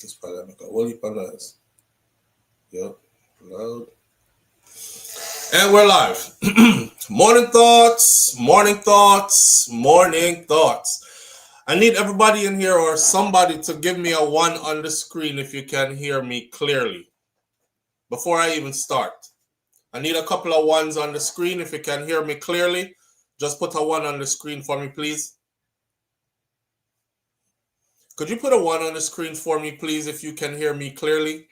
It's probably like a whole heap of noise. Yep. Loud. And we're live. Morning thoughts, morning thoughts, morning thoughts. I need everybody in here or somebody to give me a 1 on the screen if you can hear me clearly. Before I even start. I need a couple of 1s on the screen if you can hear me clearly. Just put a 1 on the screen for me, please. Could you put a 1 on the screen for me, please, if you can hear me clearly?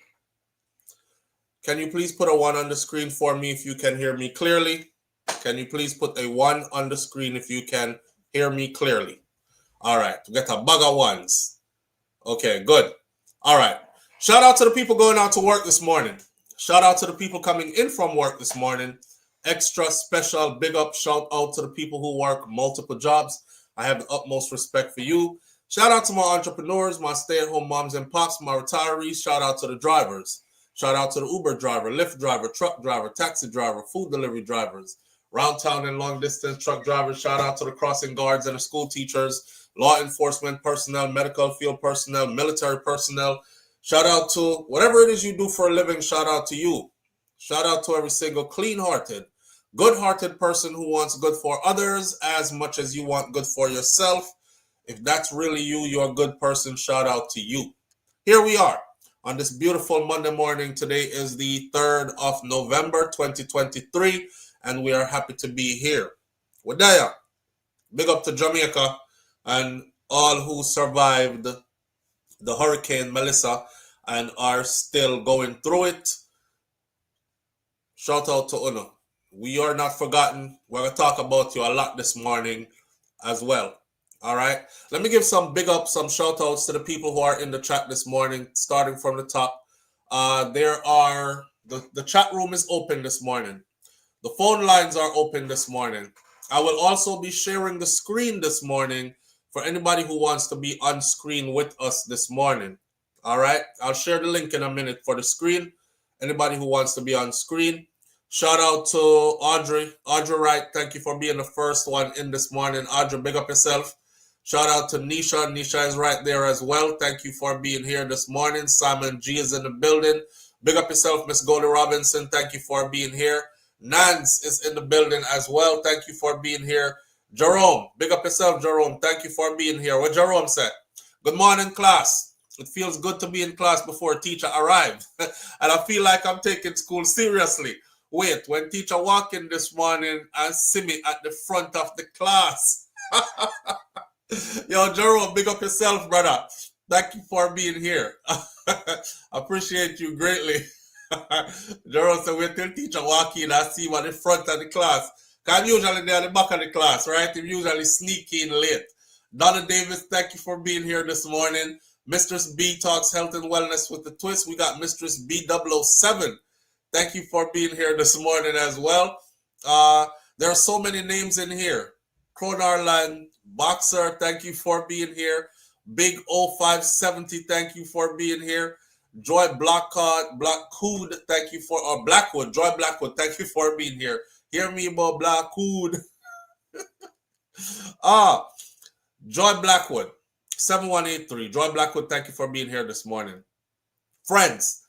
Can you please put a 1 on the screen for me if you can hear me clearly? Can you please put a 1 on the screen if you can hear me clearly? All right, we got a bag of 1s. Okay, good. All right. Shout out to the people going out to work this morning. Shout out to the people coming in from work this morning. Extra special big up shout out to the people who work multiple jobs. I have the utmost respect for you. Shout out to my entrepreneurs, my stay-at-home moms and pops, my retirees. Shout out to the drivers. Shout out to the Uber driver, Lyft driver, truck driver, taxi driver, food delivery drivers, round town and long distance truck drivers. Shout out to the crossing guards and the school teachers, law enforcement personnel, medical field personnel, military personnel. Shout out to whatever it is you do for a living. Shout out to you. Shout out to every single clean-hearted, good-hearted person who wants good for others as much as you want good for yourself. If that's really you, you're a good person. Shout out to you. Here we are on this beautiful Monday morning. Today is the 3rd of November, 2023, and we are happy to be here. Wadaya, big up to Jamaica and all who survived the Hurricane Melissa and are still going through it. Shout out to Uno. We are not forgotten. We're going to talk about you a lot this morning as well. All right. Let me give some big ups, some shout outs to the people who are in the chat this morning, starting from the top. The chat room is open this morning. The phone lines are open this morning. I will also be sharing the screen this morning for anybody who wants to be on screen with us this morning. All right. I'll share the link in a minute for the screen. Anybody who wants to be on screen. Shout out to Audrey. Audrey Wright, thank you for being the first one in this morning. Audrey, big up yourself. Shout out to Nisha. Nisha is right there as well. Thank you for being here this morning. Simon G is in the building. Big up yourself, Miss Goldie Robinson. Thank you for being here. Nance is in the building as well. Thank you for being here. Jerome, big up yourself, Jerome. Thank you for being here. What Jerome said. Good morning, class. It feels good to be in class before a teacher arrives. And I feel like I'm taking school seriously. Wait, when teacher walk in this morning and see me at the front of the class. Yo, Jerome, big up yourself, brother. Thank you for being here. Appreciate you greatly. Jerome said, wait till teacher walk in and see him at the front of the class. Because I'm usually there at the back of the class, right? I'm usually sneaking late. Donna Davis, thank you for being here this morning. Mistress B talks health and wellness with the twist. We got Mistress B007. Thank you for being here this morning as well. There are so many names in here. Cronarland, Boxer, thank you for being here. Big 0570, thank you for being here. Joy Blackwood, thank you for, or Blackwood, Joy Blackwood, thank you for being here. Hear me about Blackwood. Joy Blackwood, 7183. Joy Blackwood, thank you for being here this morning. Friends,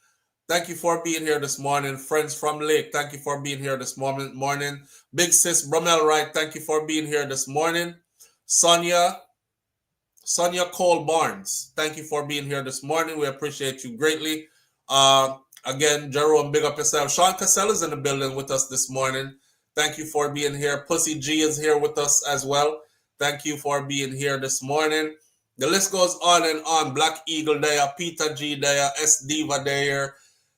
thank you for being here this morning. Friends from Lake, thank you for being here this morning. Big sis Bromel Wright, thank you for being here this morning. Sonia Cole Barnes, thank you for being here this morning. We appreciate you greatly. Again, Jerome, big up yourself. Sean Cassell is in the building with us this morning. Thank you for being here. Pussy G is here with us as well. Thank you for being here this morning. The list goes on and on. Black Eagle there, Peter G there, S Diva there.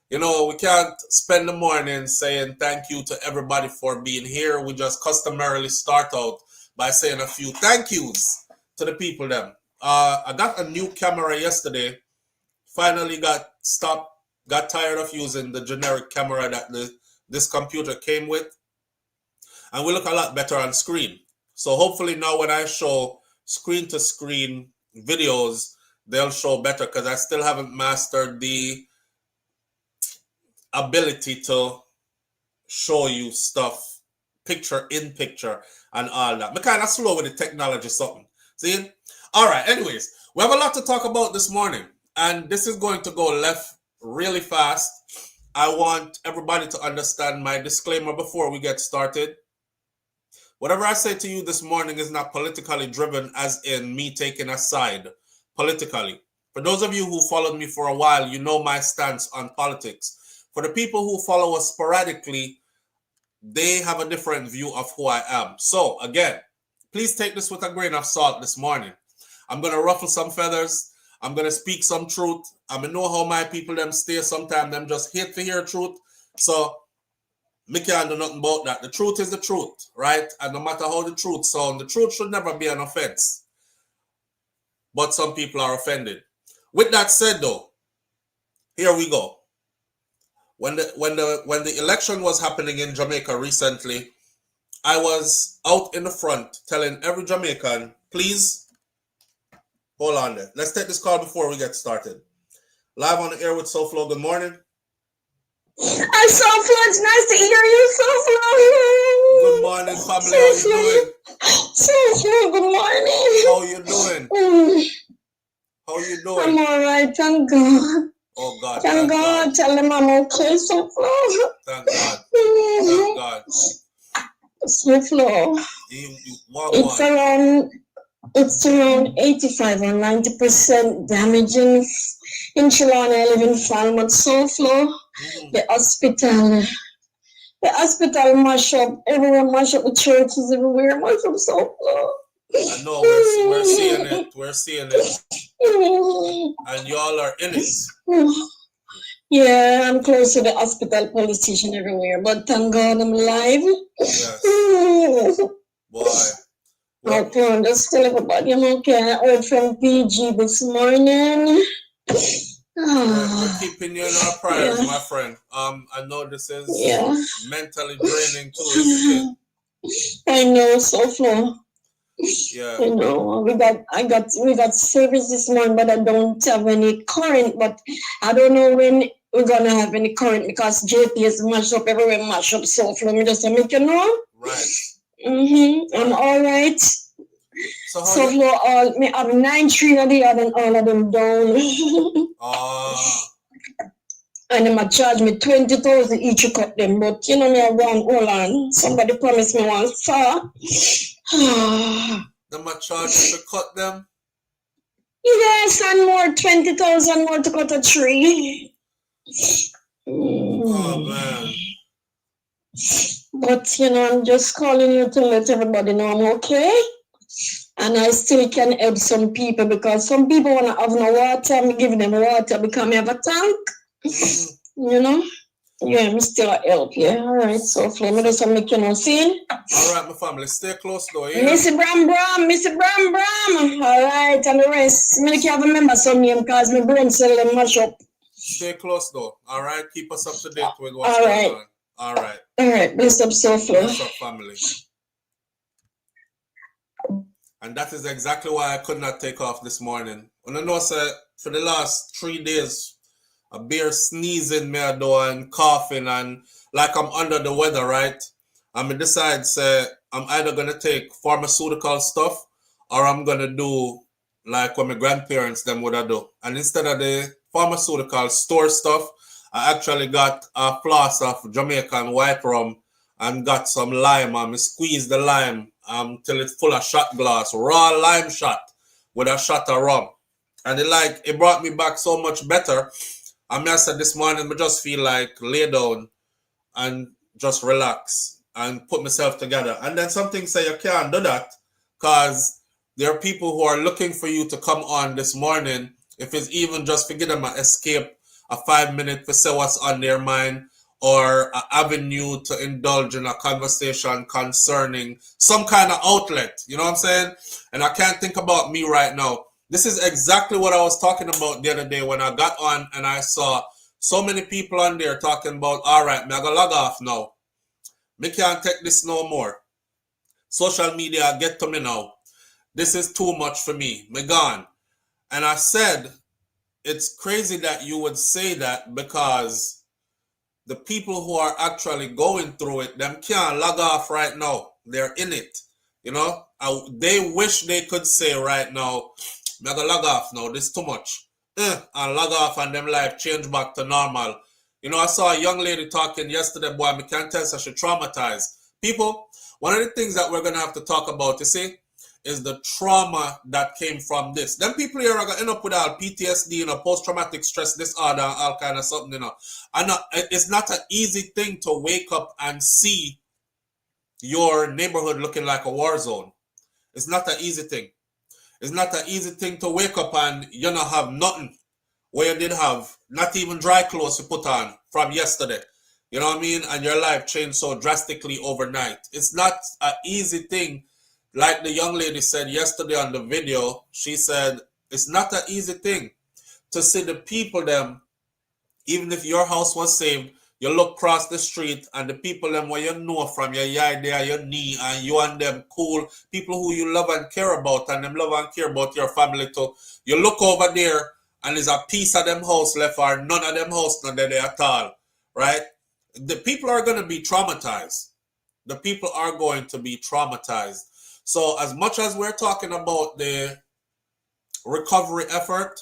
You know, we can't spend the morning saying thank you to everybody for being here. We just customarily start out by saying a few thank yous to the people then. I got a new camera yesterday. Finally got tired of using the generic camera that this computer came with. And we look a lot better on screen. So hopefully now when I show screen-to-screen videos, they'll show better because I still haven't mastered the ability to show you stuff picture in picture and all that. I'm kind of slow with the technology something. See? All right, anyways, we have a lot to talk about this morning. And this is going to go left really fast. I want everybody to understand my disclaimer before we get started. Whatever I say to you this morning is not politically driven, as in me taking a side politically. For those of you who followed me for a while, you know my stance on politics. For the people who follow us sporadically, they have a different view of who I am. So again, please take this with a grain of salt this morning. I'm going to ruffle some feathers. I'm going to speak some truth. I'm going to know how my people them stay. Sometimes them just hate to hear truth. So me can't do nothing about that. The truth is the truth, right? And no matter how the truth sounds, the truth should never be an offense. But some people are offended. With that said, though, here we go. When the election was happening in Jamaica recently, I was out in the front telling every Jamaican, please hold on there. Let's take this call before we get started. Live on the air with SouFLo. Good morning. Hi, SouFLo. It's nice to hear you, SouFLo. Good morning, family. How you doing? SouFLo, good morning. How you doing? How you doing? I'm all right, thank God. Oh, God. Thank God. Tell them I'm okay, SouFLo. Thank God. Thank God. SouFLo. It's around 85 or 90% damaging in Chilana. I live in Falmouth, SouFLo. The hospital mash up, everywhere mash up, the churches everywhere mash up, SouFLo. I know, we're seeing it. We're seeing it. And y'all are in it. Yeah, I'm close to the hospital, police station everywhere, but thank God I'm alive. Yes. Boy. I can just tell everybody I'm okay. I heard from PG this morning. We're keeping you in our prayers, my friend. I know this is mentally draining too, isn't it? I know, SouFLo. Yeah. You know, we got service this morning, but I don't have any current. But I don't know when we're gonna have any current because JP is mashed up everywhere, mashed up. SouFLo, let me just make you know. Right. I'm all right. SouFLo, me have 9 tree of the other, and all of them down. And they might charge me 20,000 each to cut them, but you know me, I want hold on. Somebody promised me one saw. They might charge you to cut them? Yes, and more 20,000 more to cut a tree. Oh man. But you know, I'm just calling you to let everybody know I'm okay. And I still can help some people because some people want to have no water. I'm giving them water because I have a tank. You know? Yeah, I'm still a help, yeah. All right, SouFLo, me just make you know scene. All right, my family, stay close though, yeah? Missy Bram. All right, and the rest. I can't remember some name because my brain cell them mash up. Stay close though, all right? Keep us up to date with what's going on. All right. All right, bless up, SouFLo. Bless up, family. And that is exactly why I could not take off this morning. When I know, sir, for the last 3 days, a bear sneezing me a door and coughing and like I'm under the weather, right? And I decide, say, I'm either going to take pharmaceutical stuff or I'm going to do like what my grandparents them would have do. And instead of the pharmaceutical store stuff, I actually got a flask of Jamaican white rum and got some lime. I squeezed the lime till it's full of shot glass, raw lime shot with a shot of rum. And it brought me back so much better. I said this morning, I just feel like lay down and just relax and put myself together. And then something say you can't do that because there are people who are looking for you to come on this morning. If it's even just to give them an escape, a 5 minute to say what's on their mind, or an avenue to indulge in a conversation concerning some kind of outlet. You know what I'm saying? And I can't think about me right now. This is exactly what I was talking about the other day when I got on and I saw so many people on there talking about, all right, me I gotta log off now. Me can't take this no more. Social media get to me now. This is too much for me. Me gone. And I said, it's crazy that you would say that because the people who are actually going through it, them can't log off right now. They're in it. You know, they wish they could say right now, I'm gonna log off now, this is too much. and log off and them life change back to normal. You know, I saw a young lady talking yesterday, boy, I can't tell her she traumatized. People, one of the things that we're going to have to talk about, you see, is the trauma that came from this. Them people here are going to end up with all PTSD, you know, post-traumatic stress disorder, all kind of something, you know. And it's not an easy thing to wake up and see your neighborhood looking like a war zone. It's not an easy thing. It's not an easy thing to wake up and you not have nothing where you did have not even dry clothes to put on from yesterday. You know what I mean? And your life changed so drastically overnight. It's not an easy thing. Like the young lady said yesterday on the video, she said, it's not an easy thing to see the people them, even if your house was saved, you look across the street and the people them where you know from your yard there, your knee, and you and them cool, people who you love and care about, and them love and care about your family too. You look over there and there's a piece of them house left or none of them house not there at all, right? The people are going to be traumatized. The people are going to be traumatized. So as much as we're talking about the recovery effort,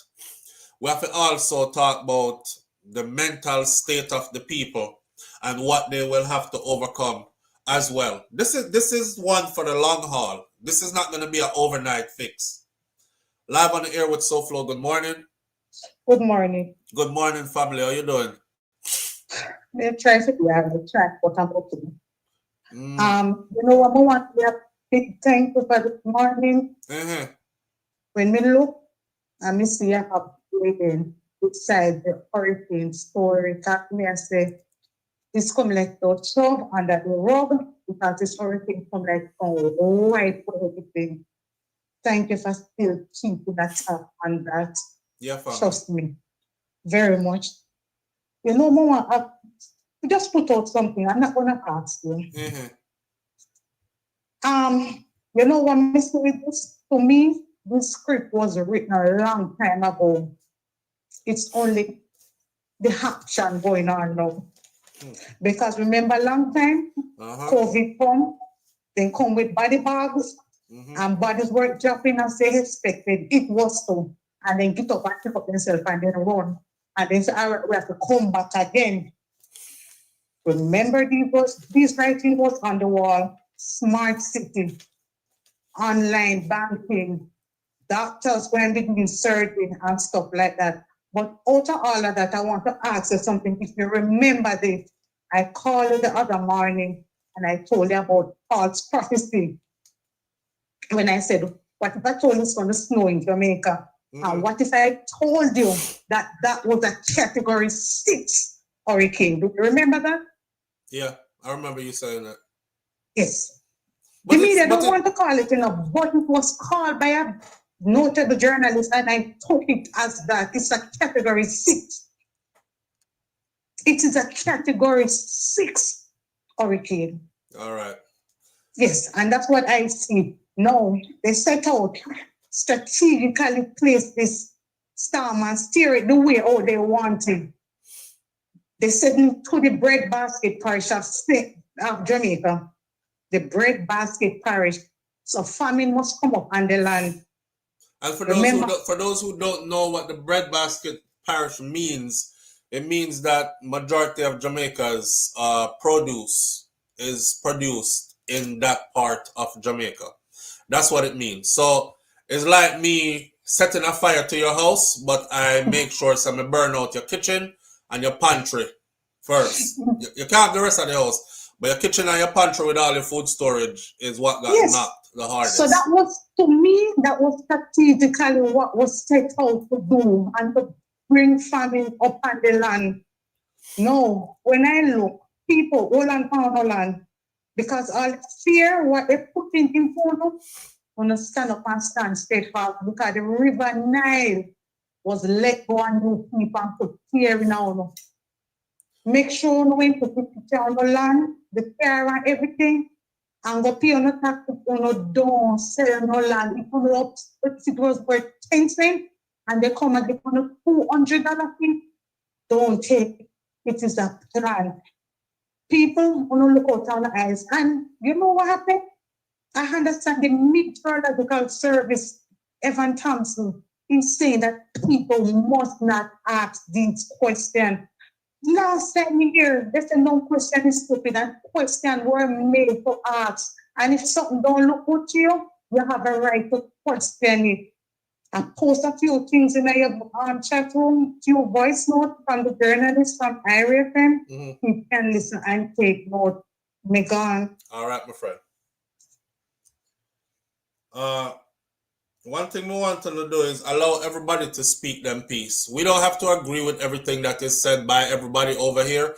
we have to also talk about the mental state of the people and what they will have to overcome as well. This is one for the long haul. This is not going to be an overnight fix. Live on the air with SouFLo. Good morning. Good morning. Good morning, family. How you doing? They're trying to track what I'm looking. You know what I want to have big thank you for this morning. When we look and we see I have Jayden beside the hurricane story, that me I say this come like so under the rug because this hurricane come like right for everything. Thank you for still keeping that up on that. Yeah, trust me very much. You know, Mama, I just put out something. I'm not gonna ask you. You know what, Mr. With this? To me, this script was written a long time ago. It's only the action going on now. Because remember, long time, COVID come, they come with body bags, and bodies were dropping as they expected. It was so. And then get up and pick up themselves and then run. And then say, all right, we have to come back again. Remember, this writing was on the wall: smart city, online banking, doctors going to be surgery and stuff like that. But out of all of that, I want to ask you something. If you remember this, I called you the other morning and I told you about false prophecy. When I said, what if I told you it's going to snow in Jamaica? And what if I told you that that was a category 6 hurricane? Do you remember that? Yeah, I remember you saying that. Yes. The media don't want to call it enough, but it was called by a notable journalist, and I took it as that. It's a category 6. It is a category 6 hurricane. All right. Yes, and that's what I see. No, they set out strategically place this storm and steer it the way how they wanted. They said to the breadbasket parish of Jamaica, the breadbasket parish. So famine must come up on the land. And for those who don't know what the breadbasket parish means, it means that majority of Jamaica's produce is produced in that part of Jamaica. That's what it means. So it's like me setting a fire to your house, but I make sure some burn out your kitchen and your pantry first. You can't have the rest of the house, but your kitchen and your pantry with all your food storage is what got knocked the hardest. So that was, to me, that was strategically what was set out to do and to bring famine up on the land. No, when I look, people, Holland, because all fear what they put in front of, want to stand up and stand steadfast because the river Nile was let go and do people and put fear in our. Make sure no one put the on the land, the care and everything, and go pay on the tax on the don't sell no land. If it was worth 10 cents and they come and they on a $200 fee, don't take it. It is a plan. People want to look out on the eyes. And you know what happened? I understand the meteorological service, Evan Thompson, is saying that people must not ask these questions. Last time here, they said no question is stupid and questions were made to ask. And if something don't look good to you, you have a right to question it. I post a few things in your chat room, few voice note from the journalist from IRFM. You can listen and take note. Me gone. All right, my friend. One thing we want to do is allow everybody to speak them piece. We don't have to agree with everything that is said by everybody over here,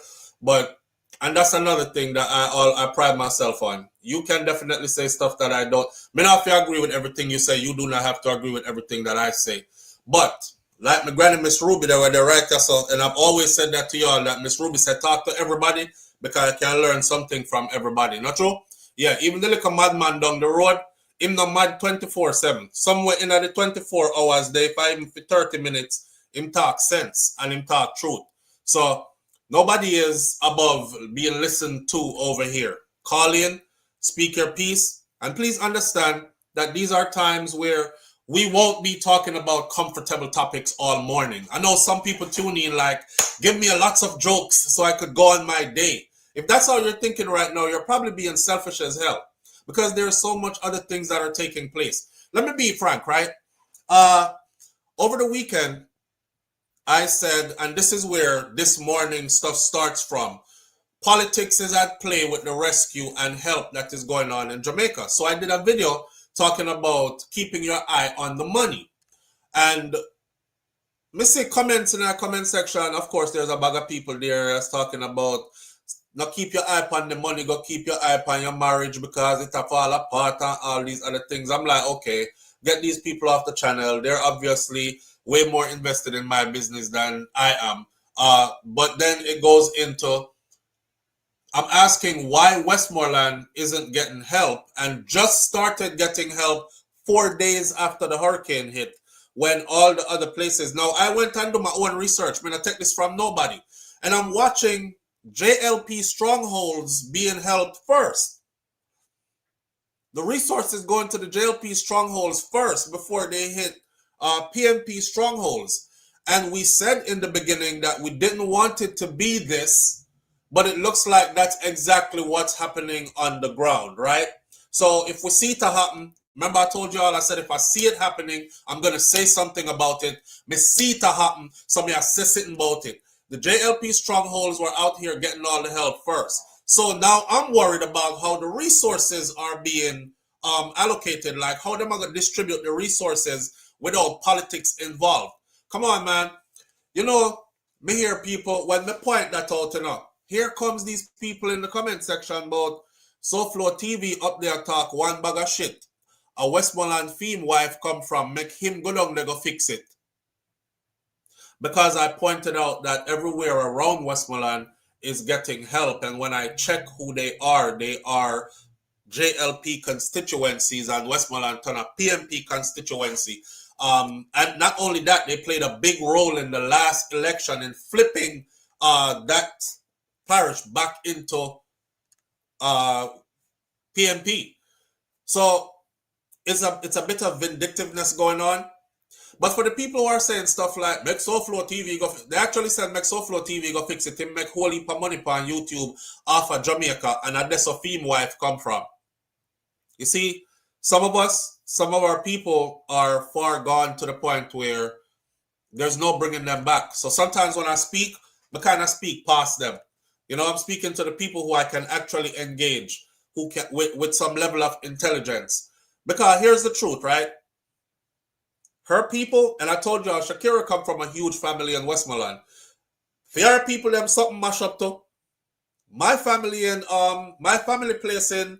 and that's another thing that I pride myself on. You can definitely say stuff that I don't. May not have to agree with everything you say. You do not have to agree with everything that I say. But like my granny Miss Ruby, they were the writer, so, and I've always said that to y'all, that Miss Ruby said talk to everybody because I can learn something from everybody. Not true? Yeah, even the little madman down the road, him no mad 24/7. Somewhere in the 24 hours, they find him for 30 minutes, him talk sense and him talk truth. So nobody is above being listened to over here. Call in, speak your piece, and please understand that these are times where we won't be talking about comfortable topics all morning. I know some people tune in like, give me lots of jokes so I could go on my day. If that's how you're thinking right now, you're probably being selfish as hell because there's so much other things that are taking place. Let me be frank, right? Over the weekend, I said, and this is where this morning stuff starts from, politics is at play with the rescue and help that is going on in Jamaica. So I did a video talking about keeping your eye on the money. And me see comments in our comment section. Of course, there's a bag of people there that's talking about not keep your eye on the money, go keep your eye on your marriage because it'll fall apart and all these other things. I'm like, okay, get these people off the channel. They're obviously way more invested in my business than I am. But then it goes into, I'm asking why Westmoreland isn't getting help and just started getting help 4 days after the hurricane hit when all the other places. Now, I went and do my own research. I mean, I take this from nobody. And I'm watching JLP strongholds being helped first. The resources going to the JLP strongholds first before they hit PNP strongholds. And we said in the beginning that we didn't want it to be this, but it looks like that's exactly what's happening on the ground, right? So if we see it happen, remember I told you all, I said if I see it happening, I'm going to say something about it. Me see it happen, so me I say something about it. The JLP strongholds were out here getting all the help first. So now I'm worried about how the resources are being allocated, like how them are going to distribute the resources without politics involved. Come on, man. You know, me hear people, when me point that out, you know, here comes these people in the comment section about SouFLoTV up there talk one bag of shit. A Westmoreland theme wife come from, make him go down there go fix it. Because I pointed out that everywhere around Westmoreland is getting help. And when I check who they are JLP constituencies and Westmoreland turn a PNP constituency. And not only that, they played a big role in the last election in flipping that parish back into PNP. So it's a bit of vindictiveness going on. But for the people who are saying stuff like make SouFLoTV go, they actually said make SouFLoTV go fix it. Him make whole heap of money on YouTube off of Jamaica, and that's a theme wife come from. You see, some of our people are far gone to the point where there's no bringing them back. So sometimes when I speak, I kind of speak past them. You know, I'm speaking to the people who I can actually engage, who can with some level of intelligence. Because here's the truth, right? Her people, and I told y'all, Shakira come from a huge family in Westmoreland. For your people, them something mash up to. My family and my family place in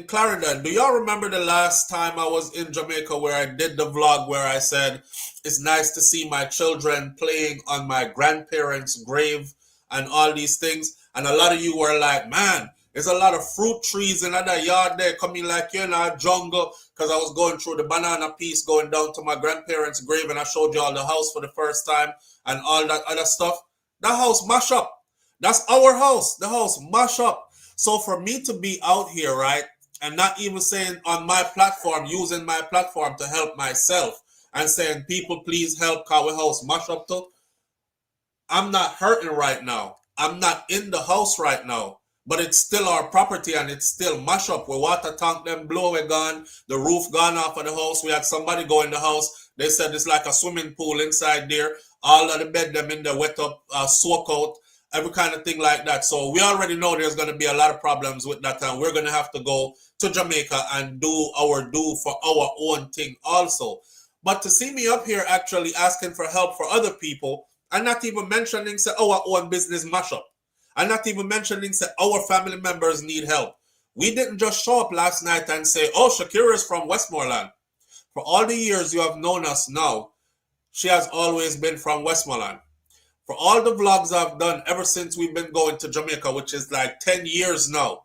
Clarendon. Do y'all remember the last time I was in Jamaica where I did the vlog where I said it's nice to see my children playing on my grandparents' grave and all these things? And a lot of you were like, man, there's a lot of fruit trees in that yard there coming like you're in a jungle, because I was going through the banana piece going down to my grandparents' grave and I showed you all the house for the first time and all that other stuff. That house mash up. That's our house. The house mash up. So for me to be out here, right, and not even saying on my platform, using my platform to help myself, and saying, people, please help Kawe House mash up too. I'm not hurting right now. I'm not in the house right now. But it's still our property and it's still mash up. We water tank them blow away gone. The roof gone off of the house. We had somebody go in the house. They said it's like a swimming pool inside there. All of the bed them in there wet up, soak out, every kind of thing like that. So we already know there's going to be a lot of problems with that, and we're going to have to go to Jamaica and do for our own thing also. But to see me up here actually asking for help for other people, and not even mentioning say our own business mash up, and not even mentioning say our family members need help. We didn't just show up last night and say, oh, Shakira is from Westmoreland. For all the years you have known us now, she has always been from Westmoreland. For all the vlogs I've done ever since we've been going to Jamaica, which is like 10 years now,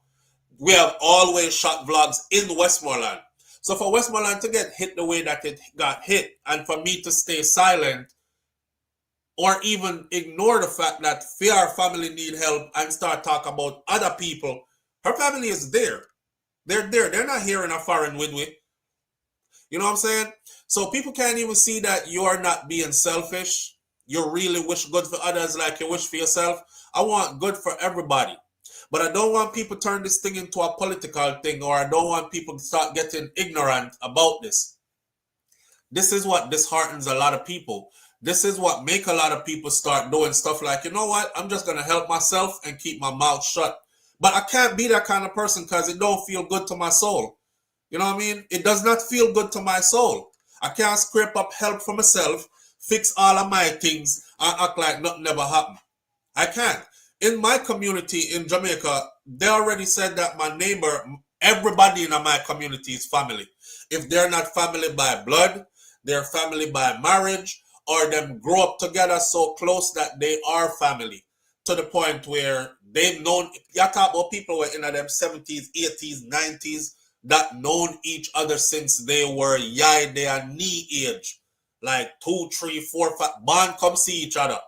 we have always shot vlogs in Westmoreland. So for Westmoreland to get hit the way that it got hit, and for me to stay silent or even ignore the fact that our family need help and start talking about other people, her family is there. They're there. They're not here in a foreign with we. You know what I'm saying? So people can't even see that you are not being selfish. You really wish good for others like you wish for yourself. I want good for everybody. But I don't want people to turn this thing into a political thing, or I don't want people to start getting ignorant about this. This is what disheartens a lot of people. This is what make a lot of people start doing stuff like, you know what, I'm just going to help myself and keep my mouth shut. But I can't be that kind of person because it don't feel good to my soul. You know what I mean? It does not feel good to my soul. I can't scrape up help for myself, fix all of my things, and act like nothing ever happened. I can't. In my community in Jamaica, they already said that my neighbor, everybody in my community is family. If they're not family by blood, they're family by marriage, or them grow up together so close that they are family, to the point where they've known, you talk about people who are in them 70s, 80s, 90s, that known each other since they were their knee age, like 2, 3, 4, 5, born come see each other,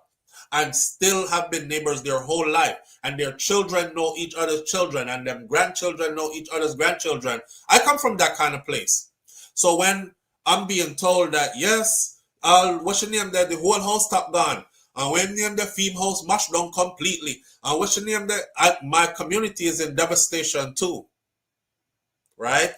and still have been neighbors their whole life, and their children know each other's children, and them grandchildren know each other's grandchildren. I come from that kind of place. So when I'm being told that, yes, what's your name there, the whole house top gone, and when name the theme house mashed down completely, and what's your name there, my community is in devastation too. Right?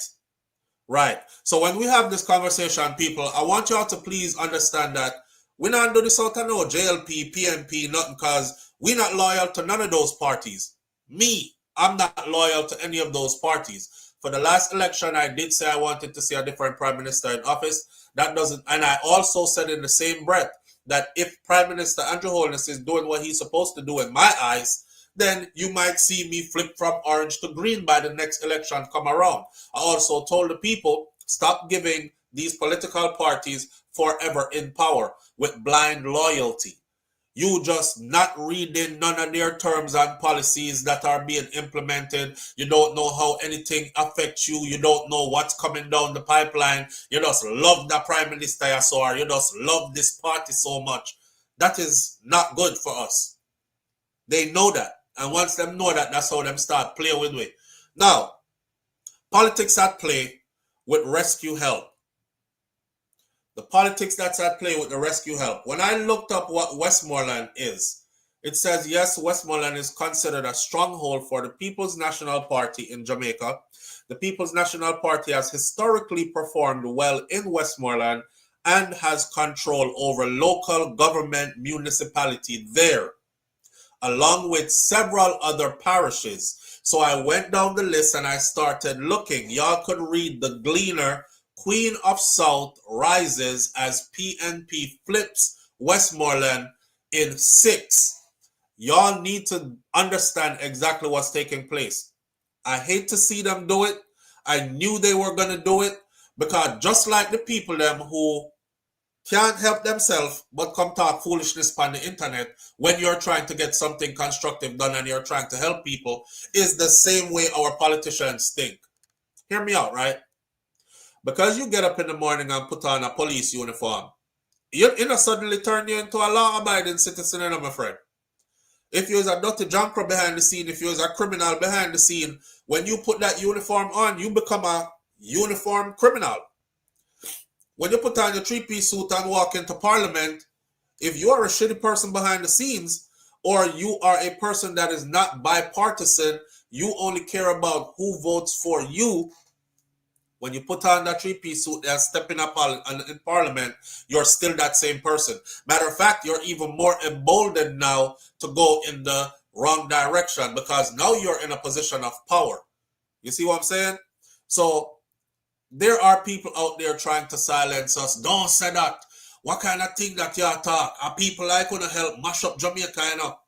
Right. So when we have this conversation, people, I want y'all to please understand that we're not do this out of no JLP, PNP, nothing, because we're not loyal to none of those parties. Me, I'm not loyal to any of those parties. For the last election, I did say I wanted to see a different prime minister in office. That doesn't, and I also said in the same breath that if Prime Minister Andrew Holness is doing what he's supposed to do in my eyes, then you might see me flip from orange to green by the next election come around. I also told the people, stop giving these political parties forever in power with blind loyalty. You just not reading none of their terms and policies that are being implemented. You don't know how anything affects you. You don't know what's coming down the pipeline. You just love the prime minister or you just love this party so much. That is not good for us. They know that. And once them know that, that's how them start playing with it. Now, politics at play with rescue help. The politics that's at play with the rescue help. When I looked up what Westmoreland is, it says, yes, Westmoreland is considered a stronghold for the People's National Party in Jamaica. The People's National Party has historically performed well in Westmoreland and has control over local government municipality there, along with several other parishes. So I went down the list and I started looking. Y'all could read the Gleaner, Queen of South rises as PNP flips Westmoreland in 6. Y'all need to understand exactly what's taking place. I hate to see them do it. I knew they were going to do it, because just like the people them who can't help themselves but come talk foolishness on the internet when you're trying to get something constructive done and you're trying to help people, is the same way our politicians think. Hear me out, right? Because you get up in the morning and put on a police uniform, you suddenly turn you into a law-abiding citizen, my friend. If you're a dirty junker behind the scene, if you're a criminal behind the scene, when you put that uniform on, you become a uniform criminal. when you put on your three-piece suit and walk into parliament, if you are a shitty person behind the scenes, or you are a person that is not bipartisan, you only care about who votes for you, when you put on that three-piece suit and step in parliament, you're still that same person. Matter of fact, you're even more emboldened now to go in the wrong direction because now you're in a position of power. You see what I'm saying? So there are people out there trying to silence us. Don't say that. What kind of thing that you talk? Are people like gonna help mash up Jamaica, you know?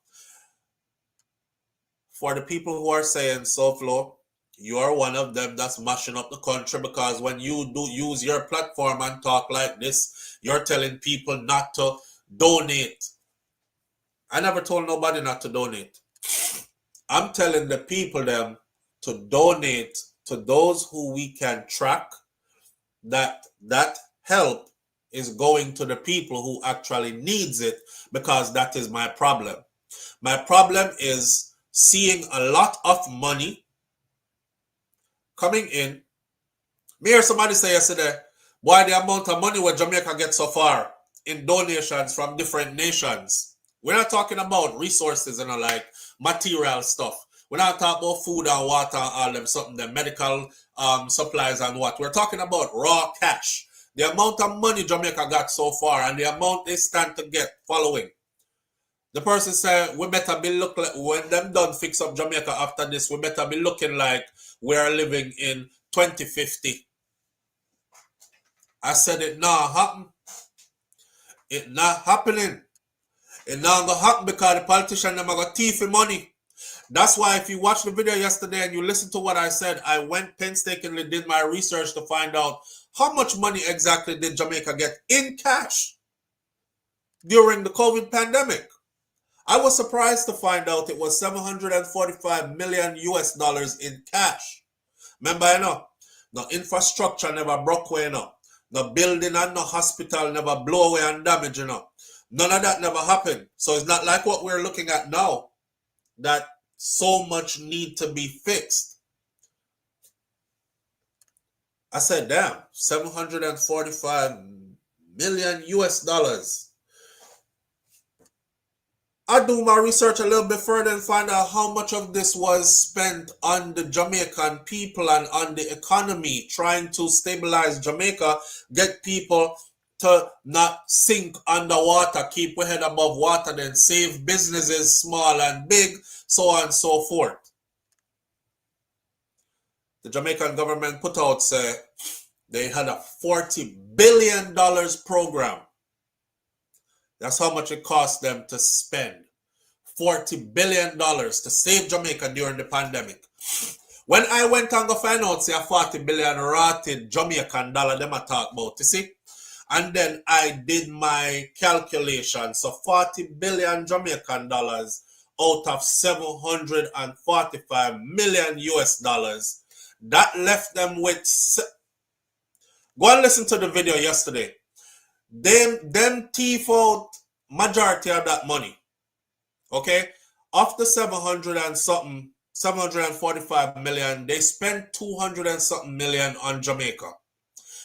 For the people who are saying SouFlo, you are one of them that's mashing up the country, because when you do use your platform and talk like this, you're telling people not to donate. I never told nobody not to donate. I'm telling the people them to donate to those who we can track, that help is going to the people who actually needs it, because that is my problem. My problem is seeing a lot of money coming in. Me hear somebody say yesterday, boy, the amount of money where Jamaica gets so far in donations from different nations. We're not talking about resources and like material stuff. We're not talking about food and water and all them something, the medical supplies and what. We're talking about raw cash. The amount of money Jamaica got so far and the amount they stand to get following. The person said, we better be look like, when them done fix up Jamaica after this, we better be looking like we're living in 2050. I said it not happen. It not happening. It not gonna happen because the politician never got teeth in money. That's why if you watched the video yesterday and you listened to what I said, I went painstakingly did my research to find out how much money exactly did Jamaica get in cash during the COVID pandemic. I was surprised to find out it was 745 million US dollars in cash. Remember, you know, no infrastructure never broke away, you know. No building and no hospital never blow away and damage, you know. None of that never happened. So it's not like what we're looking at now, that so much need to be fixed. I said, damn, 745 million US dollars. I do my research a little bit further and find out how much of this was spent on the Jamaican people and on the economy, trying to stabilize Jamaica, get people to not sink underwater, keep our head above water, then save businesses small and big, so on and so forth. The Jamaican government put out, say, they had a $40 billion program. That's how much it cost them to spend. $40 billion to save Jamaica during the pandemic. When I went and go find out, say, a 40 billion rotted Jamaican dollar, them I talk about, you see? And then I did my calculation. So 40 billion Jamaican dollars out of 745 million US dollars. That left them with... Go and listen to the video yesterday. Them thief out majority of that money. Okay? Of the 745 million, they spent 200 and something million on Jamaica.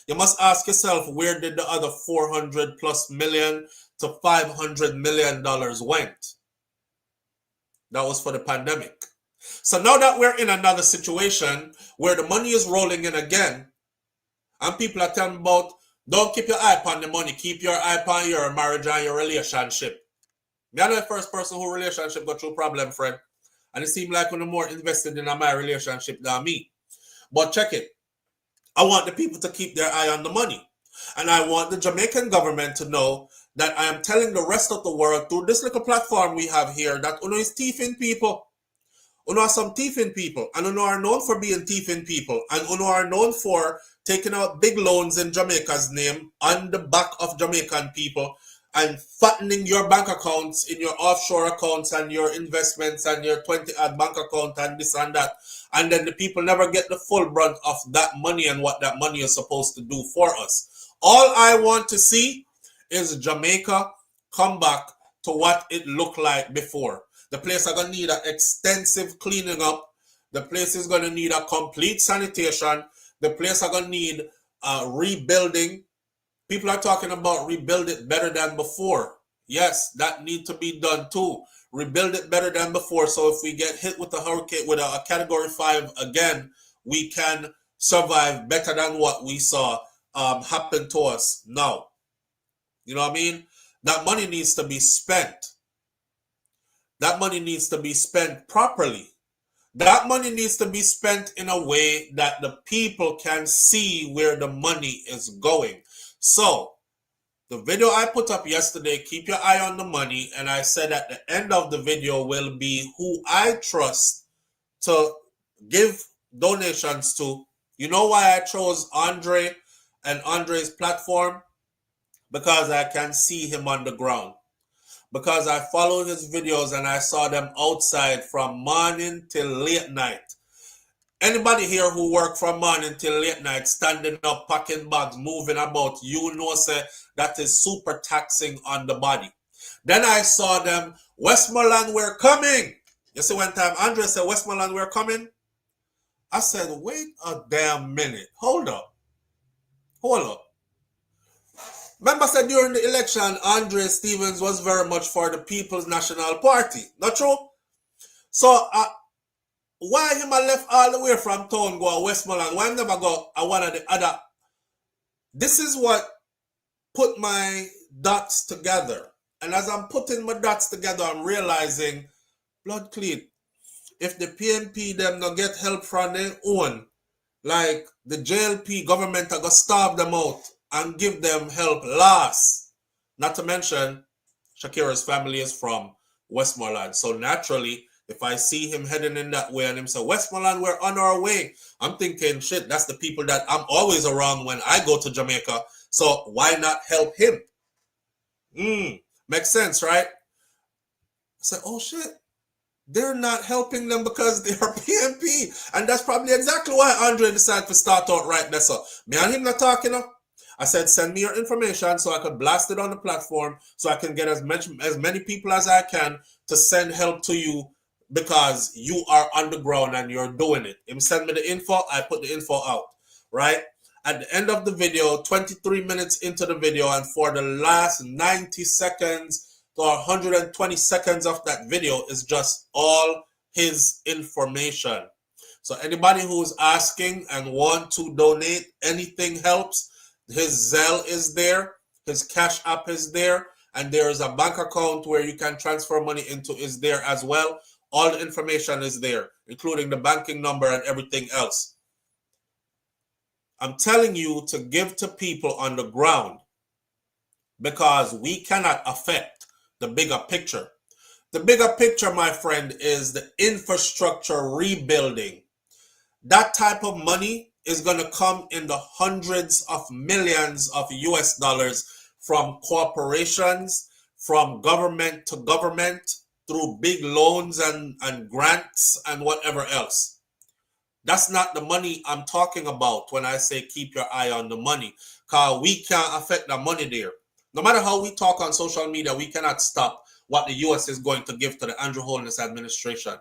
You must ask yourself, where did the other 400 plus million to $500 million went? That was for the pandemic. So now that we're in another situation where the money is rolling in again, and people are telling about, don't keep your eye on the money, keep your eye on your marriage and your relationship. I'm not the first person who relationship got through problem, friend. And it seemed like you're more invested in my relationship than me. But check it. I want the people to keep their eye on the money. And I want the Jamaican government to know that I am telling the rest of the world through this little platform we have here that Uno is thieving people. Uno are some thieving people. And Uno are known for being thieving people. And Uno are known for taking out big loans in Jamaica's name on the back of Jamaican people and fattening your bank accounts in your offshore accounts and your investments and your 20-odd bank account and this and that. And then the people never get the full brunt of that money and what that money is supposed to do for us. All I want to see is Jamaica come back to what it looked like before. The place are going to need an extensive cleaning up. The place is going to need a complete sanitation. The place are going to need rebuilding. People are talking about rebuild it better than before. Yes, that need to be done too. Rebuild it better than before. So if we get hit with a hurricane, with a category 5 again, we can survive better than what we saw happen to us now. You know what I mean? That money needs to be spent. That money needs to be spent properly. That money needs to be spent in a way that the people can see where the money is going. So, the video I put up yesterday, keep your eye on the money, and I said at the end of the video will be who I trust to give donations to. You know why I chose Andre and Andre's platform? Because I can see him on the ground. Because I followed his videos and I saw them outside from morning till late night. Anybody here who work from morning till late night, standing up, packing bags, moving about, you know, say that is super taxing on the body. Then I saw them, Westmoreland, we're coming. You see, one time Andre said, Westmoreland, we're coming. I said, wait a damn minute. Hold up. Remember, I said during the election, Andre Stevens was very much for the People's National Party. Not true? So, why him I left all the way from town go to Westmoreland? Why I never go to one of the other? This is what put my dots together. And as I'm putting my dots together, I'm realizing, blood clean, if the PNP them not get help from their own, like the JLP government are going to starve them out and give them help last. Not to mention, Shakira's family is from Westmoreland. So naturally, if I see him heading in that way and him say, Westmoreland, we're on our way, I'm thinking, shit, that's the people that I'm always around when I go to Jamaica. So why not help him? Makes sense, right? I said, oh shit, they're not helping them because they are PNP. And that's probably exactly why Andre decided to start out right there. So me and him not talking up. I said, send me your information so I could blast it on the platform so I can get as many people as I can to send help to you because you are on the ground and you're doing it. Him send me the info, I put the info out, right? At the end of the video, 23 minutes into the video, and for the last 90 seconds to 120 seconds of that video is just all his information. So anybody who's asking and want to donate, anything helps. His Zelle is there, his Cash App is there, and there is a bank account where you can transfer money into is there as well. All the information is there, including the banking number and everything else. I'm telling you to give to people on the ground because we cannot affect the bigger picture. The bigger picture, my friend, is the infrastructure rebuilding. That type of money is going to come in the hundreds of millions of US dollars from corporations, from government to government, through big loans and grants and whatever else. That's not the money I'm talking about when I say keep your eye on the money, because we can't affect the money there. No matter how we talk on social media, we cannot stop what the US is going to give to the Andrew Holness administration.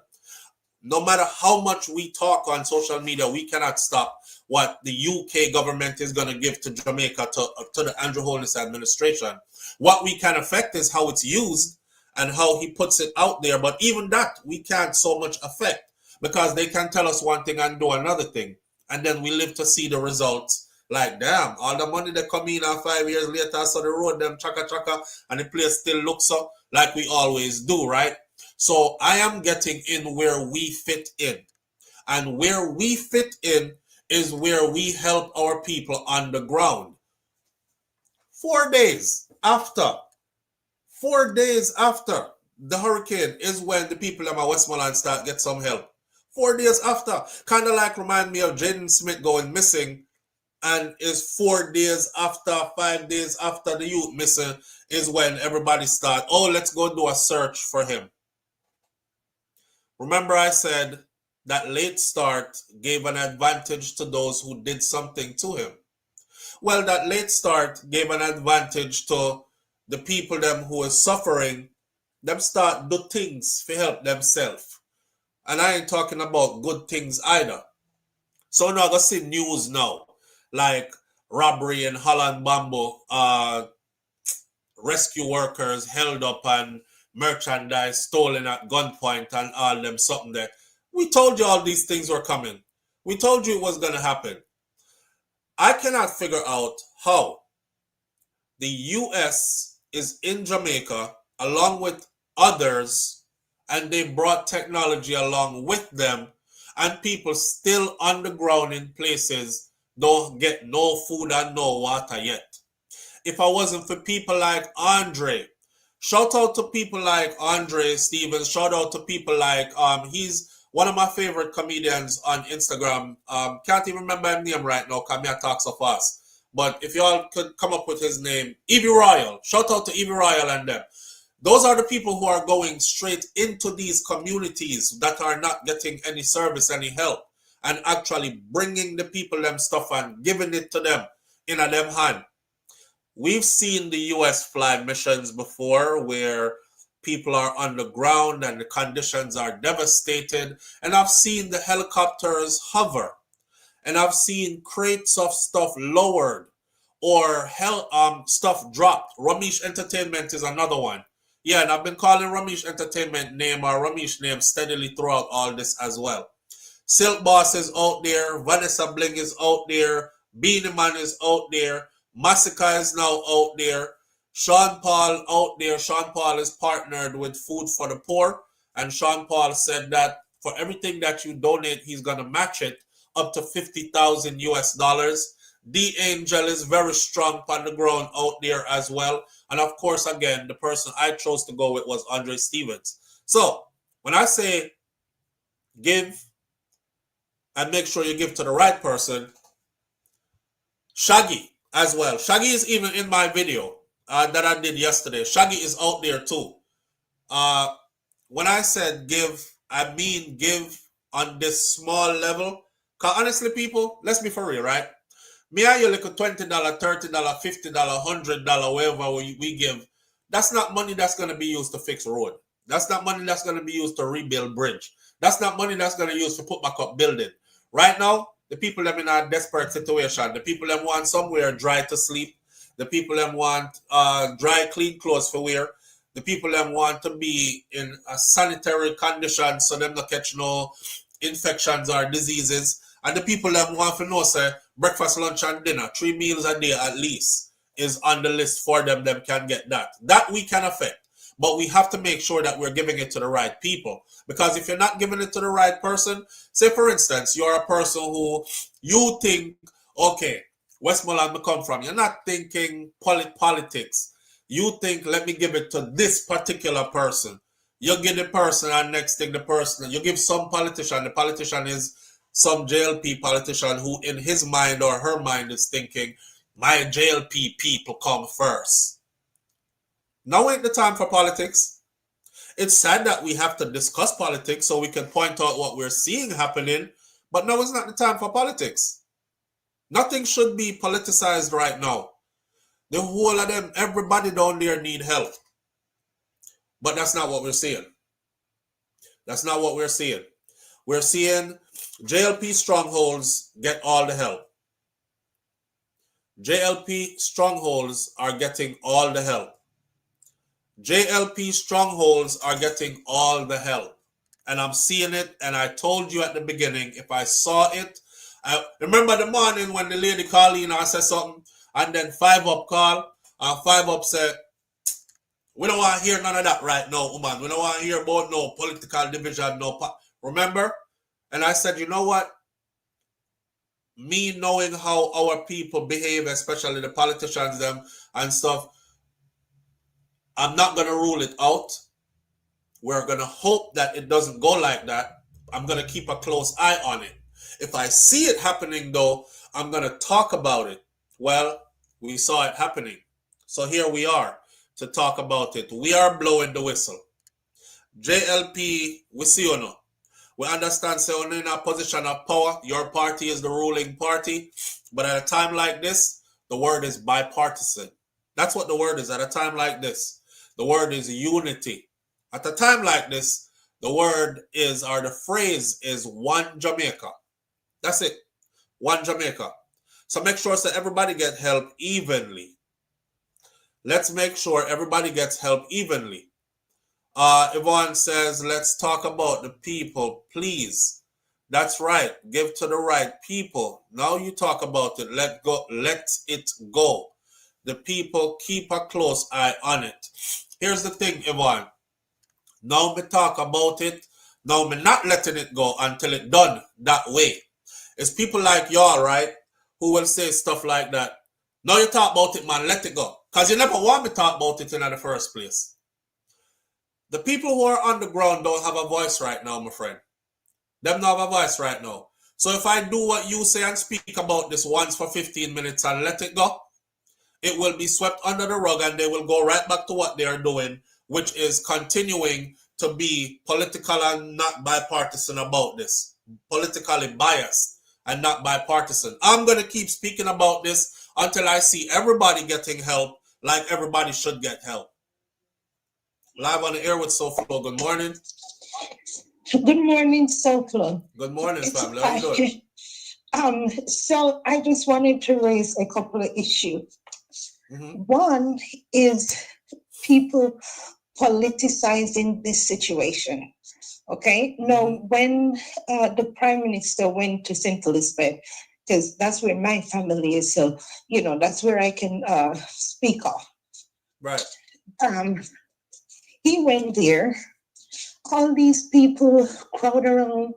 No matter how much we talk on social media, we cannot stop what the UK government is going to give to Jamaica, to the Andrew Holness administration. What we can affect is how it's used and how he puts it out there. But even that, we can't so much affect because they can tell us one thing and do another thing. And then we live to see the results. Like, damn, all the money that come in and 5 years later, so the road, them chaka, and the place still looks up like we always do, right? So I am getting in where we fit in. And where we fit in is where we help our people on the ground. 4 days after the hurricane is when the people in my Westmoreland start get some help. 4 days after. Kind of like remind me of Jayden Smith going missing, and is 4 days after, 5 days after the youth missing is when everybody start, oh, let's go do a search for him. Remember I said that late start gave an advantage to those who did something to him. Well, that late start gave an advantage to the people them who is suffering. Them start do things to help themselves. And I ain't talking about good things either. So now I go see news now. Like robbery in Holland Bamboo, rescue workers held up and merchandise stolen at gunpoint and all them something there. We told you all these things were coming. We told you it was going to happen. I cannot figure out how the US is in Jamaica along with others, and they brought technology along with them, and people still on the ground in places don't get no food and no water yet. If I wasn't for people like Andre, shout out to people like Andre Stevens, shout out to people like he's one of my favorite comedians on Instagram. Can't even remember his name right now, come here talk so fast. But if y'all could come up with his name, Evie Royal. Shout out to Evie Royal and them. Those are the people who are going straight into these communities that are not getting any service, any help, and actually bringing the people them stuff and giving it to them in a them hand. We've seen the US fly missions before where people are on the ground and the conditions are devastated. And I've seen the helicopters hover. And I've seen crates of stuff lowered or stuff dropped. Ramesh Entertainment is another one. Yeah, and I've been calling Ramesh Entertainment name or Ramesh name steadily throughout all this as well. Silk Boss is out there. Vanessa Bling is out there. Beanie Man is out there. Massacre is now out there. Sean Paul out there. Sean Paul is partnered with Food for the Poor. And Sean Paul said that for everything that you donate, he's going to match it up to 50,000 US dollars. D Angel is very strong on the ground out there as well. And of course, again, the person I chose to go with was Andre Stevens. So when I say give and make sure you give to the right person, Shaggy as well. Shaggy is even in my video that I did yesterday. Shaggy is out there too. When I said give, I mean give on this small level. Because honestly, people, let's be for real, right? Me and you look at $20, $30, $50, $100, whatever we give. That's not money that's going to be used to fix road. That's not money that's going to be used to rebuild bridge. That's not money that's going to be used to put back up building. Right now, the people them in a desperate situation. The people them want somewhere dry to sleep. The people them want dry, clean clothes for wear. The people them want to be in a sanitary condition so them not catch no infections or diseases. And the people that want to know, say, breakfast, lunch, and dinner, 3 meals a day at least, is on the list for them. Them can get that. That we can affect. But we have to make sure that we're giving it to the right people. Because if you're not giving it to the right person, say, for instance, you're a person who you think, okay, Westmoreland come from. You're not thinking politics. You think, let me give it to this particular person. You give the person, and next thing the person, you give some politician. The politician is some JLP politician who in his mind or her mind is thinking, my JLP people come first. Now ain't the time for politics. It's sad that we have to discuss politics so we can point out what we're seeing happening, but now it's not the time for politics. Nothing should be politicized right now. The whole of them, everybody down there need help. But that's not what we're seeing. That's not what we're seeing. We're seeing JLP strongholds get all the help. JLP strongholds are getting all the help. JLP strongholds are getting all the help. And I'm seeing it, and I told you at the beginning, if I saw it, I remember the morning when the lady called in and said something, and then 5 Up called, and 5 Up said, we don't want to hear none of that right now, woman. We don't want to hear about no political division, remember? And I said, you know what? Me knowing how our people behave, especially the politicians them and stuff, I'm not going to rule it out. We're going to hope that it doesn't go like that. I'm going to keep a close eye on it. If I see it happening, though, I'm going to talk about it. Well, we saw it happening. So here we are to talk about it. We are blowing the whistle. JLP, we see you know. We understand, so you're in a position of power. Your party is the ruling party. But at a time like this, the word is bipartisan. That's what the word is at a time like this. The word is unity. At a time like this, the word is, or the phrase is one Jamaica. That's it. One Jamaica. So make sure that everybody get help evenly. Let's make sure everybody gets help evenly. Yvonne says, let's talk about the people, please. That's right. Give to the right people. Now you talk about it. Let it go. The people, keep a close eye on it. Here's the thing, Yvonne. Now me talk about it. Now me not letting it go until it done that way. It's people like y'all, right, who will say stuff like that. Now you talk about it, man, let it go. Because you never want me to talk about it in the first place. The people who are on the ground don't have a voice right now, my friend. Them don't have a voice right now. So if I do what you say and speak about this once for 15 minutes and let it go, it will be swept under the rug and they will go right back to what they are doing, which is continuing to be political and not bipartisan about this. Politically biased and not bipartisan. I'm going to keep speaking about this until I see everybody getting help like everybody should get help. Live on the air with SouFLo. Good morning. Good morning, SouFLo. Good morning, family. How you doing? So I just wanted to raise a couple of issues. One is people politicizing this situation. Okay. Now, when the Prime Minister went to St. Elizabeth, because that's where my family is, so that's where I can speak of. Right. He went there. All these people crowd around,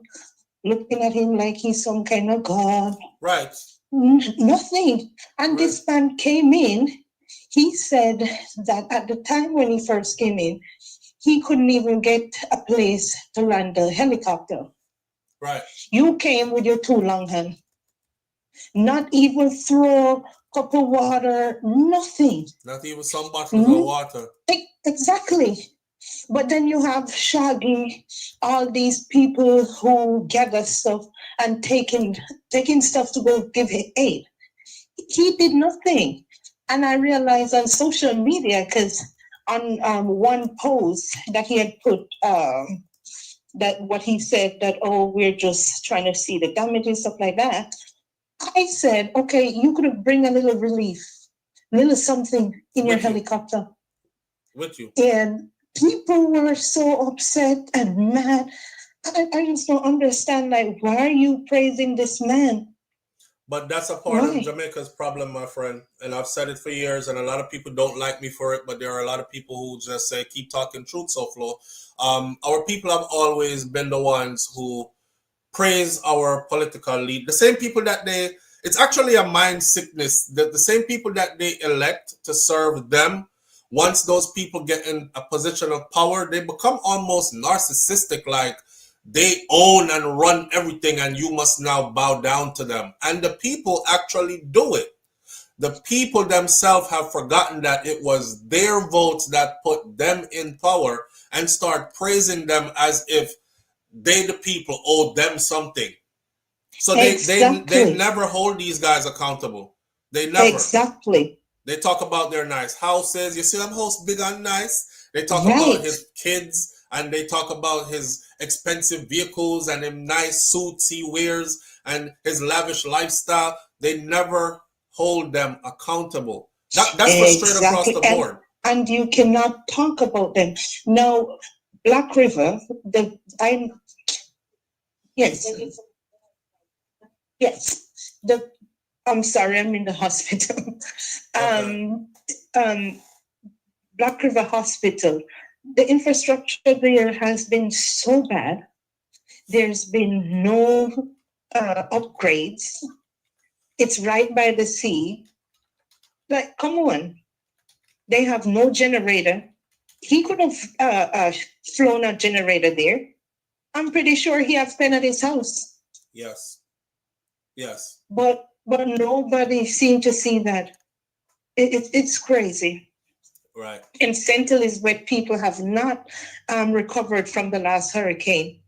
looking at him like he's some kind of god. Right. Nothing. And Right. This man came in. He said that at the time when he first came in, he couldn't even get a place to land a helicopter. Right. You came with your 2 long hands. Not even throw a cup of water, nothing. Not even some bottles of water. Exactly. But then you have Shaggy, all these people who gather stuff and taking stuff to go give aid. He did nothing. And I realized on social media, because on one post that he had put, that what he said that, we're just trying to see the damage and stuff like that. I said, okay, you could have bring a little relief, little something in your helicopter. With you. And people were so upset and mad. I just don't understand, like, why are you praising this man? But that's a part of Jamaica's problem, my friend. And I've said it for years, and a lot of people don't like me for it, but there are a lot of people who just say, keep talking truth, SouFLo. Our people have always been the ones who praise our political lead. The same people that it's actually a mind sickness, that the same people that they elect to serve them, once those people get in a position of power, they become almost narcissistic, like they own and run everything and you must now bow down to them. And the people actually do it. The people themselves have forgotten that it was their votes that put them in power and start praising them as if they, the people, owe them something. So they never hold these guys accountable. They never. Exactly. They talk about their nice houses. You see them house big and nice. They talk about his kids and they talk about his expensive vehicles and them nice suits he wears and his lavish lifestyle. They never hold them accountable. That's for straight across the board. And you cannot talk about them. Now, Black River, I'm sorry, I'm in the hospital. Black River Hospital, the infrastructure there has been so bad. There's been no upgrades. It's right by the sea. Like, come on. They have no generator. He could have flown a generator there. I'm pretty sure he has been at his house. Yes. Yes. But nobody seemed to see that. It's crazy. Right. In St. Elizabeth, people have not recovered from the last hurricane,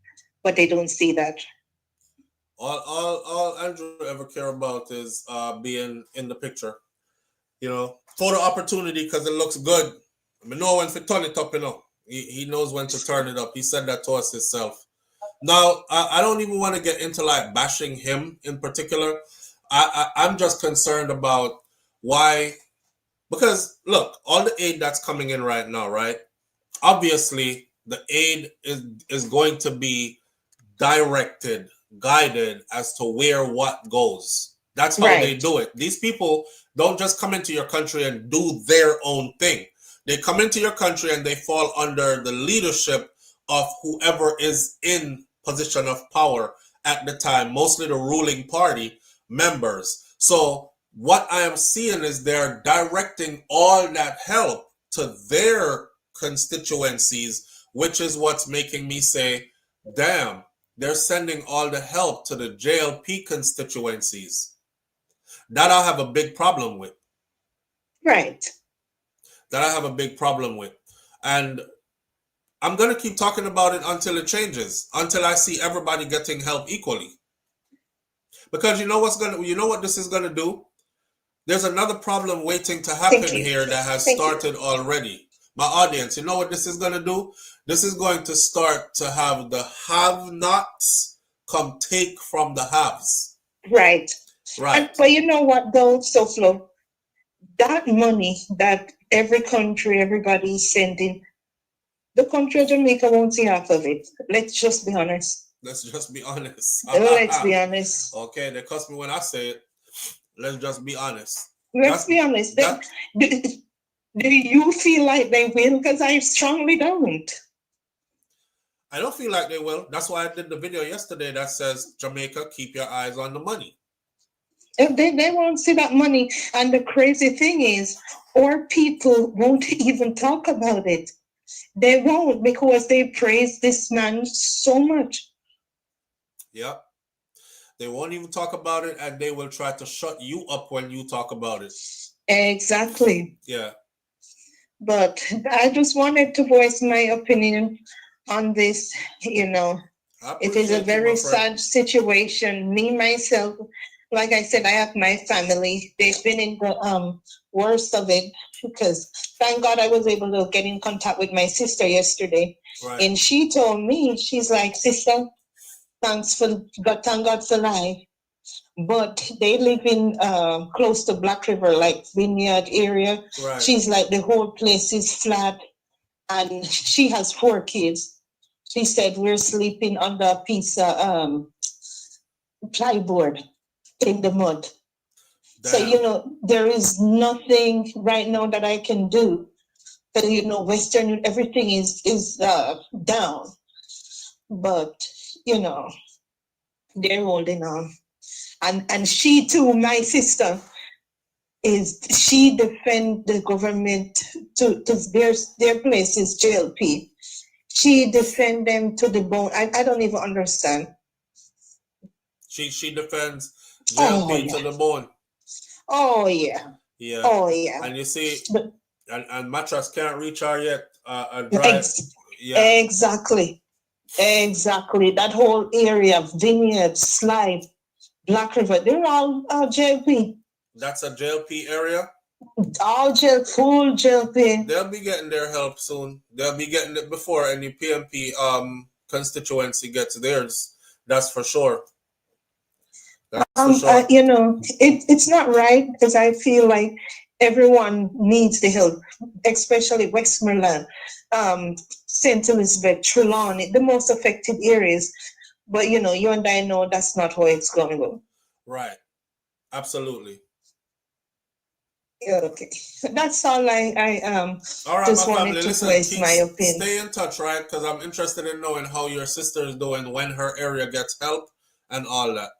but they don't see that. All Andrew ever care about is being in the picture. Photo opportunity because it looks good. I know when to turn it up, He knows when to turn it up. He said that to us himself. Now, I don't even want to get into like bashing him in particular. I'm just concerned about why, because look, all the aid that's coming in right now, right? Obviously, the aid is going to be directed, guided as to where what goes. That's how they Right. do it. These people don't just come into your country and do their own thing. They come into your country and they fall under the leadership of whoever is in position of power at the time, mostly the ruling party members. So what I am seeing is they're directing all that help to their constituencies, which is what's making me say, damn, they're sending all the help to the JLP constituencies. That I have a big problem with. Right. That I have a big problem with. And I'm going to keep talking about it until it changes, until I see everybody getting help equally. Because you know what this is going to do? There's another problem waiting to happen Thank you. here that has Thank you. started already. My audience, you know what this is going to do? This is going to start to have the have-nots come take from the haves. Right. Right. But you know what though, SouFlo? That money that every country, everybody is sending, the country of Jamaica won't see half of it. Let's just be honest. Let's just be honest. Let's be honest. Okay, they cuss me when I say it. Let's just be honest. Let's be honest. Do you feel like they will? Because I strongly don't. I don't feel like they will. That's why I did the video yesterday that says, Jamaica, keep your eyes on the money. They won't see that money. And the crazy thing is, our people won't even talk about it. They won't, because they praise this man so much. Yep. They won't even talk about it, and they will try to shut you up when you talk about it. Exactly. Yeah. But I just wanted to voice my opinion on this. You know, it is a very sad situation. Me, myself, like I said, I have my family. They've been in the worst of it, because thank God I was able to get in contact with my sister yesterday. Right. And she told me, she's like, sister, thank God for life. But they live in close to Black River, like Vineyard area. Right. She's like, the whole place is flat, and she has 4 kids. She said, we're sleeping under a piece of plyboard in the mud. Damn. So, you know, there is nothing right now that I can do. But, you know, Western, everything is down. But, you know, they're holding on. And she too, my sister, she defend the government to their place is JLP. She defend them to the bone. I don't even understand. She defends JLP to the bone. Oh yeah. Yeah. Oh yeah. And you see, and Mattress can't reach her yet. Yeah. Exactly. That whole area, Vineyard, Slide, Black River, they're all JLP. That's a JLP area? All full JLP. They'll be getting their help soon. They'll be getting it before any PMP constituency gets theirs. That's for sure. That's for sure. You know, it's not right, because I feel like everyone needs the help, especially Westmoreland, St. Elizabeth, Trelawney, the most affected areas. But, you know, you and I know that's not how it's going to go. Right. Absolutely. Yeah, okay. That's all I all right, just my wanted family. to voice my opinion. Stay in touch, right? Because I'm interested in knowing how your sister is doing, when her area gets help, and all that.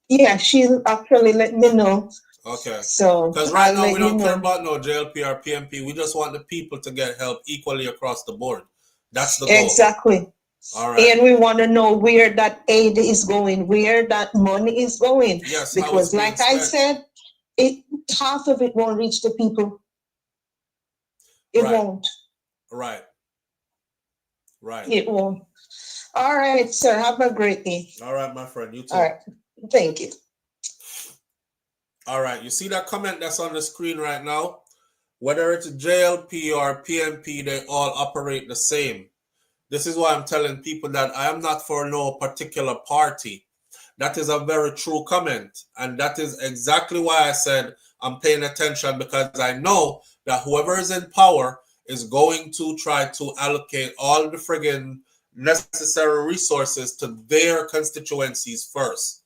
Yeah, she'll actually let me know. Okay. So, because right now we don't care about no JLP or PMP. We just want the people to get help equally across the board. That's the goal. Exactly. All right. And we want to know where that aid is going, where that money is going. Yes. Because, like I said, half of it won't reach the people. It won't. Right. It won't. All right, sir. Have a great day. All right, my friend. You too. All right. Thank you. All right. You see that comment that's on the screen right now? Whether it's JLP or PMP, they all operate the same. This is why I'm telling people that I am not for no particular party. that is a very true comment. And that is exactly why I said I'm paying attention, because I know that whoever is in power is going to try to allocate all the friggin' necessary resources to their constituencies first.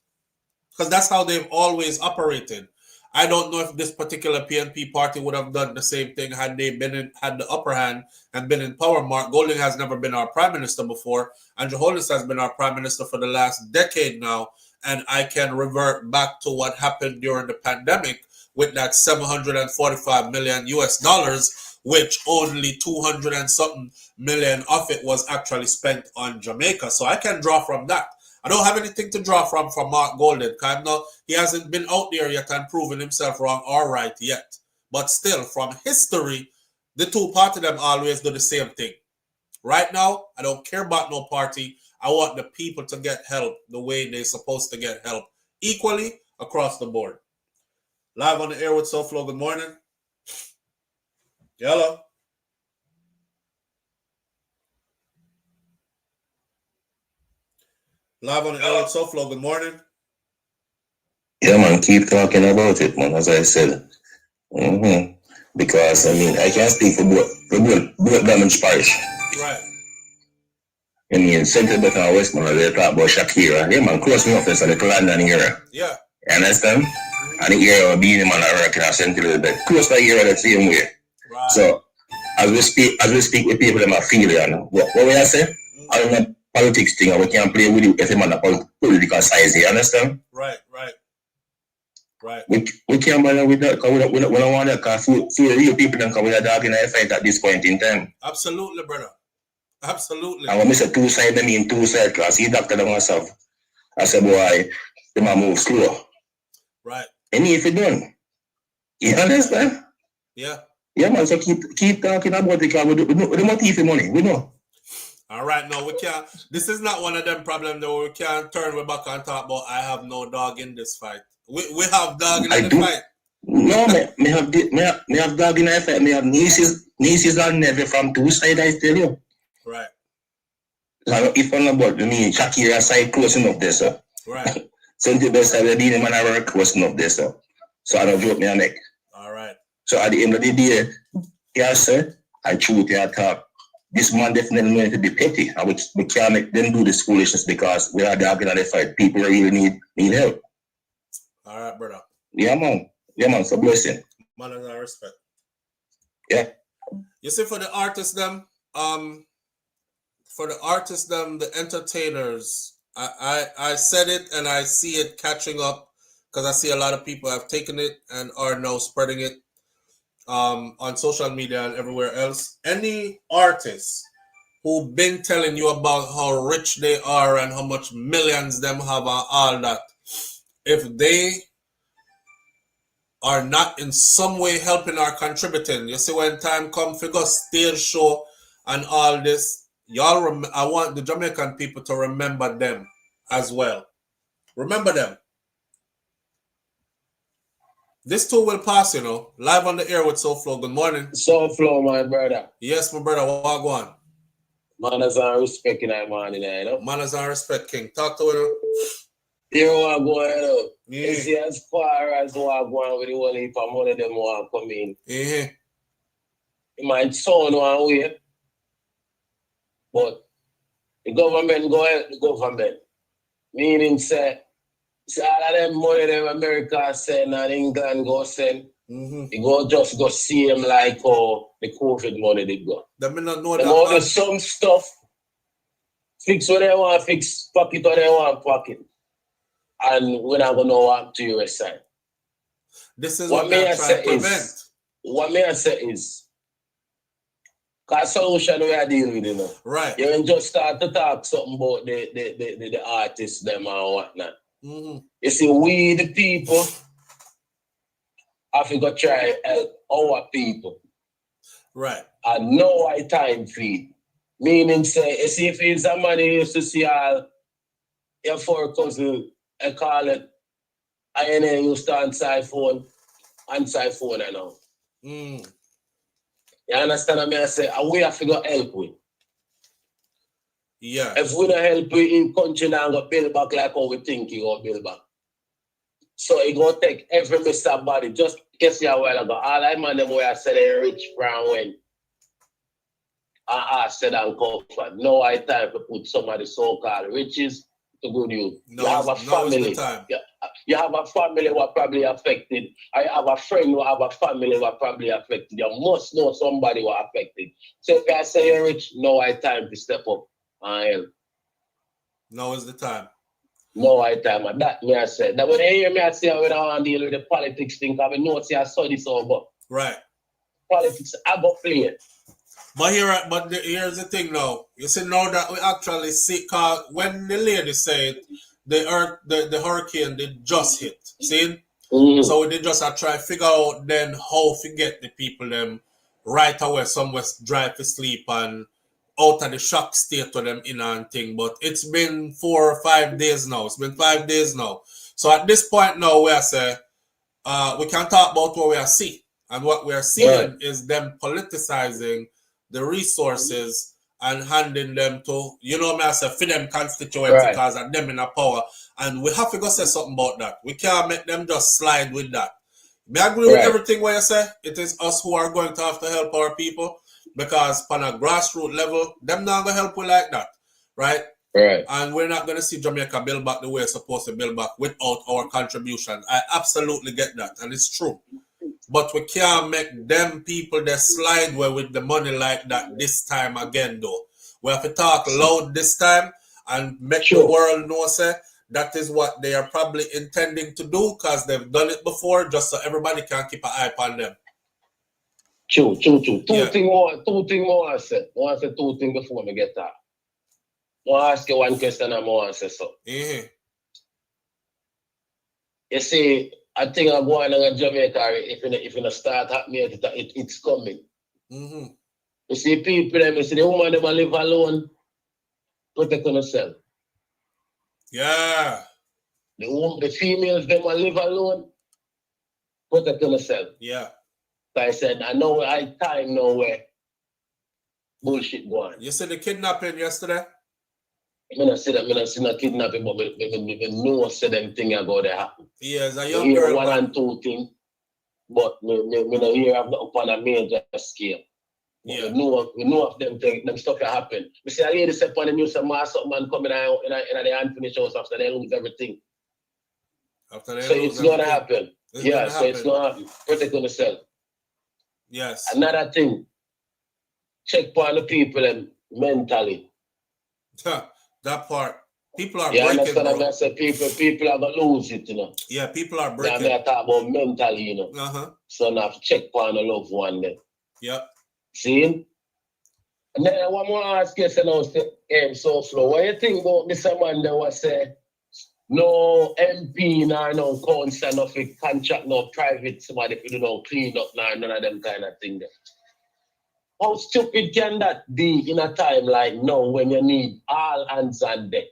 Because that's how they've always operated. I don't know if this particular PNP party would have done the same thing had they had the upper hand and been in power. Mark Golding has never been our prime minister before. Andrew Holness has been our prime minister for the last decade now. And I can revert back to what happened during the pandemic with that 745 million US dollars, which only 200 and something million of it was actually spent on Jamaica. So I can draw from that. I don't have anything to draw from Mark Golden, because he hasn't been out there yet and proven himself wrong or right yet. But still, from history, the two parties them always do the same thing. Right now, I don't care about no party. I want the people to get help the way they're supposed to get help, equally across the board. Live on the air with SouFLo, good morning. Hello. Live on the air with SouFLo, good morning. Yeah, man, keep talking about it, man, as I said. Because, I mean, I can't speak for both damage parish. Right. I mean, Central Bethel and Westmoreland, they talk about Shakira. Yeah, man, close me up in the London area. Yeah. You understand? And the area of being man I work in Central Bethel. Close by area the same way. Right. So, as we speak with people, them are feeling, what we are saying? I don't know politics thing, and we can't play with you if a man a political size, you understand? Right. We can't bother with that, because we don't want that, because few real people don't come with a dog in a fight at this point in time. Absolutely, brother. Absolutely. And when I say two sides, I mean two sides, because he doctor them myself. I said, boy, they might move slow. Right. And if it done, you understand? Yeah. Yeah, man, so keep talking about it, because we don't want for money, we know. All right, no, we can't. This is not one of them problems that we can't turn back and talk about. I have no dog in this fight. We have dog in the fight. No, me have dog in the fight. Me have nieces and nephew from two sides, I tell you. Right. So if I'm about me, Shakira side close enough there, sir. Right. Central Bethel side, the Beanie man I work close enough there, sir. So I don't joke me a neck. All right. So at the end of the day, yes, sir, I truth I talk. This man definitely going to be petty, and we can't make them do this foolishness, because we are dogging at the fight. People really need help. All right, brother. Yeah, man. It's a blessing. Man, I respect. Yeah. You see, for the artists, the entertainers, I said it and I see it catching up, because I see a lot of people have taken it and are now spreading it on social media and everywhere else. Any artists who been telling you about how rich they are and how much millions them have and all that, if they are not in some way helping or contributing, you see, when time comes for stage show and all this, I want the Jamaican people to remember them as well. Remember them. This too will pass, you know. Live on the air with SouFLo. Good morning. SouFLo, my brother. Yes, my brother. What go on? Manners and respect in that morning, you know. Manners and respect, King. Talk to you. Here what going on. Yeah. You see, as far as what going on with the whole heap of money them want come in. Yeah. It might sound one way, but the government go help the government. Meaning say all of them money them America send and England go send, you go just go see them like how the COVID money did go. They may not know Them that. order some stuff, fix what they want fix, pocket what they want pocket. And we're not going to know what to US side. This is what they try to prevent. What may I say is, because solution we are dealing with, you know. Right. You can just start to talk something about the artists, them and whatnot. You see, we the people have to go try help our people. Right. And no I time feed. Meaning say, you see, if it's a man you used to see all your four cousins, I call it, I used to answer phone and now. You understand what I say? And we have to go help with. Yeah. If we don't help we in country now go build back like how we think you go build back. So it gonna take every Mr. Body. Just guess a while ago. All I man them where I said they rich brown when I said and comfort. No I time to put some of the so-called riches to good use. You have a family. You have a family who are probably affected. I have a friend who have a family who are probably affected. You must know somebody who are affected. So if I say you're rich, no I time to step up and help. Now is the time. No I time. And that me I said. That when they hear me I say I don't want to deal with the politics thing, because I know I saw this over. Right. Politics I got play. But here's the thing now. You see now that we actually see, cause when the lady said the hurricane did just hit. See? So they just try to figure out then how to get the people them right away somewhere drive to sleep and out of the shock state to them in and thing. But it's been 4 or 5 days now. It's been 5 days now. So at this point now we are say we can talk about what we are seeing. And what we are seeing is them politicizing the resources and handing them to, you know, me I say, for them constituents because of them in a power. And we have to go say something about that. We can't make them just slide with that. Me agree with everything what you say. It is us who are going to have to help our people, because on a grassroots level, them not going to help we like that. Right? Right. And we're not going to see Jamaica build back the way it's supposed to build back without our contribution. I absolutely get that. And it's true. But we can't make them people that slide where with the money like that this time again, though. We have to talk loud this time and make the world know, say, that is what they are probably intending to do, because they've done it before, just so everybody can keep an eye on them. True. Two things more I said. I want to say 2 things before we get that. I want to ask you one question and I want to say so. Mm-hmm. You see, I think I'm going to Jamaica. If you start happening, it's coming. Mm-hmm. You see, people, you see the woman, they live alone, protect themselves. Yeah. The females, they live alone, protect themselves. Yeah. So I said, I know I time now where bullshit going. You said the kidnapping yesterday? I don't see no kidnapping, but I know say them thing are going to happen. Yes, a young girl. One and two things, but I don't hear upon a major scale. Yeah. We know of them things, them stuff that happen. We see a lady say upon the news, some man coming out in the unfinished house after they lose everything. So it's going to happen. So it's going to happen. Protect yourself. Yes. Another thing, check upon the people mentally. That part. People are breaking, understand bro. I say people are going to lose it, you know. Yeah, people are breaking. I talk about mentally, you know. Uh-huh. So now check upon the loved one then. Yep. See? And then one more ask you, now, SouFLo, what you think about Mr. Man that was say, no MP, no council, no contract, no private, somebody if you don't clean up, none of them kind of thing there. How stupid can that be in a time like now when you need all hands on deck?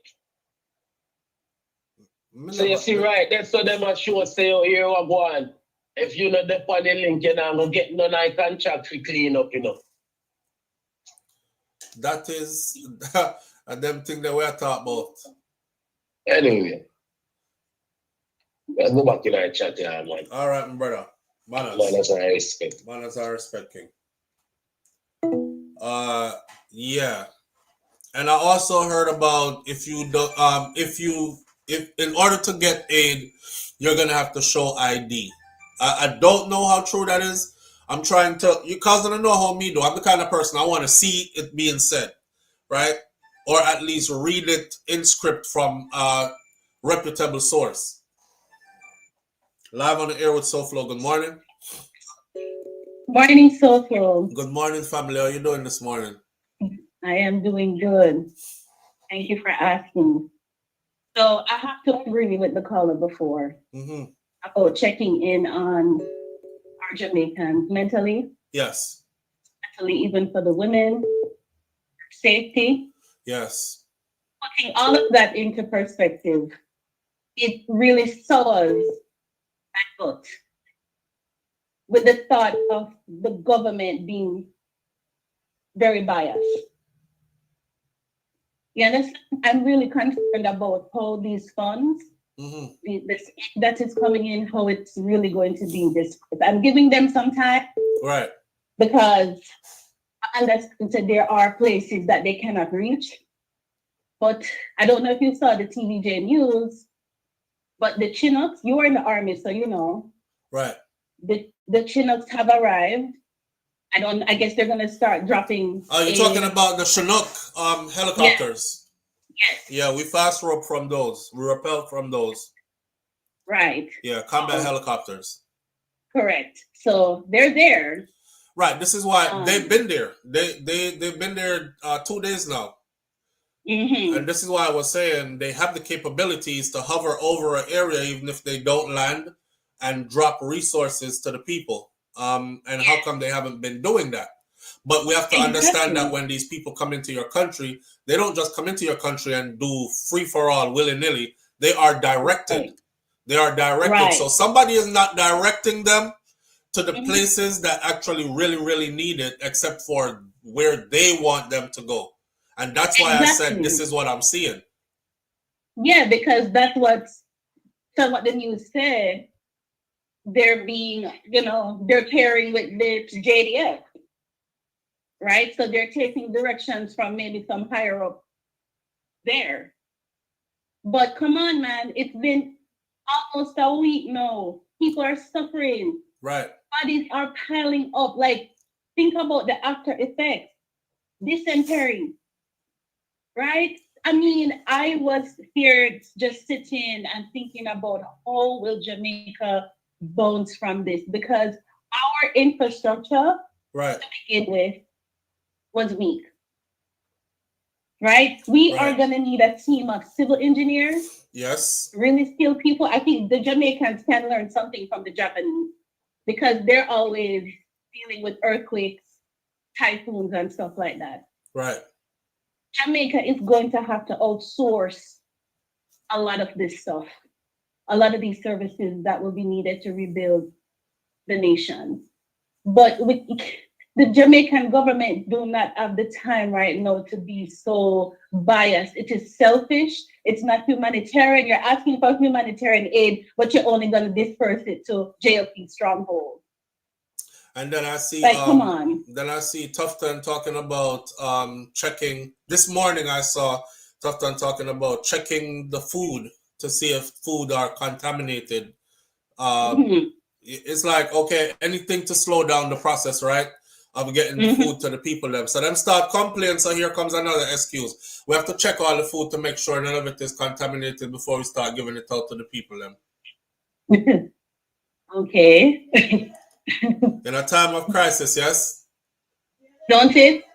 So you see, right, that's so them are sure say, oh, here we go on. If you not dep on the link, you're not going to get none of contract to clean up, you know. That is a them thing that we're talking about. Anyway. Let's go back in our chat here, man. All right, my brother. Manners and respect. Manners and respect, King. Yeah. And I also heard about if in order to get aid, you're gonna have to show ID. I don't know how true that is. I'm trying to, because I don't know how me do. I'm the kind of person I want to see it being said, right? Or at least read it in script from a reputable source. Live on the air with SouFLo. Good morning. Morning, SouFLo. Good morning, family. How are you doing this morning? I am doing good. Thank you for asking. So I have to agree with the caller before about checking in on our Jamaicans mentally. Yes. Mentally, even for the women, safety. Yes. Putting all of that into perspective, it really sours my foot with the thought of the government being very biased. You understand? I'm really concerned about how these funds, this that is coming in, how it's really going to be this. I'm giving them some time. Right. Because I understand that there are places that they cannot reach. But I don't know if you saw the TVJ news, but the Chinooks, you were in the army, so you know. Right. The Chinooks have arrived. I guess they're gonna start dropping. Are you talking about the Chinook helicopters? Yes. Yeah, we fast rope from those. We repel from those. Right. Yeah, combat helicopters. Correct. So they're there. Right. This is why they've been there. They've been there 2 days now. And this is why I was saying they have the capabilities to hover over an area even if they don't land and drop resources to the people. And how come they haven't been doing that? But we have to understand that when these people come into your country, they don't just come into your country and do free for all, willy-nilly. They are directed. Right. They are directed. Right. So somebody is not directing them to the places that actually really, really need it, except for where they want them to go. And that's why I said this is what I'm seeing. Yeah, because that's what the news said. They're being, they're pairing with the JDF, right? So they're taking directions from maybe some higher up there. But come on, man, it's been almost a week now. People are suffering. Right. Bodies are piling up. Like, think about the after effects. Dysentery, right? I mean, I was here just sitting and thinking about how will Jamaica bounce from this, because our infrastructure right. to begin with was weak. Right? We are going to need a team of civil engineers. Yes. Really skilled people. I think the Jamaicans can learn something from the Japanese because they're always dealing with earthquakes, typhoons, and stuff like that. Right. Jamaica is going to have to outsource a lot of this stuff, a lot of these services that will be needed to rebuild the nation. But with the Jamaican government do not have the time right now to be so biased. It is selfish. It's not humanitarian. You're asking for humanitarian aid, but you're only going to disperse it to JLP stronghold. And then I see, come on. Then I see Tufton talking about checking. This morning I saw Tufton talking about checking the food to see if food are contaminated. It's like, okay, anything to slow down the process, right? Of getting the food to the people them. So them start complaining, so here comes another excuse. We have to check all the food to make sure none of it is contaminated before we start giving it out to the people them. Okay. In a time of crisis, yes? Don't it?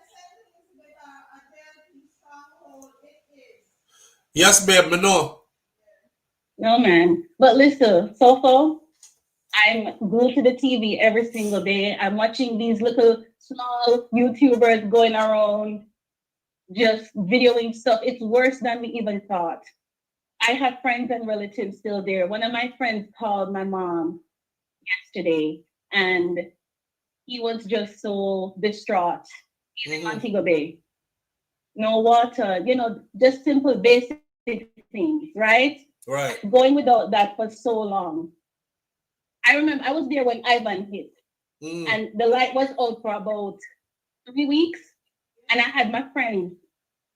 Yes, babe, me know. No, man. But listen, so far, I'm glued to the TV every single day. I'm watching these little small YouTubers going around just videoing stuff. It's worse than we even thought. I have friends and relatives still there. One of my friends called my mom yesterday, and he was just so distraught. He's in Montego Bay. No water, just simple basic things, right? Right. Going without that for so long. I remember I was there when Ivan hit, and the light was out for about 3 weeks, and I had my friends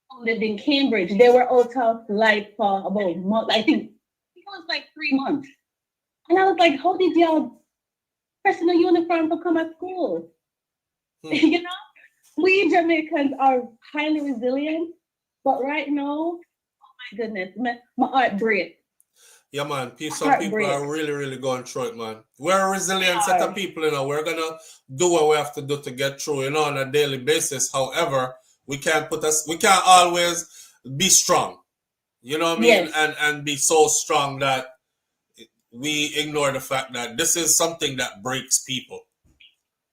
who lived in Cambridge. They were out of light for about a month. I think it was like 3 months. And I was like, how did y'all dress in a uniform to come at school? We Jamaicans are highly resilient, but right now, oh my goodness, my heart breaks. Yeah, man. Some people are really, really going through it, man. We're a resilient set of people, We're going to do what we have to do to get through, on a daily basis. However, we can't always be strong. You know what I mean? Yes. And be so strong that we ignore the fact that this is something that breaks people.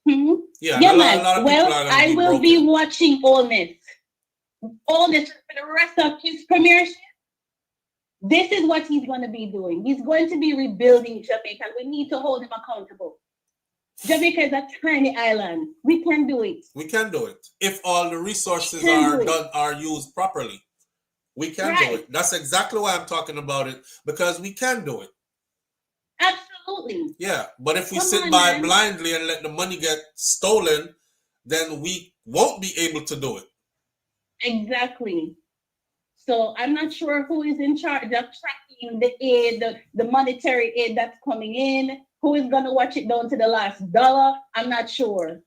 Yeah, man. A lot of people are I will be watching all this for the rest of his premiership. This is what he's going to be doing. He's going to be rebuilding Jamaica. We need to hold him accountable. Jamaica is a tiny island. We can do it. We can do it if all the resources are used properly. We can do it. That's exactly why I'm talking about it, because we can do it. Absolutely. Yeah, but if we Come sit on, by man. blindly and let the money get stolen, then we won't be able to do it. Exactly. So I'm not sure who is in charge of tracking the aid, the monetary aid that's coming in. Who is going to watch it down to the last dollar? I'm not sure.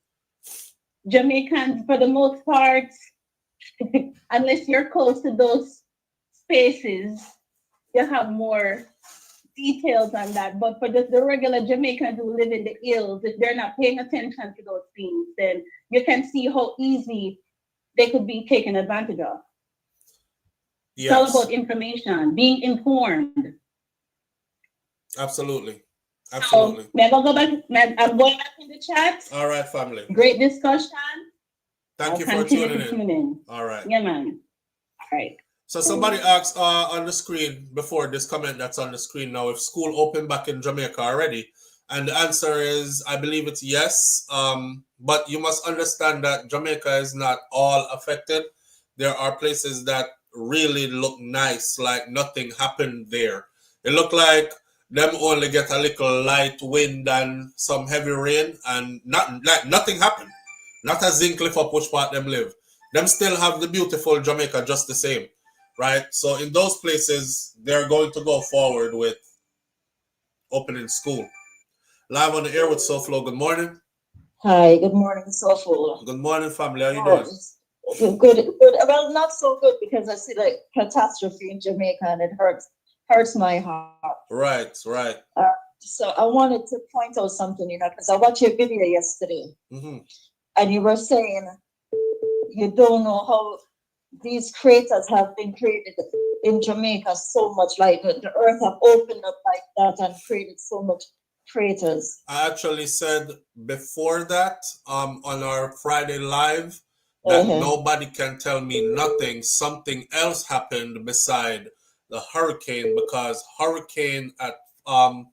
Jamaicans, for the most part, unless you're close to those spaces, you have more details on that. But for just the regular Jamaicans who live in the hills, if they're not paying attention to those things, then you can see how easy they could be taken advantage of. Yes. It's all about information, being informed. Absolutely. Absolutely. So, may I go back? I'm going back in the chat. All right, family. Great discussion. Thank you for continue tuning to in. tune in. All right. Yeah, man. All right. So somebody asked on the screen before this comment that's on the screen now if school opened back in Jamaica already, and the answer is I believe it's yes. But you must understand that Jamaica is not all affected. There are places that really look nice, like nothing happened there. It looked like them only get a little light wind and some heavy rain, and nothing happened. Not a zinc cliff up which part them live. Them still have the beautiful Jamaica just the same. Right, so in those places, they're going to go forward with opening school. Live on the air with SouFLo. Good morning. Hi, good morning, SouFLo. Good morning, family. How you doing? Good. Well, not so good because I see the catastrophe in Jamaica and it hurts my heart. Right. So I wanted to point out something, because I watched your video yesterday, and you were saying you don't know how these craters have been created in Jamaica so much, like the earth have opened up like that and created so much craters. I actually said before that on our Friday live that nobody can tell me nothing. Something else happened beside the hurricane, because hurricane at the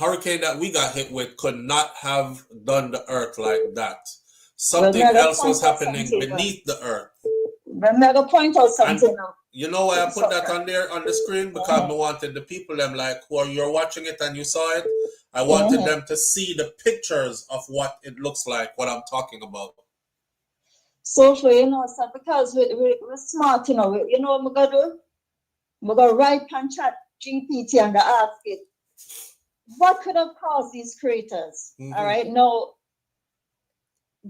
hurricane that we got hit with could not have done the earth like that. Something else was happening beneath the earth. I'm going to point out something. You know why I put that on there on the screen? Because I wanted the people, them like, who you're watching it and you saw it, I wanted them to see the pictures of what it looks like, what I'm talking about. So, so because we're smart, what I'm going to do? I'm going to write and chat GPT and ask it, what could have caused these craters? All right, now,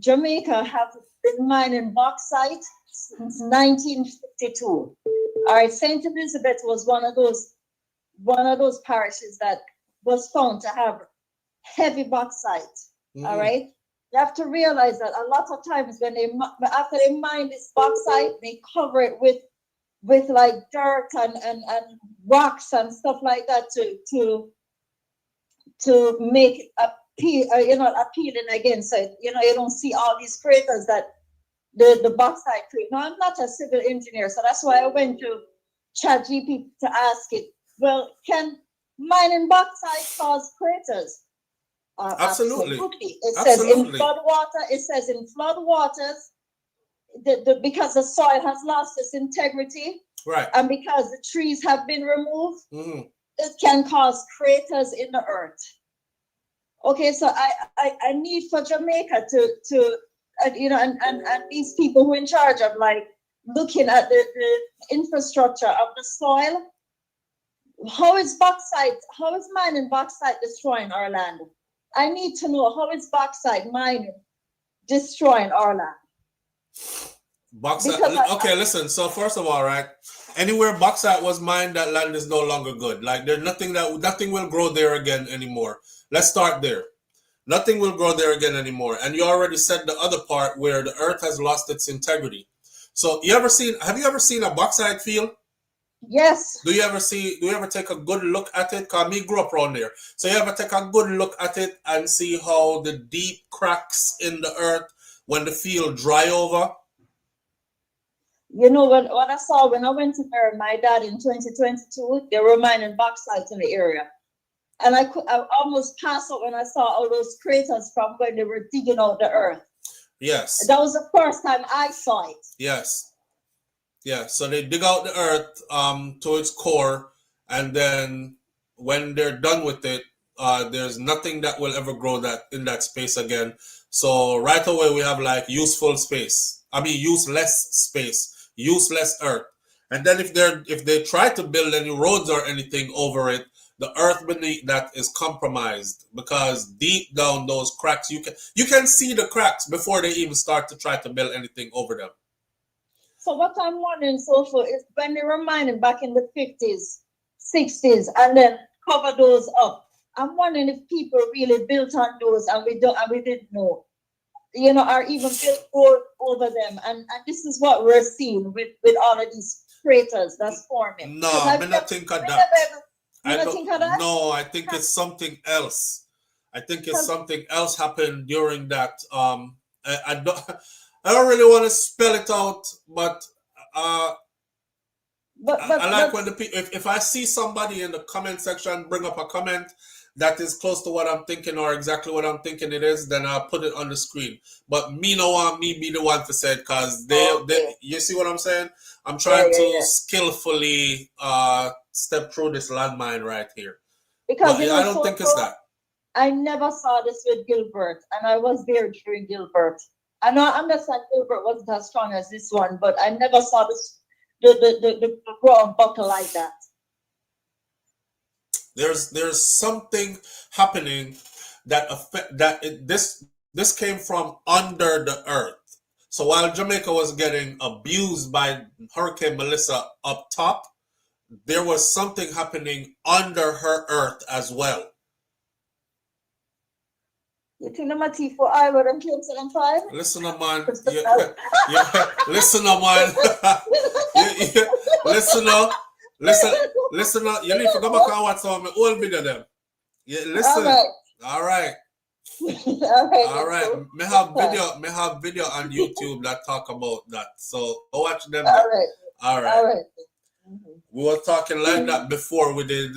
Jamaica have been mining bauxite since 1952. All right, St. Elizabeth was one of those parishes that was found to have heavy bauxite. All right, you have to realize that a lot of times when after they mine this bauxite, they cover it with like dirt and rocks and stuff like that to make it appealing again. So you don't see all these craters that the bauxite create. Now I'm not a civil engineer, so that's why I went to ChatGPT to ask it, well, can mining bauxite cause craters? Absolutely. It says in flood waters, because the soil has lost its integrity, right, and because the trees have been removed, it can cause craters in the earth. Okay, so I need for Jamaica to and these people who are in charge of like looking at the infrastructure of the soil. How is mining bauxite destroying our land? I need to know, how is bauxite mining destroying our land? Bauxite. Okay, listen. So first of all, right, anywhere bauxite was mined, that land is no longer good. Like there's nothing will grow there again anymore. Let's start there. Nothing will grow there again anymore. And you already said the other part where the earth has lost its integrity. So have you ever seen a bauxite field? Yes. Do you ever take a good look at it? Because me grew up around there. So you ever take a good look at it and see how the deep cracks in the earth when the field dry over? You know what I saw when I went to marry my dad in 2022, they were mining bauxite in the area. And I almost passed out when I saw all those craters from when they were digging out the earth. Yes. That was the first time I saw it. Yes. Yeah, so they dig out the earth to its core, and then when they're done with it, there's nothing that will ever grow that in that space again. So right away we have like useful space. I mean useless space, useless earth. And then if they try to build any roads or anything over it, the earth beneath that is compromised because deep down those cracks you can see the cracks before they even start to try to build anything over them. So what I'm wondering, SouFlo, is when they were mining back in the 50s, 60s, and then cover those up. I'm wondering if people really built on those and we didn't know, or even built road over them. And this is what we're seeing with all of these craters that's forming. No, I not think of that. No, I think it's something else. I think it's something else happened during that. I don't really want to spell it out, but I like when the people. If I see somebody in the comment section bring up a comment that is close to what I'm thinking or exactly what I'm thinking it is, then I'll put it on the screen. But me no want me be the one to say it because they you see what I'm saying? I'm trying to skillfully step through this landmine right here. Because I don't think it's that. I never saw this with Gilbert, and I was there during Gilbert. I know I understand Gilbert wasn't as strong as this one, but I never saw the ground buckle like that. There's something happening that this came from under the earth. So while Jamaica was getting abused by Hurricane Melissa up top, there was something happening under her earth as well. You think the Mati for I would claim 75? Listen, man. Listen, man. Listen. You need to go back and watch some old video them. Yeah, listen. All right. All right. Me have video on YouTube that talk about that. So go watch them. All right. We were talking like that before we did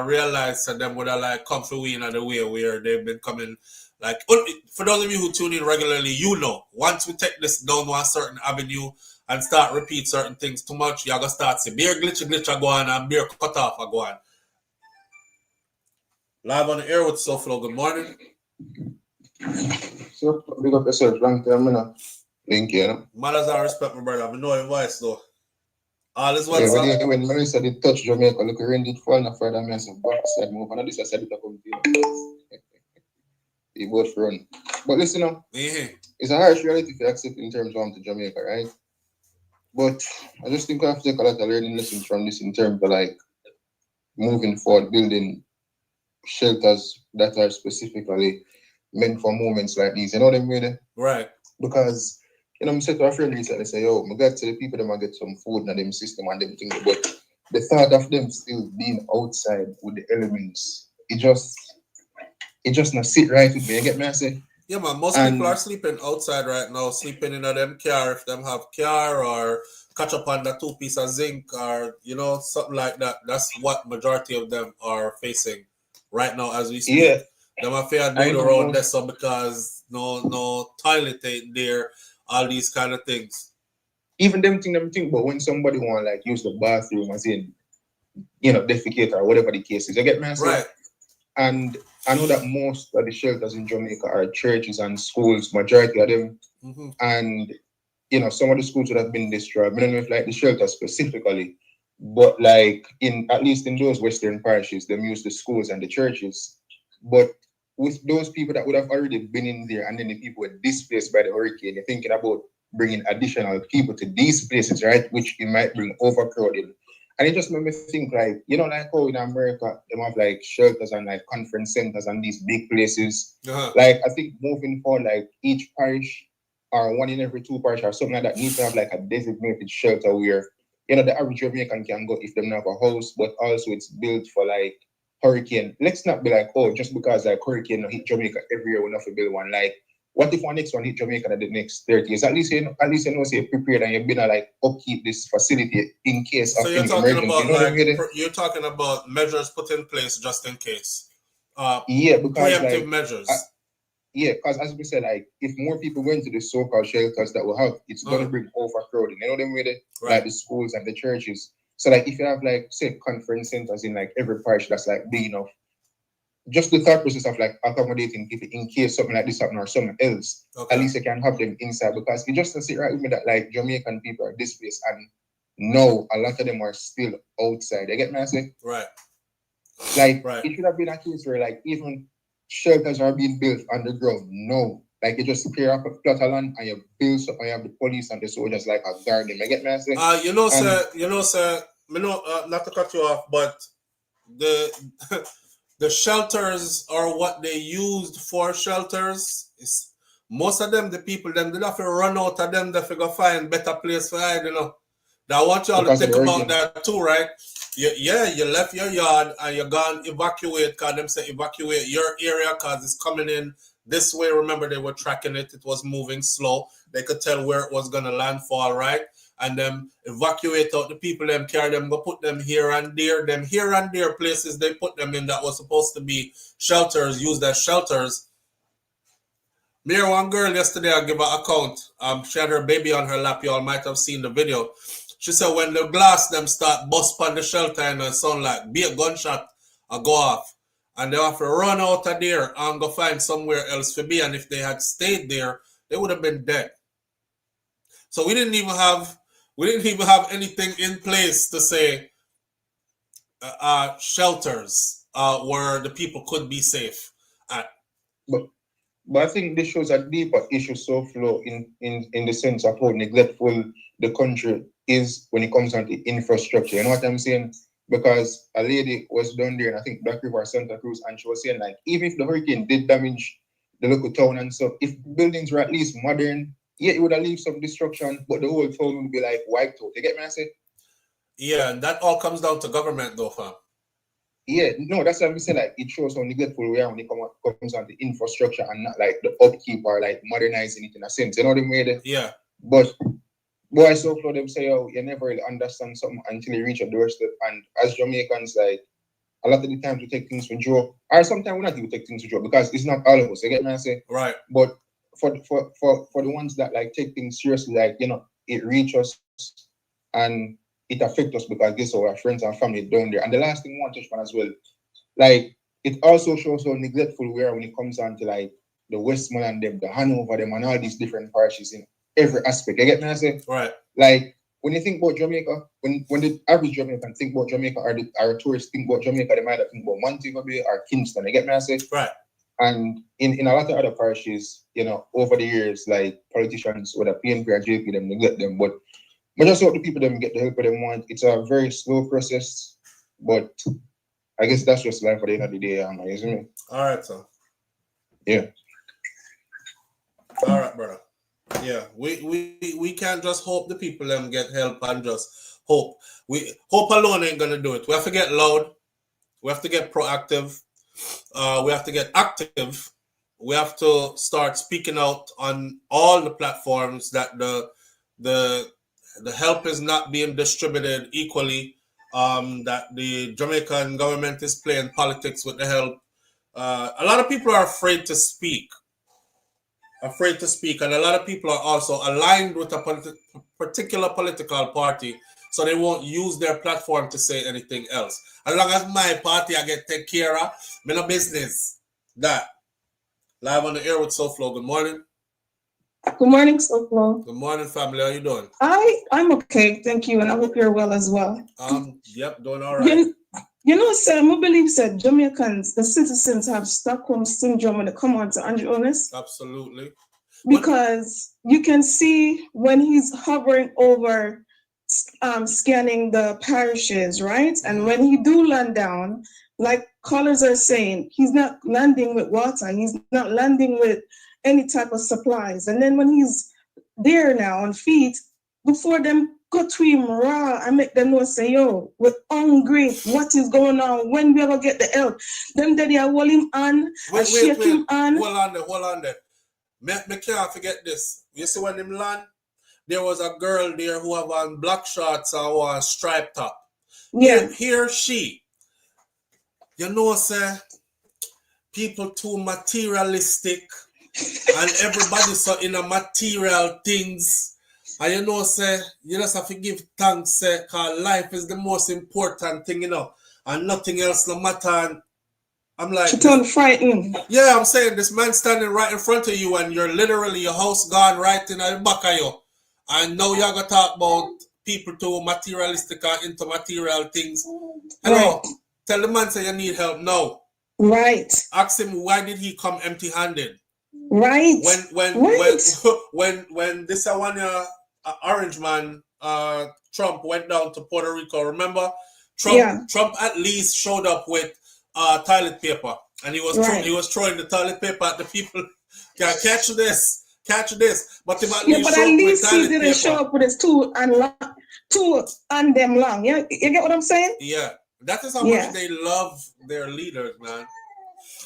realize that them would have like come through in the way where they've been coming. Like, for those of you who tune in regularly, once we take this down one certain avenue and start repeat certain things too much, you're going to start see beer glitch go on and beer cut off go on. Live on the air with SouFLo. Good morning. So, big up yourself, long time, man. Thank you. Manners and respect, my brother. I know your voice, though. All is well, yeah, when Marissa did touch Jamaica, look, rain did fall no further, I said, backside move. And this I said, it come to they both run. But listen now, it's a harsh reality to accept in terms of to Jamaica, right? But I just think I have to take a lot of learning lessons from this in terms of like moving forward, building shelters that are specifically meant for moments like these. You know what I mean? Right. Because, I said to a friend recently, say, yo, I got to the people that might get some food in them system and them things. But the thought of them still being outside with the elements, it just not sit right with me. You get me? I say? Yeah, man. Most people are sleeping outside right now, sleeping in a them car if them have car or catch up on the 2 piece of zinc or, something like that. That's what majority of them are facing right now as we speak. Yeah. Them affair do the road there so because no toilet ain't there, all these kind of things. Even them think, but when somebody want like use the bathroom as in, defecate or whatever the case is, you get me? I say? Right. And I know that most of the shelters in Jamaica are churches and schools, majority of them. Mm-hmm. And, some of the schools would have been destroyed. I don't know if like the shelters specifically, but like at least in those Western parishes, them use the schools and the churches. But with those people that would have already been in there and then the people were displaced by the hurricane, you're thinking about bringing additional people to these places, right? Which it might bring overcrowding. And it just made me think like, like how in America, they have like shelters and like conference centers and these big places. Uh-huh. Like I think moving forward, like each parish or one in every 2 parish or something like that needs to have like a designated shelter where, the average Jamaican can go if they don't have a house, but also it's built for like hurricane. Let's not be like, oh, just because like hurricane hit Jamaica every year, we'll not build one. Like, what if one next one hit Jamaica in the next 30 years? At least you're prepared and you've been like upkeep this facility in case of you're talking about you're talking about measures put in place just in case. Yeah, because preemptive measures. Yeah, because as we said, like if more people go into the so-called shelters that we have, it's gonna bring overcrowding. You know them with it, like the schools and the churches. So like if you have like say conference centers in like every parish that's like big enough, just the thought process of like accommodating people in case something like this happen or something else, at least you can have them inside because it just doesn't sit right with me that like Jamaican people are displaced and no, a lot of them are still outside. You get me? I say? Right. Like it should have been a case where like even shelters are being built underground. No. Like you just clear up a plot of land and you build up and you have the police and the soldiers like a guard them. You get me? I say? Sir, not to cut you off, but the the shelters or what they used for shelters is most of them the people them they have to run out of them they figure find better place for hide, you know. Now I want y'all to think about that too, right? You left your yard and you're gone evacuate because them say evacuate your area because it's coming in this way. Remember they were tracking it, it was moving slow. They could tell where it was gonna landfall, right? And them evacuate out the people, them carry them, go put them here and there places they put them in that was supposed to be shelters, used as shelters. Me or one girl yesterday, I give her account. She had her baby on her lap. You all might have seen the video. She said when the glass them start bust on the shelter and it sound like be a gunshot or go off. And they have to run out of there and go find somewhere else to be. And if they had stayed there, they would have been dead. So we didn't even have anything in place to say shelters where the people could be safe at. But I think this shows a deeper issue, SouFLo, in the sense of how neglectful the country is when it comes down to infrastructure. You know what I'm saying? Because a lady was down there, and I think Black River, Santa Cruz, and she was saying like, even if the hurricane did damage the local town and stuff, if buildings were at least modern, yeah, it would have left some destruction, but the whole town would be like wiped out. You get me? I say? Yeah, and that all comes down to government, though, fam. Yeah, no, that's what we say. Like, it shows how neglectful we are when it comes down to infrastructure and not like the upkeep or like modernizing it in a sense. You know what I mean? Yeah. But boy, SouFLo them say, oh, you never really understand something until you reach a doorstep. And as Jamaicans, like, a lot of the times we take things for joke, or sometimes we not even take things for joke because it's not all of us. You get me? I say? Right. But for the ones that like take things seriously, like, you know, it reaches us and it affects us because guess what, our friends and family down there. And the last thing I want to touch on as well, like it also shows how neglectful we are when it comes down to like the Westmoreland them, the Hanover them, and all these different parishes in every aspect. You get me? I say? Right. Like when you think about Jamaica, when the average Jamaican think about Jamaica or tourists think about Jamaica, they might have think about Montego Bay or Kingston. You get me? I say? Right. And in a lot of other parishes, you know, over the years, like politicians, whether PNP or JP, them neglect them. But just hope the people them get the help they want. It's a very slow process, but I guess that's just life at the end of the day, isn't it? All right, so. Yeah. All right, brother. Yeah, we can't just hope the people them get help and just hope. Hope alone ain't gonna do it. We have to get loud. We have to get proactive. We have to get active. We have to start speaking out on all the platforms that the help is not being distributed equally. That the Jamaican government is playing politics with the help. A lot of people are afraid to speak. And a lot of people are also aligned with a particular political party, so they won't use their platform to say anything else. As long as my party I get take care of, me no business. That. Live on the air with SouFLo. Good morning. Good morning, SouFLo. Good morning, family. How you doing? I'm okay, thank you, and I hope you're well as well. Yep, doing all right. You know, sir, I believe that Jamaicans, the citizens, have Stockholm syndrome when they come on to Andrew Honest. Absolutely. Because you can see when he's hovering over, scanning the parishes, right? And when he do land down, like callers are saying, he's not landing with water. He's not landing with any type of supplies. And then when he's there now on feet, before them go to him raw and make them know, say, yo, we're hungry. What is going on? When we ever get the help? Them daddy I hold him on, I shake him on. Hold on there. Me can't forget this. You see when him land, there was a girl there who have on black shorts and one striped top. Yeah. He or she. You know, sir, people too materialistic And everybody so in a material things. And you know, say, you just have to give thanks, say, because life is the most important thing, you know, and nothing else no matter. And I'm like, She turned frightened. yeah, I'm saying this man standing right in front of you and you're literally your house gone right in the back of you. And now you're going to talk about people too materialistic or into material things. Hello, Right. tell the man say you need help now. Right. Ask him why did he come empty-handed? Right. When this one orange man Trump went down to Puerto Rico, remember? Trump at least showed up with toilet paper, and he was throwing the toilet paper at the people. Catch this. But him at least he didn't show up with his two and them long. Yeah, you get what I'm saying? Yeah, that is how much they love their leaders, man.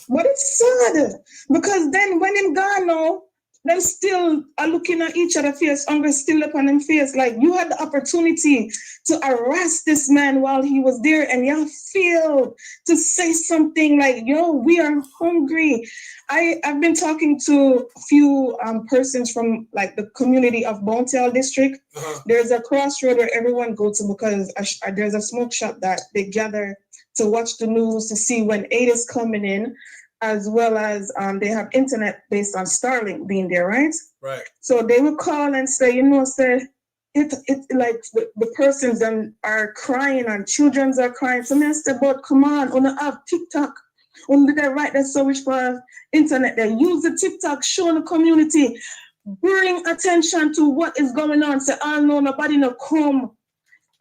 But it's sad because then when him gone now, them still are looking at each other face, hunger still up on them face. Like you had the opportunity to arrest this man while he was there, and y'all failed to say something like, "Yo, we are hungry." I've been talking to a few persons from like the community of Bontel district. There's a crossroad where everyone goes to because there's a smoke shop that they gather to watch the news to see when aid is coming in, as well as they have internet based on Starlink being there, right? Right. So they will call and say, it like the persons are crying and children are crying. So I said, but come on, on the app TikTok, on the right, that's so much for internet. They use the TikTok, show the community, bring attention to what is going on. Say, oh no, nobody no come.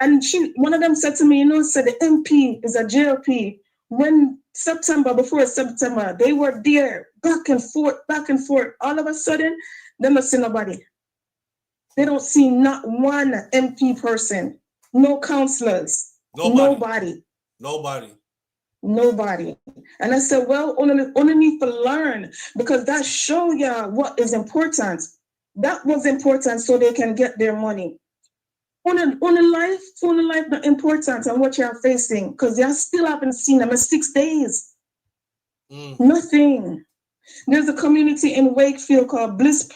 And one of them said to me, said the MP is a JLP. Before September, they were there, back and forth. All of a sudden, they don't see nobody. They don't see not one MP person, no councillors, nobody. And I said, well, only need to learn because that show ya what is important. That was important so they can get their money. Only life not important and what you're facing because you still haven't seen them in 6 days. Nothing. There's a community in Wakefield called Bliss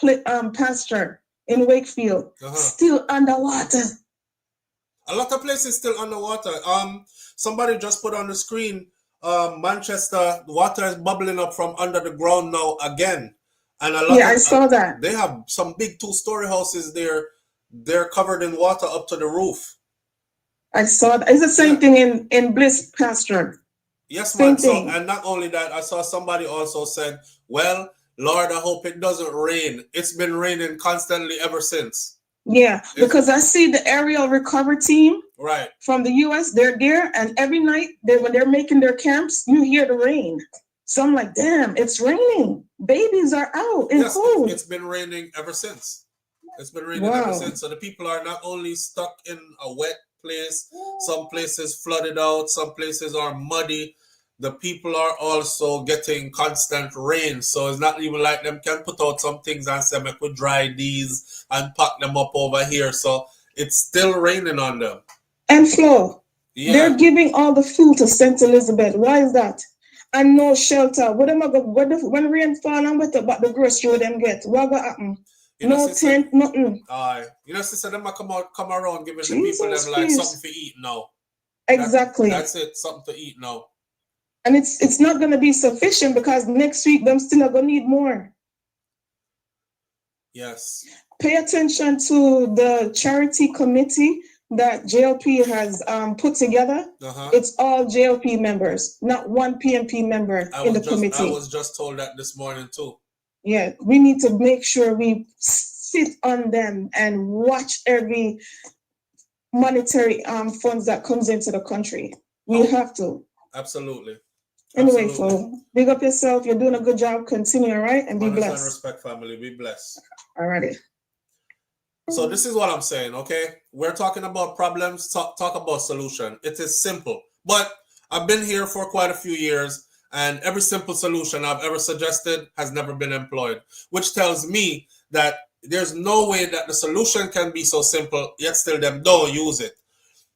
Pasture in Wakefield, still underwater. A lot of places still underwater. Somebody just put on the screen, Manchester, the water is bubbling up from under the ground now again. And I saw that. They have some big 2-story houses there. They're covered in water up to the roof. I saw that. It's the same thing in Bliss Pasture. Yes, man. So, and not only that, I saw somebody also said, well, Lord, I hope it doesn't rain. It's been raining constantly ever since. Yeah, because I see the aerial recovery team from the U.S., they're there, and every night when they're making their camps, you hear the rain. So I'm like, damn, it's raining. Babies are out in cold. It's been raining ever since. It's been raining ever since. So the people are not only stuck in a wet place, some places flooded out, some places are muddy. The people are also getting constant rain. So it's not even like them can put out some things and say, we could dry these and pack them up over here. So it's still raining on them. And Flo, they're giving all the food to St. Elizabeth. Why is that? And no shelter. When rain fall and wet about the grocery them get, what will happen? No tent, nothing. Sister, them come around giving the people them like something to eat now. Exactly. That's it, something to eat now. And it's not going to be sufficient because next week them still are going to need more. Yes. Pay attention to the charity committee that JLP has put together. It's all JLP members, not one PNP member in the committee. I was just told that this morning too. Yeah, we need to make sure we sit on them and watch every monetary funds that comes into the country. We have to. Absolutely. Anyway, Flo, big up yourself. You're doing a good job. Continue, all right? And be blessed. And respect, family. Be blessed. All righty. So this is what I'm saying, okay? We're talking about problems, talk about solution. It is simple. But I've been here for quite a few years, and every simple solution I've ever suggested has never been employed, which tells me that there's no way that the solution can be so simple, yet still them don't use it.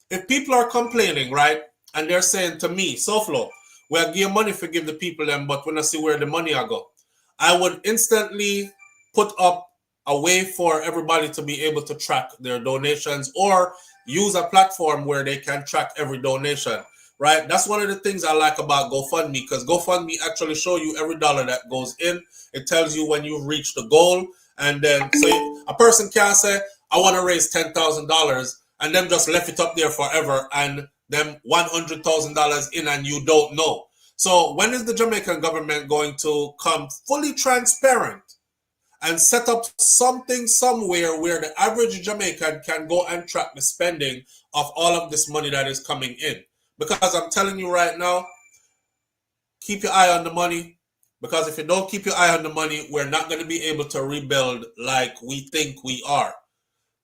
If people are complaining, right, and they're saying to me, SouFLo, we'll give money for give the people them, but we don't see where the money are go. I would instantly put up a way for everybody to be able to track their donations or use a platform where they can track every donation, right? That's one of the things I like about GoFundMe, because GoFundMe actually show you every dollar that goes in. It tells you when you've reached the goal. And then so a person can say, I want to raise $10,000, and then just left it up there forever, and them $100,000 in and you don't know. So when is the Jamaican government going to come fully transparent and set up something somewhere where the average Jamaican can go and track the spending of all of this money that is coming in? Because I'm telling you right now, keep your eye on the money, because if you don't keep your eye on the money, we're not going to be able to rebuild like we think we are.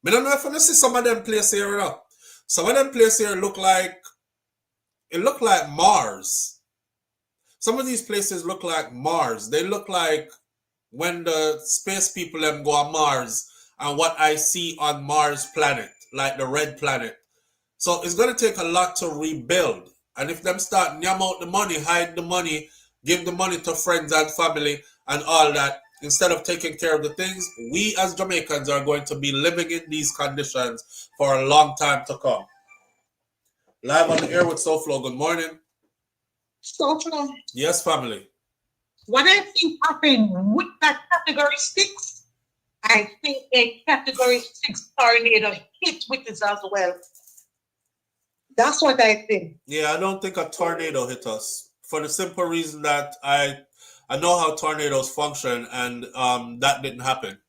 I don't know if you see some of them places here now. Some of them places here look like Mars. Some of these places look like Mars. They look like when the space people them go on Mars and what I see on Mars planet, like the red planet. So it's going to take a lot to rebuild. And if them start nyam out the money, hide the money, give the money to friends and family and all that, instead of taking care of the things, we as Jamaicans are going to be living in these conditions for a long time to come. Live on the air with SouFLo. Good morning. SouFLo, Yes, family. what I think happened with that category 6, I think a category 6 tornado hit with us as well. That's what I think. Yeah, I don't think a tornado hit us, for the simple reason that I know how tornadoes function, and that didn't happen.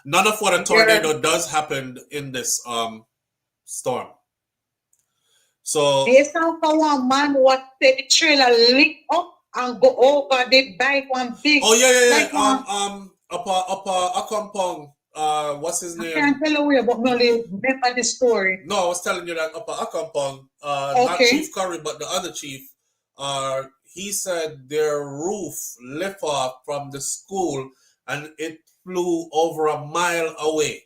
None of what a tornado does happen in this storm. So Based on for one man what the trailer lift up and go over the bike one big. oh yeah. Like Upper Akampong, what's his I name? can't tell you but me only remember the story. No, I was telling you that Upper Akampong, not Okay. Chief Curry, but the other chief, he said their roof left off from the school and it flew over a mile away.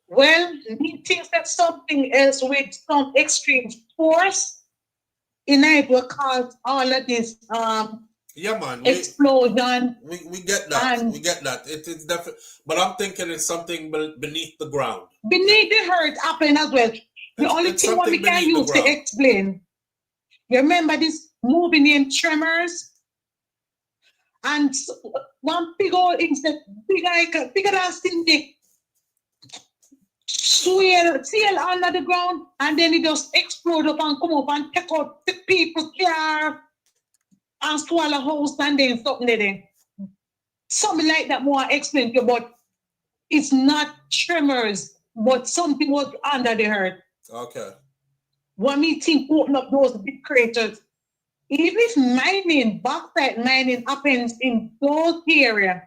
Well, he thinks that something else with some extreme force in it will cause all of this Yeah, man. explosion. We get that. And we get that. It's definitely, but I'm thinking it's something beneath the ground. beneath the hurt happening as well. The only it's thing what we something can beneath use the to ground. explain. You remember this movie named Tremors? And one big old insect, bigger than Cindy, sail under the ground, and then it just explode up and come up and take out the people's car and swallow house and then something there. Something like that more explain to you, but it's not tremors, but something was under the earth. Okay. What me think open up those big craters. Even if mining, bauxite mining happens in those areas,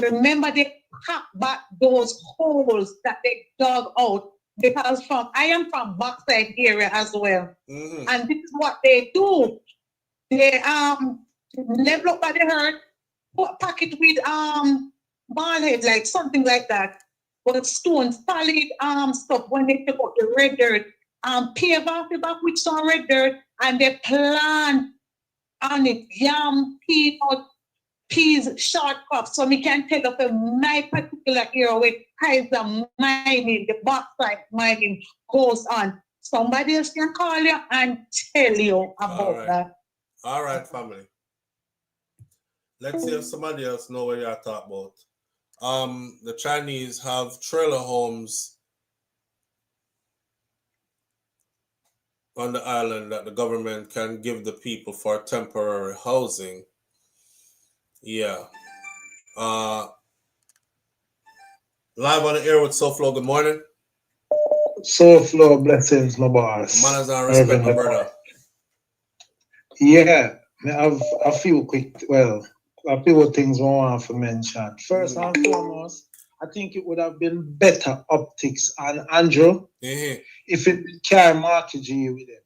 remember they cut back those holes that they dug out. Because I am from bauxite area as well. Mm-hmm. And this is what they do. They level up by the earth, pack it with ball head, like something like that. But stone, solid stuff when they take out the red dirt, pave off the back with some red dirt, and they plant on it yam, peanut, peas, short crops. So we can tell of my particular area with Kaiser mining, the bauxite mining goes on. Somebody else can call you and tell you about that. All right, family. Let's see if somebody else know what you're talking about. The Chinese have trailer homes on the island that the government can give the people for temporary housing. Yeah. Live on the air with SouFLo. Good morning. SouFLo, blessings, my boss. Manners and respect, my brother. Yeah, I have a few things I want to mention. First and foremost, I think it would have been better optics on Andrew if it carry Marky G with it.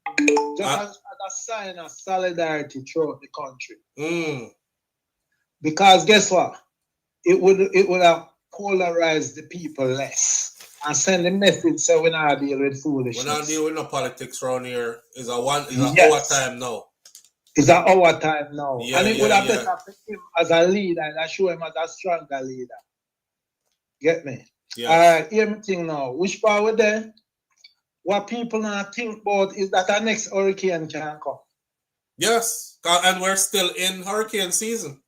Just as a sign of solidarity throughout the country. Because guess what? It would have polarized the people less and send a message so we're not dealing with foolishness. We're not dealing with no politics around here. It's a hour time now. It's our time now. Yeah, and it would have yeah. better for him as a leader and I show him as a stronger leader. Get me? Yeah. All right, hear me thing now. Which part with there? What people now think about is that our next hurricane can come. Yes, and we're still in hurricane season.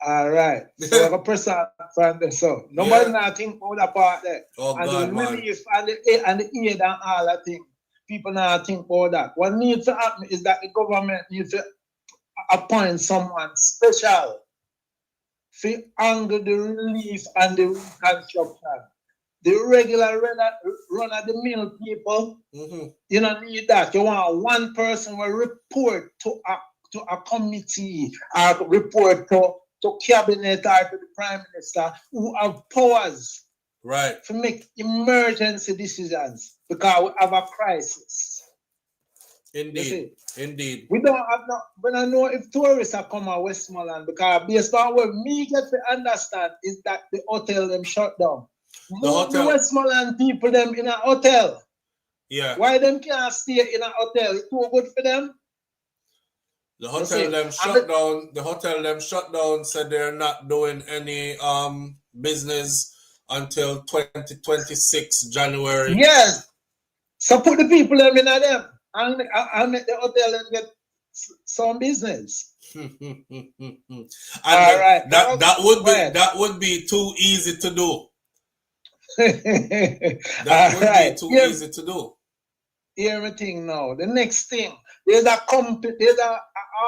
All right. So I'm a person from there. So nobody now think about that part there. Oh, and God, the man. relief and the aid and all that thing. People now think about that. What needs to happen is that the government needs to appoint someone special to handle the relief and the reconstruction. The regular run of the mill people, you don't need that. You want one person will report to a committee or report to cabinet or to the prime minister who have powers to make emergency decisions because we have a crisis. Indeed. Indeed. We don't know if tourists are coming to Westmoreland because based on what me get to understand is that the hotel them shut down. The Westmoreland people them in a hotel. Yeah. Why them can't stay in a hotel? It's too good for them. The hotel them shut down. The hotel them shut down. Said they're not doing any business until 2026 January. Yes. So put the people them in a them and make the hotel and get some business. And all right. That would be too easy to do. That would be too easy to do. Hear me thing now. The next thing, there's a company, there's an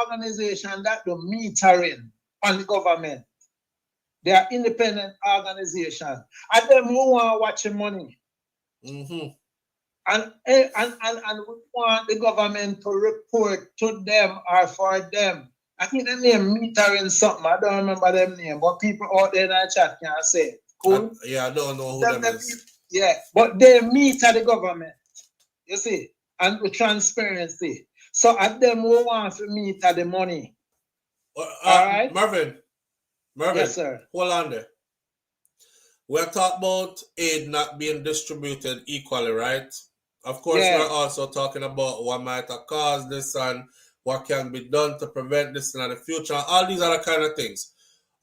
organization that do metering on the government. They are independent organization. And them who want to watch the money. And we want the government to report to them or for them. I think the name metering something. I don't remember them name, but people out there in the chat can say. Cool? I don't know who them is. Yeah, but they meter the government. You see, and with transparency. So at them who want to meter the money. All right, Marvin. Yes, sir. Hold on there. We're talking about aid not being distributed equally, right? Of course, we're also talking about what might have caused this and what can be done to prevent this in the future. All these other kind of things.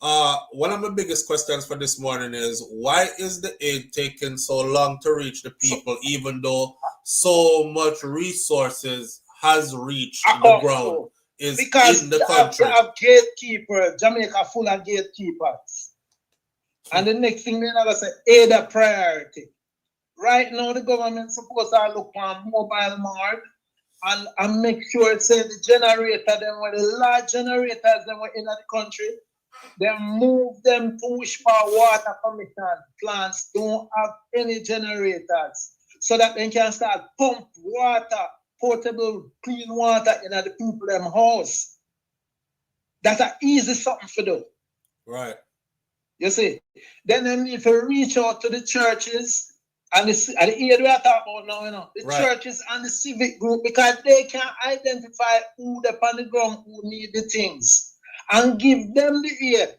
One of the biggest questions for this morning is why is the aid taking so long to reach the people, even though so much resources has reached the ground because in the country? You have gatekeepers, Jamaica full of gatekeepers. And the next thing they're gonna say, aid a priority. Right now the government supposed to look on mobile mart and make sure it say the generator, them were the large generators that were in the country. They move them to Wishpa Water Commission plants don't have any generators so that they can start pump water, portable, clean water in the people them house. That's an easy something for them. Right. You see, then they need to reach out to the churches and the area we are talking about now, you know, the churches and the civic group because they can identify who the on the ground who need the things. And give them the aid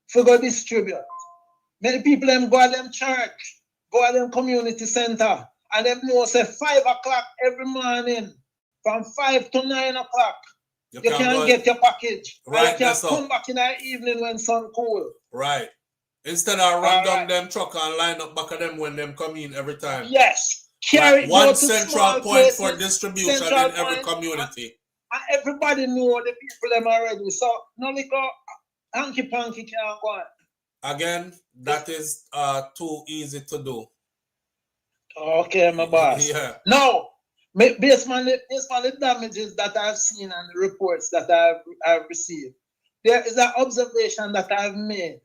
for go distribute. Many people them go to them church, go to them community center, and them know say 5 o'clock every morning, from 5 to 9 o'clock, you can get your package. Right. And you can come back in the evening when sun cool. Right. Instead of run down them truck and line up back of them when them come in every time. Yes. Carry one central point for distribution in every community. And everybody know the people them already. So no little hanky panky can't go on. Again, that is too easy to do. Okay, my boss. Yeah. Now, based on the damages that I've seen and the reports that I've received, there is an observation that I've made.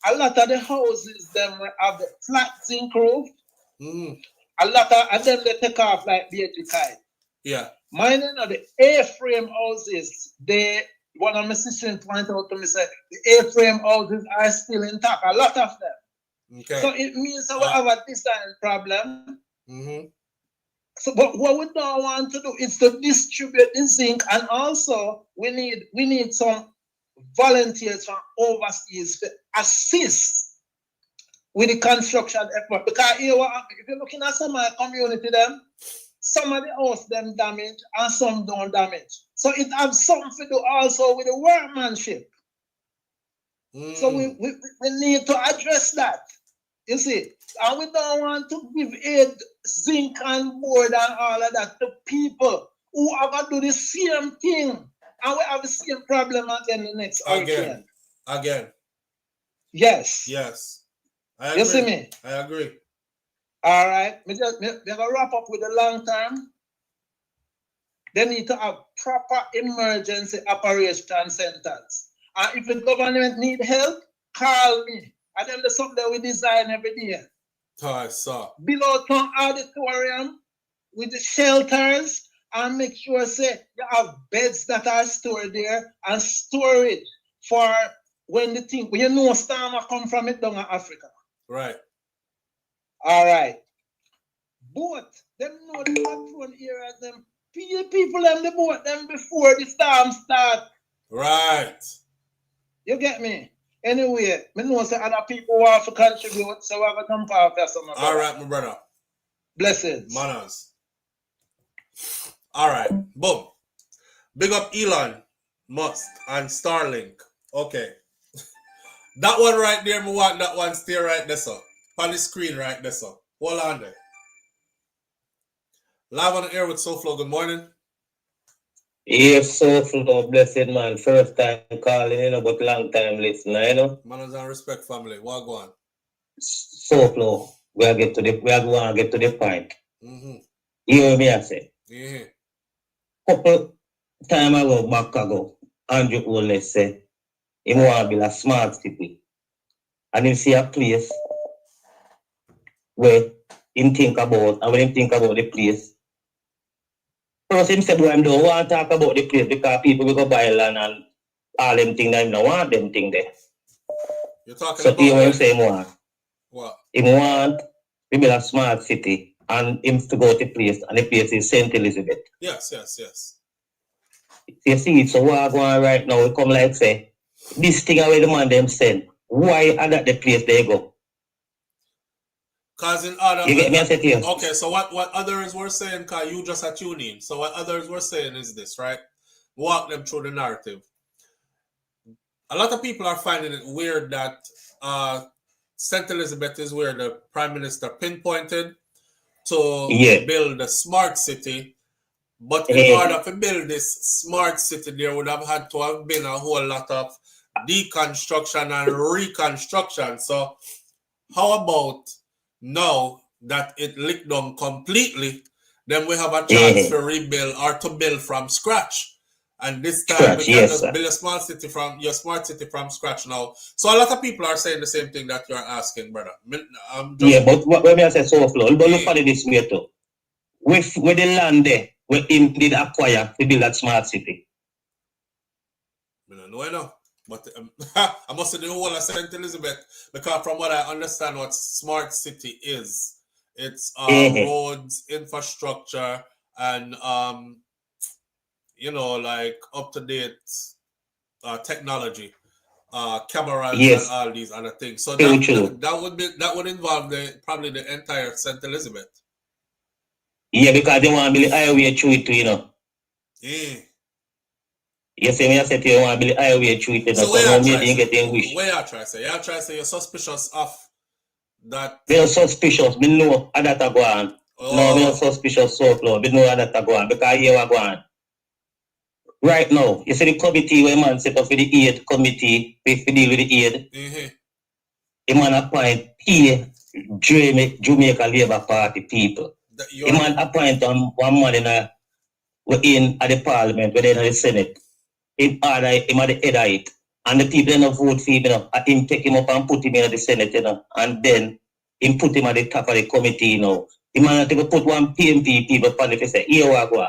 A lot of the houses them have the flat zinc roof. A lot of them they take off like baby kite. Yeah. Mine are the A-frame houses. One of my sisters pointed out to me said the A-frame houses are still intact. A lot of them. Okay. So it means that we have a design problem. So, but what we don't want to do is to distribute the zinc, and also we need some volunteers from overseas to assist with the construction effort. Because if you're looking at some of the community, them some of the house them damage and some don't damage. So it has something to do also with the workmanship. So we need to address that. You see, and we don't want to give aid, zinc and board and all of that to people who have to do the same thing. And we have the same problem again the next hurricane. Again. Yes. Yes. I agree. You see me? I agree. All right. We're going to wrap up with the long term. They need to have proper emergency operation centers. And if the government need help, call me. And then there's something we design every day. Below town auditorium with the shelters and make sure say you have beds that are stored there and storage for when the thing, when you know storm come from it down in Africa. Right. All right. Boat, them know the control areas, them people them the boat them before the storm start. Right. You get me? Anyway, me know say other people want to contribute, so I have a jump off there, so my brother. All right, my brother. Blessings. Manners. All right. Boom. Big up Elon Musk and Starlink. Okay. That one right there, me want that one stay right there, so. On the screen right there, so. Hold on there. Live on the air with SouFLo. Good morning. Yes, SouFLo, blessed man. First time calling, you know, but long time listener, you know. Manners and respect, family. What go on? SouFLo, we are going to get to the point. You hear me I say? Yeah. Couple time back ago, Andrew Olness said he want to build a smart city. And he see a place where he think about, and when he think about the place, first him said, boy, I don't want to talk about the place because people will go buy land and all them things that I don't want them things there. You're talking so about he want say more. What? He want to build a smart city and him to go to the place, and the place is St. Elizabeth. Yes. You see, so what I go on right now, we come like say, this thing away the man them send. Why are that the place they go? Cause in other, you get me? I said to you. Okay, so what others were saying, cause you just are tuning in. So what others were saying is this, right? Walk them through the narrative. A lot of people are finding it weird that St. Elizabeth is where the Prime Minister pinpointed to build a smart city. But in order to build this smart city, there would have had to have been a whole lot of deconstruction and reconstruction. So how about now that it licked down completely, then we have a chance to rebuild or to build from scratch. And this time we can just build a smart city from scratch now. So a lot of people are saying the same thing that you're asking, brother. But what when I say SouFLo, but look at it this way too. With the land there, we did acquire to build that smart city. I don't know. But I must say the whole of St. Elizabeth, because from what I understand what smart city is, it's roads, infrastructure, and like up-to-date technology, cameras and all these other things. So that would involve probably the entire St. Elizabeth. Yeah, because they want to build a highway through it, you know. Yeah. You see me, I said you want to build a highway through it, you know. So where you try to say? You try to say you're suspicious of that? They're suspicious. We know how that go on. No, we're not suspicious, SouFLo. We know how that go on. Because here we go on. Right now, you see the committee where man set up for the aid committee, to deal with the aid. The man appoint Jamaica Labour Party people. The man appoint one man in at the parliament, where in the Senate. Him at the head of it. And the people don't vote for him, you know. Him take him up and put him in the Senate, you know. And then him put him at the top of the committee, you know. The man take put one PMP people on the say, here we go.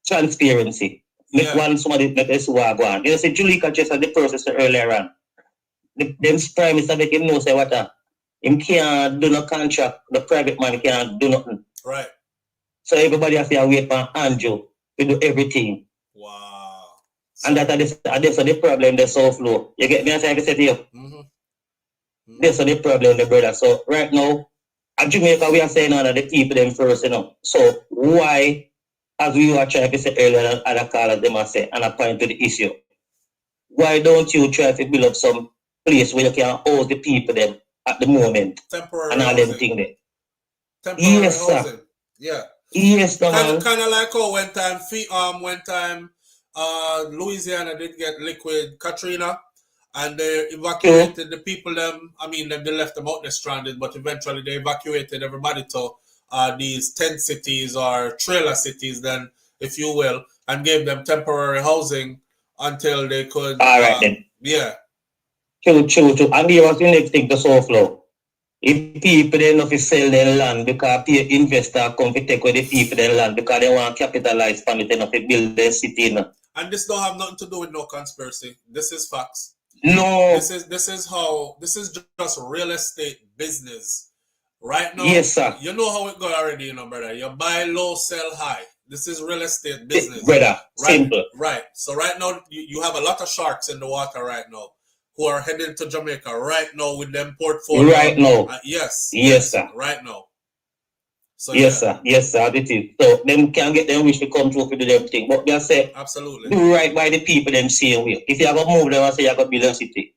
Transparency. Make one somebody make this go on. You know, say Julika just had the process earlier on. Them prime minister make him know say what him can't do no contract, the private man can't do nothing. Right. So everybody has to wait for Andrew to do everything. Wow. And that's the problem, the SouFLo. You get me? I say to you. That's the problem, the brother. So right now, at Jamaica, we are saying that the people them first, you know. So why as we were trying to say earlier, and I call them and say, and I point to the issue. Why don't you try to build up some place where you can house the people them at the moment? Temporary and all housing. them thing there. Temporary Yes, sir. housing. Yeah. Yes, no, man. Kind of like how one time Louisiana did get liquid Katrina, and they evacuated the people them. I mean, they left them out there stranded, but eventually they evacuated everybody to these tent cities or trailer cities, then, if you will, and gave them temporary housing until they could. All right then. Yeah. True. And here was the next thing to SouFLo. If people they know to sell their land because investor come to take away the people their land because they want to capitalize from it enough to build their city. And this don't have nothing to do with no conspiracy. This is facts. No. This is just real estate business. Right now, yes, sir. You know how it go already, brother. You buy low, sell high. This is real estate business. Brother, right? simple. Right. So right now, you have a lot of sharks in the water right now who are heading to Jamaica right now with them portfolio. Right now. Yes, sir. Right now. So yes, sir. It is. So them can get them wish to come through to do them thing. But they say, absolutely. Do right by the people them same way. If you have a move them and say you have a build a city,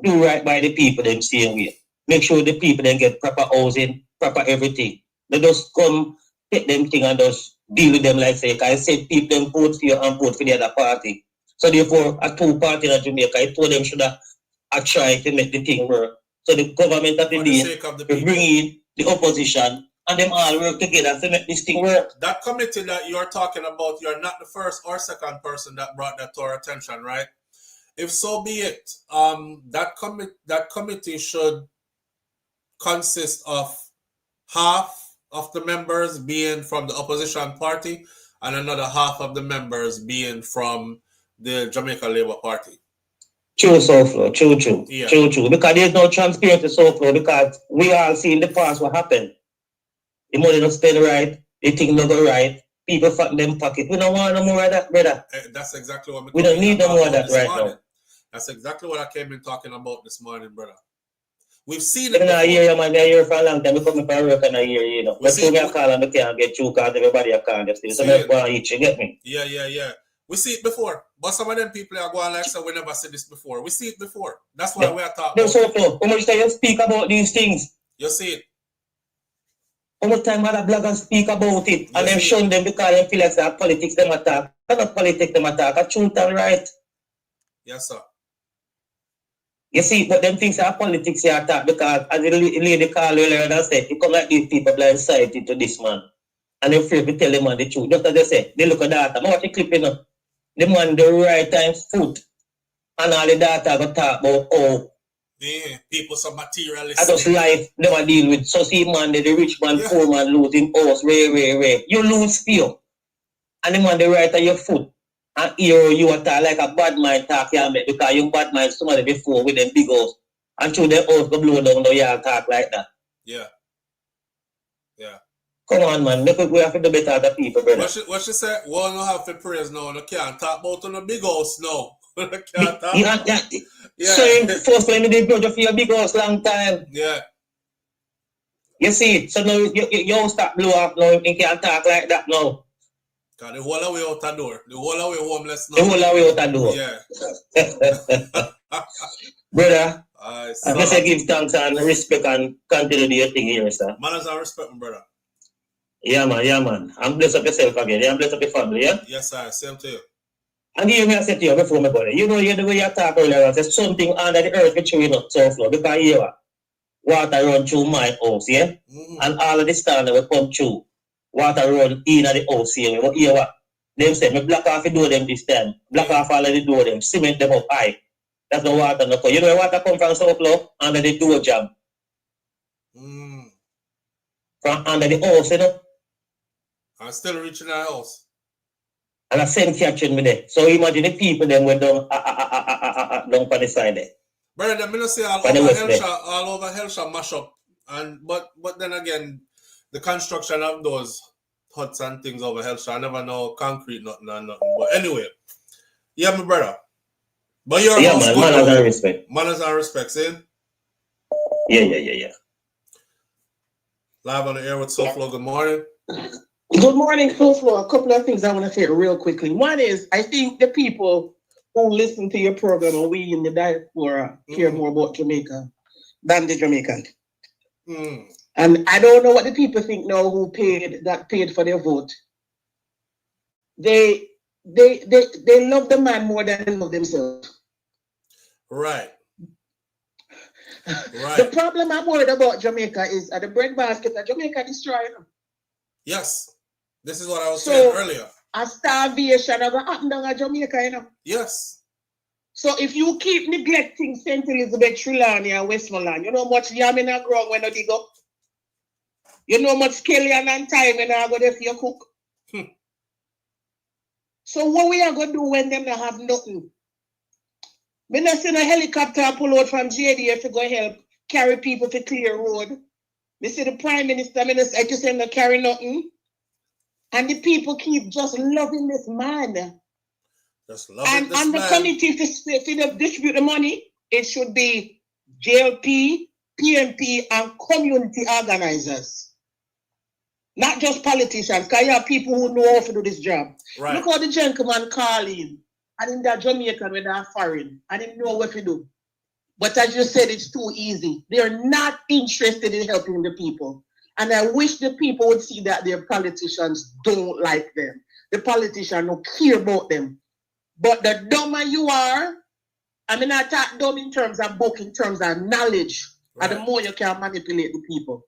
do right by the people them same way. Make sure the people then get proper housing, proper everything. They just come take them thing and just deal with them like say, I said people them vote for you and vote for the other party. So therefore, a two-party in Jamaica, I told them should have tried to make the thing work. So the government of the day bring in the opposition and them all work together to make this thing work. That committee that you're talking about, you're not the first or second person that brought that to our attention, right? If so be it, that committee should consist of half of the members being from the opposition party and another half of the members being from the Jamaica Labour Party. True, SouFLo. True. Yeah. True. Because there's no transparency, SouFLo, because we all see in the past what happened. The money not spent right, the thing not go right, people fat them pocket. We don't want no more of that, brother. That's exactly what we don't need no more of that right morning. now. That's exactly what I came in talking about this morning, brother. We've seen it. I hear you, man. I hear for a long time. We come for work and I hear you know. But so me call and I can't get through because everybody I can't just so I go and eat, you get me? Yeah. We see it before. But some of them people are going like, so we never said this before. We see it before. That's why we are talking about it. How much time you speak about these things? You see it. How much time other bloggers speak about it and then shun them because they feel like that politics them attack. Not politics them attack, a truth and right. Yes, sir. You see, but them things are politics you attack because as the lady called earlier and said, you come like these people blindsided to this man. And they're afraid to tell the man the truth. Just as they say, they look at that. I'm watching the clip, you know. The man the right time foot. And all the data go talk about people some materialistic. I just life never deal with. So see man, the rich man, poor man losing house, rare. You lose fear. And the man the right at your foot. And here you are like a bad mind talk you make because you bad mind somebody before with them big house. And through their house go blow down, you talk like that. Yeah. Come on, man. We have to do better other people, brother. What she said? We don't have to praise now. You can't talk about on a big house now. Can't talk. So first when you did project for your big house long time. Yeah. You see, so now you start blow up now. You can't talk like that now. Because the whole way out the door. The whole way homeless now. The whole way out the door. Yeah. Brother, I say give thanks and respect and continue to do your thing here, sir. Manners and respect, my brother. Yeah, man. I'm blessed up yourself again. Yeah, I'm blessed up your family, yeah? Yes, sir. Same to you. And here me I said to you before, my brother, you know the way you talk earlier, there's something under the earth which you know, SouFLo, because here, water run through my house, yeah? And all of the standard will come through. Water run in at the house here. But here what? Them say, me block off the door them this time. Block off all of the door them. Cement them up high. That's no water no come. You know where water come from, SouFLo? Under the door jam. From under the house, you know? I'm still reaching our house. And I send catching me there. So imagine the people them went down down on the side there. Brother, them not say all over Hellshire mash up. But then again, the construction of those huts and things over Hellshire, I never know concrete, nothing. But anyway, yeah, my brother. But your house man, good. Manners and respect. Manners and respect, see? Yeah. Live on the air with SouFLo, good morning. Good morning, SouFLo. A couple of things I want to say real quickly. One is, I think the people who listen to your program and we in the diaspora care more about Jamaica than the Jamaican. And I don't know what the people think now who paid for their vote. They love the man more than they love themselves. Right. The problem I'm worried about Jamaica is at the bread basket that Jamaica destroyed. Yes. This is what I was saying earlier. A starvation of happen down at Jamaica, you know. Yes. So if you keep neglecting St. Elizabeth, Trelawney, and Westmoreland, you know how much yam in the ground when you dig up? You know how much scallion and thyme when you go there for your cook? So what we are going to do when them not have nothing? We not send a helicopter pull out from JDF to go help carry people to clear road. We see the Prime Minister, I just say not carry nothing. And the people keep just loving this man. Just loving this man. And the committee to distribute the money, it should be JLP, PMP, and community organizers. Not just politicians, because you have people who know how to do this job. Right. Look how the gentleman call in, and in that Jamaican when they're foreign, and they know what to do. But as you said, it's too easy. They're not interested in helping the people. And I wish the people would see that their politicians don't like them. The politicians don't care about them. But the dumber you are, I mean, I talk dumb in terms of book, in terms of knowledge, and the more you can manipulate the people.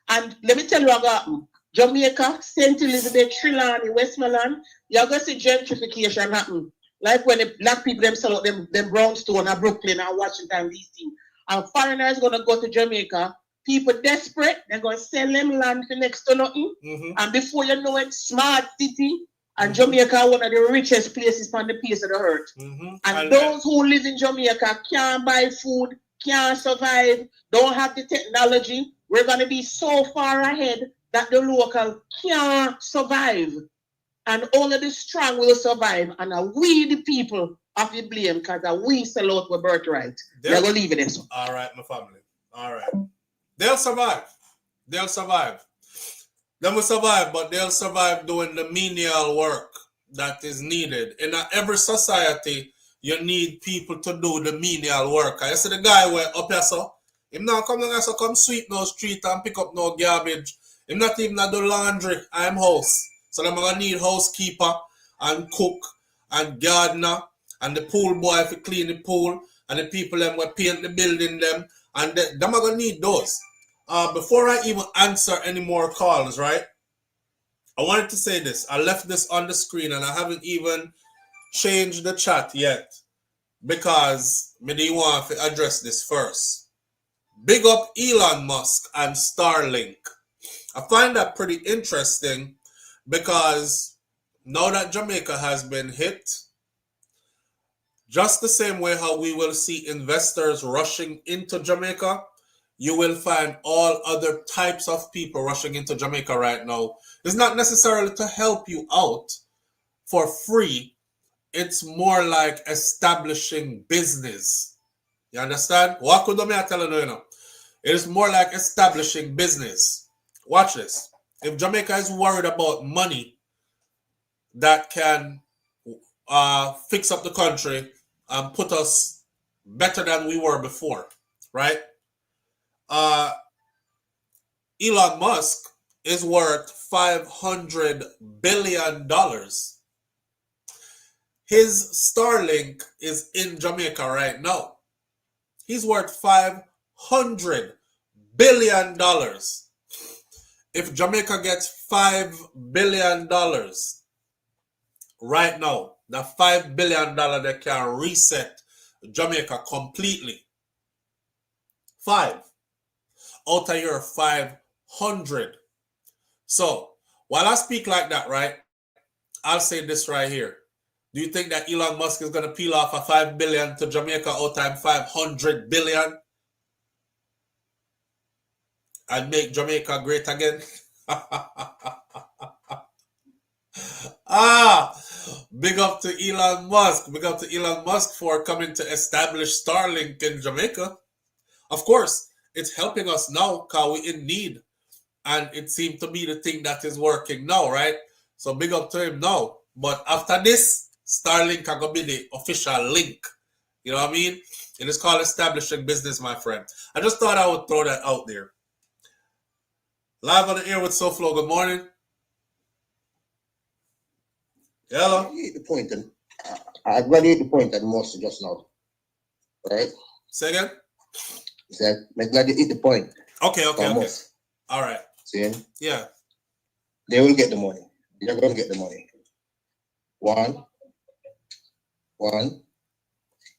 And let me tell you what happened. Jamaica, St. Elizabeth, Trelawney, Westmoreland, you're going to see gentrification happen. Like when the black people them sell out them brownstone and Brooklyn and Washington, D.C. And foreigners going to go to Jamaica. People desperate, they're going to sell them land for next to nothing. And before you know it, smart city. And Jamaica, one of the richest places on the face of the earth. And those who live in Jamaica can't buy food, can't survive, don't have the technology. We're going to be so far ahead that the local can't survive. And only the strong will survive. And we, the people, have the blame because we sell out our birthright. They're going to leave it there. All right, my family. All right. They'll survive. They'll survive. They will survive, but they'll survive doing the menial work that is needed. In every society, you need people to do the menial work. I see the guy where up here, so him now come down here, so come sweep no street and pick up no garbage. Him not even do laundry. I'm house. So I'm gonna need housekeeper and cook and gardener and the pool boy to clean the pool and the people them will paint the building them and them are gonna need those. Before I even answer any more calls, right? I wanted to say this. I left this on the screen and I haven't even changed the chat yet because I do want to address this first. Big up Elon Musk and Starlink. I find that pretty interesting because now that Jamaica has been hit, just the same way how we will see investors rushing into Jamaica, you will find all other types of people rushing into Jamaica right now. It's not necessarily to help you out for free. It's more like establishing business. You understand? What could I tell you now? It is more like establishing business. Watch this. If Jamaica is worried about money that can fix up the country and put us better than we were before, right? Elon Musk is worth $500 billion. His Starlink is in Jamaica right now. He's worth $500 billion. If Jamaica gets $5 billion right now, the $5 billion that can reset Jamaica completely. 5 out of your 500. So while I speak like that, right, I'll say this right here. Do you think that Elon Musk is going to peel off a $5 billion to Jamaica out of $500 billion and make Jamaica great again? Big up to Elon Musk. Big up to Elon Musk for coming to establish Starlink in Jamaica. Of course, it's helping us now because we're in need and it seemed to be the thing that is working now, right? So big up to him now. But after this, Starlink are gonna be the official link. You know what I mean? It is called establishing business, my friend. I just thought I would throw that out there. Live on the air with SouFLo. Good morning. Hello. The point, and I graduate the point that most just now, right? Say again. Said, I'm glad you hit the point. Okay. All right. See? Yeah. They will get the money. They're going to get the money. One.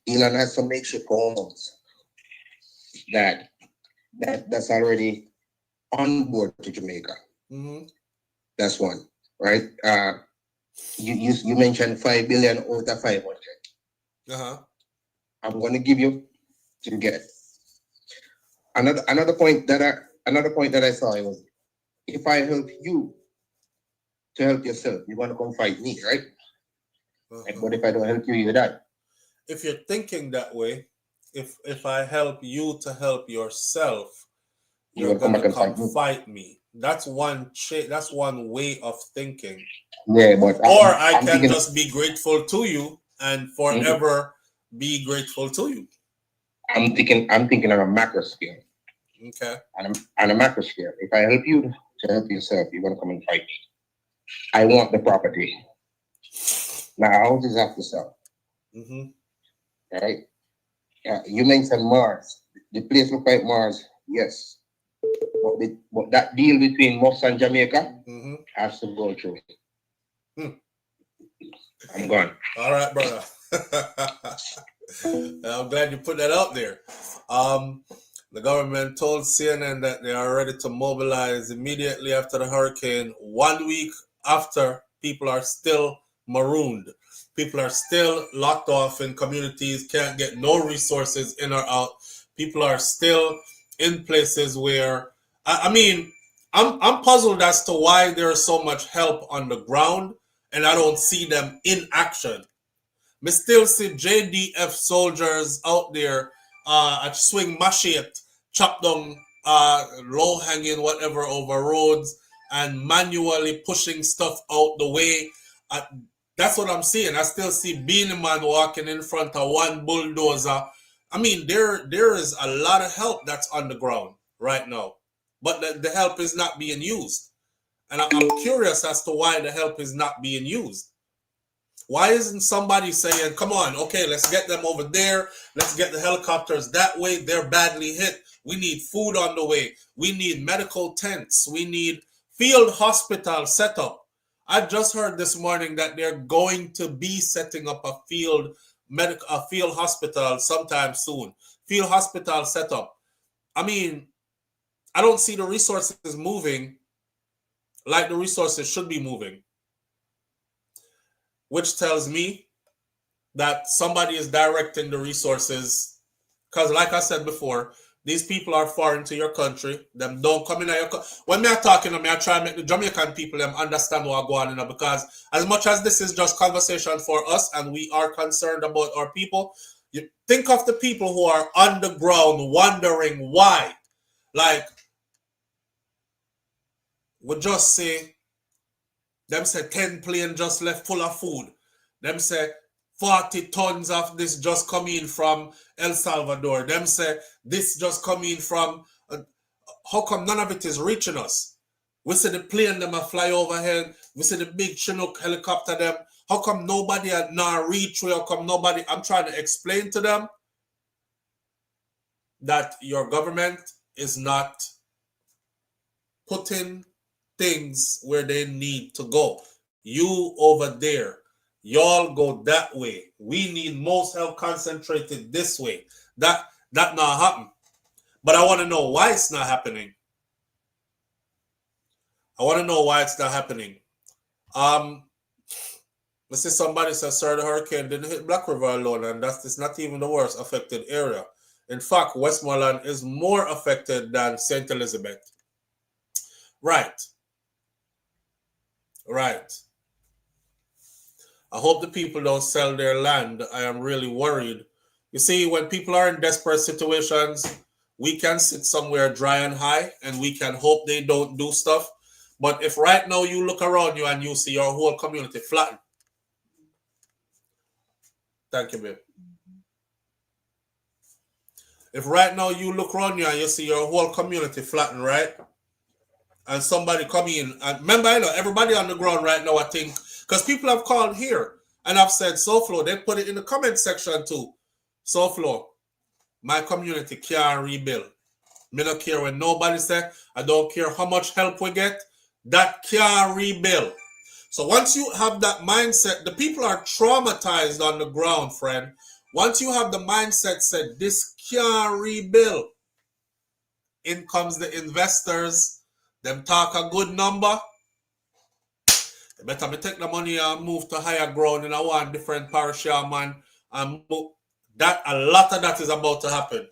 Elon has some makeshift homes that's already on board to Jamaica. Mm-hmm. That's one, right? You mentioned 5 billion out of 500. I'm going to give you to get another point that I saw was, if I help you to help yourself, you want to come fight me, right? But if I don't help you, you die. If you're thinking that way, if I help you to help yourself, you're gonna come fight me. That's one way of thinking. Yeah, but I can just be grateful to you and forever be grateful to you. I'm thinking on a macro scale. Okay. On a macro scale, if I help you to help yourself, you're gonna come and fight me. I want the property. Now houses have to sell. Right? You mentioned Mars. The place look like Mars, yes. But that deal between Moss and Jamaica has to go through. I'm gone. All right, brother. I'm glad you put that out there. The government told CNN that they are ready to mobilize immediately after the hurricane. 1 week after, people are still marooned. People are still locked off in communities, can't get no resources in or out. People are still in places where, I'm puzzled as to why there is so much help on the ground and I don't see them in action. Me still see JDF soldiers out there at swing machete, chop down low-hanging whatever over roads and manually pushing stuff out the way. That's what I'm seeing. I still see Beanie Man walking in front of one bulldozer. There is a lot of help that's on the ground right now, but the help is not being used. And I'm curious as to why the help is not being used. Why isn't somebody saying, come on, okay, let's get them over there. Let's get the helicopters that way. They're badly hit. We need food on the way. We need medical tents. We need field hospital setup. I just heard this morning that they're going to be setting up a field hospital sometime soon. Field hospital setup. I don't see the resources moving like the resources should be moving, which tells me that somebody is directing the resources. Because like I said before, these people are foreign to your country. Them don't come in your country. When me are talking to me, I try to make the Jamaican people them understand what going on. Because as much as this is just conversation for us and we are concerned about our people, you think of the people who are on the ground wondering why. Like, we just say, them say 10 planes just left full of food. Them say 40 tons of this just come in from El Salvador. Them say this just come in from... how come none of it is reaching us? We see the plane them a fly overhead. We see the big Chinook helicopter them. How come nobody at now reach? How come nobody... I'm trying to explain to them that your government is not putting things where they need to go. You over there, y'all go that way. We need most help concentrated this way. That not happen. But I want to know why it's not happening. Let's see, somebody says, sir, the hurricane didn't hit Black River alone, and it's not even the worst affected area. In fact, Westmoreland is more affected than St. Elizabeth. Right. I hope the people don't sell their land. I am really worried. You see, when people are in desperate situations, we can sit somewhere dry and high and we can hope they don't do stuff. But if right now you look around you and you see your whole community flattened. Thank you, babe. If right now you look around you and you see your whole community flattened, right? And somebody come in, and remember, I know everybody on the ground right now, I think, because people have called here and I've said, SouFlo, they put it in the comment section too. SouFlo, my community can't rebuild. Me don't care when nobody say, I don't care how much help we get, that can't rebuild. So once you have that mindset, the people are traumatized on the ground, friend. Once you have the mindset said, this can't rebuild, in comes the investors, them talk a good number. Better me take the money and move to higher ground in a one different parish, man. And that a lot of that is about to happen.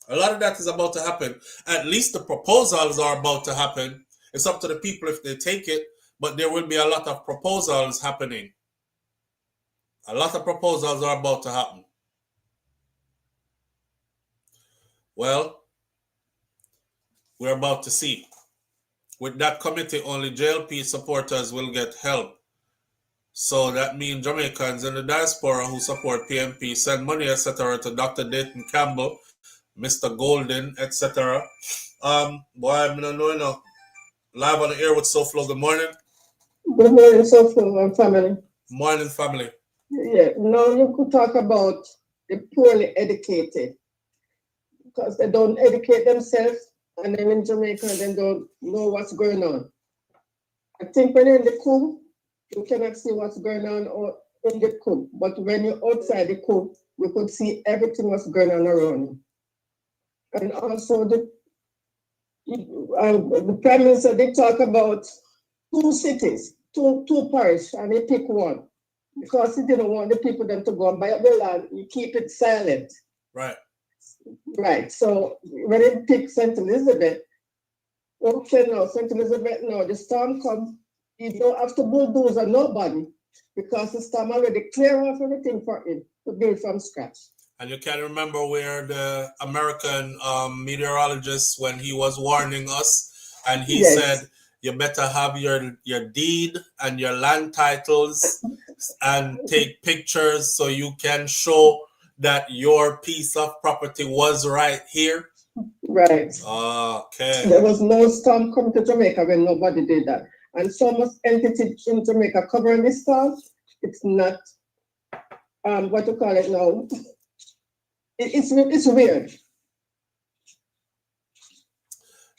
A lot of that is about to happen. At least the proposals are about to happen. It's up to the people if they take it, but there will be a lot of proposals happening. A lot of proposals are about to happen. Well, we're about to see. With that committee, only JLP supporters will get help. So that means Jamaicans in the diaspora who support PMP send money, etc. to Dr. Dayton Campbell, Mr. Golden, etc. Boy, I don't know, you know. Live on the air with SouFlo. Good morning. Good morning, SouFlo family. Morning, family. Yeah, now you could talk about the poorly educated because they don't educate themselves, and then in Jamaica they don't know what's going on. I think when you're in the coup, you cannot see what's going on or in the coup, but when you're outside the coup, you could see everything what's going on around you. And also the Prime Minister did talk about 2 cities, two parishes, and he picked one. Because he didn't want the people them to go and buy up the land, you keep it silent. Right. Right. So when he picked St. Elizabeth, okay, no, St. Elizabeth, no, the storm comes, you don't have to bulldoze on nobody because the storm already clear off everything for him to build from scratch. And you can remember where the American meteorologist, when he was warning us, and he said, you better have your deed and your land titles and take pictures so you can show that your piece of property was right here. Right. Okay. There was no storm coming to Jamaica when nobody did that. And so much entity in Jamaica covering this storm, it's not, what you call it now, it's weird.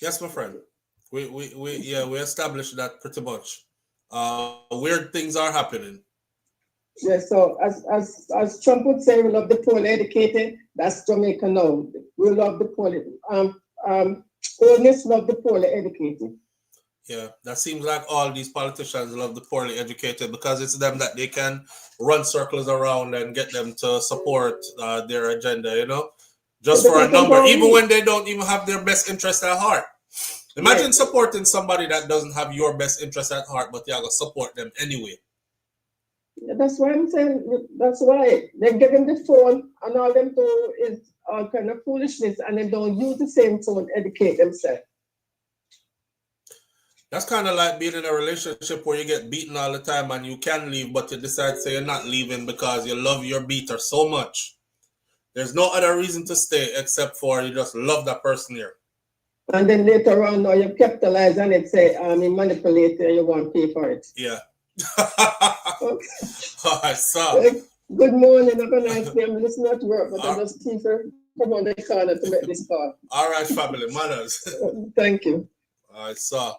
Yes, my friend. We established that pretty much. Weird things are happening. Yes, so as Trump would say, we love the poorly educated. That's Jamaica now. We love the poorly oldness love the poorly educated. Yeah, that seems like all these politicians love the poorly educated because it's them that they can run circles around and get them to support their agenda, you know, just for a number, even when they don't even have their best interest at heart. Imagine supporting somebody that doesn't have your best interest at heart, but you're going to support them anyway. Yeah, that's why I'm saying, that's why they give them the phone and all them do is all kind of foolishness and they don't use the same phone to educate themselves. That's kind of like being in a relationship where you get beaten all the time and you can leave, but you decide to say you're not leaving because you love your beater so much. There's no other reason to stay except for you just love that person here. And then later on, now you capitalize on it, say, you manipulate and you want to pay for it. Yeah. Okay. I saw. Good morning, have a nice day. I'm listening at work, but I just keep come on the corner to make this call. All right, family, manners. Thank you. I saw.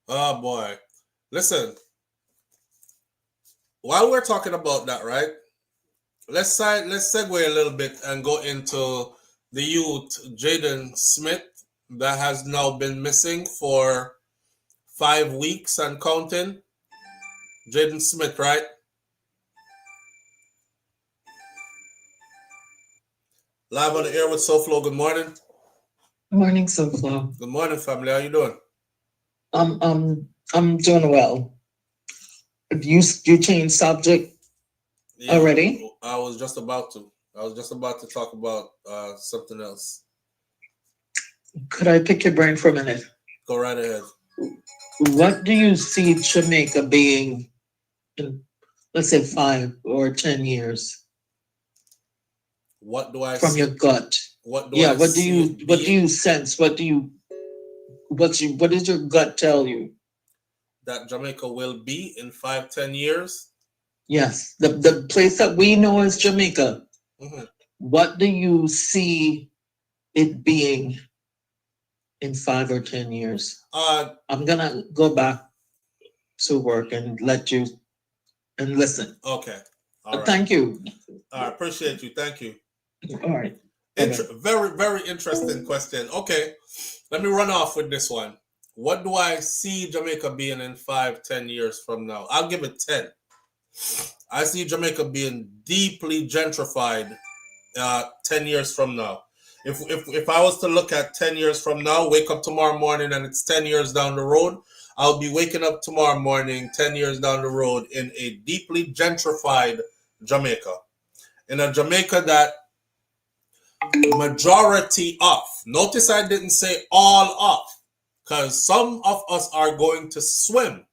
Oh boy. Listen. While we're talking about that, right? Let's segue a little bit and go into the youth, Jayden Smith, that has now been missing for 5 weeks and counting. Jayden Smith, right? Live on the air with SouFlo. Good morning. Morning, SouFlo. Good morning, family. How you doing? I'm doing well. You changed subject already? I was just about to. I was just about to talk about something else. Could I pick your brain for a minute? Go right ahead. What do you see Jamaica being in, let's say, 5 or 10 years? What do I from see? your gut? What do Yeah, I what do see you it what do being? you sense? What does your gut tell you? That Jamaica will be in 5-10 years? Yes, the place that we know as Jamaica. Mhm. What do you see it being in 5 or 10 years? I'm gonna go back to work and let you and listen. Okay. All right. Thank you. I appreciate you. Thank you. All right. Very, very interesting question. Okay. Let me run off with this one. What do I see Jamaica being in 5-10 years from now? I'll give it 10. I see Jamaica being deeply gentrified 10 years from now. If I was to look at 10 years from now, wake up tomorrow morning and it's 10 years down the road, I'll be waking up tomorrow morning 10 years down the road in a deeply gentrified Jamaica. In a Jamaica that majority of, notice I didn't say all of, because some of us are going to swim.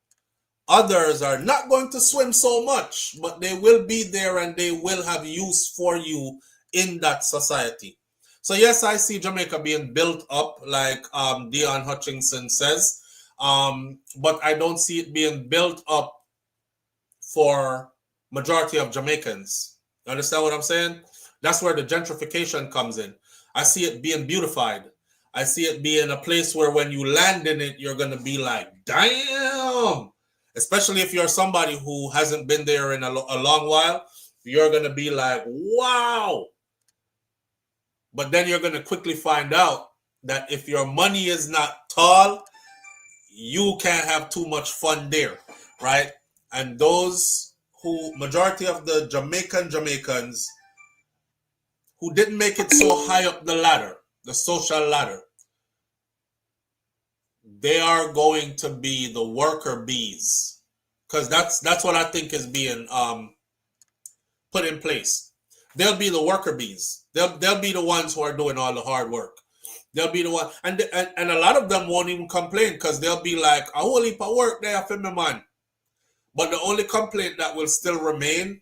Others are not going to swim so much, but they will be there and they will have use for you in that society. So yes, I see Jamaica being built up like Dion Hutchinson says, but I don't see it being built up for majority of Jamaicans. You understand what I'm saying? That's where the gentrification comes in. I see it being beautified. I see it being a place where when you land in it, you're going to be like, damn. Especially if you're somebody who hasn't been there in a long while, you're going to be like, wow. But then you're going to quickly find out that if your money is not tall, you can't have too much fun there, right? And those who, majority of the Jamaicans who didn't make it so high up the ladder, the social ladder, they are going to be the worker bees, because that's what I think is being put in place. They'll be the worker bees. They'll be the ones who are doing all the hard work. They'll be the one, and a lot of them won't even complain because they'll be like, a whole heap of work there for me, man. But the only complaint that will still remain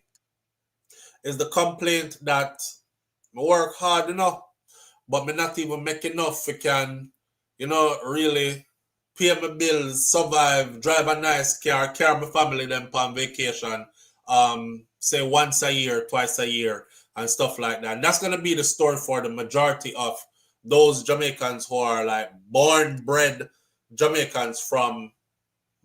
is the complaint that I work hard enough, but me not even make enough. We can, really pay my bills, survive, drive a nice car, carry my family them on vacation, say once a year, twice a year, and stuff like that. And that's gonna be the story for the majority of those Jamaicans who are like born bred Jamaicans from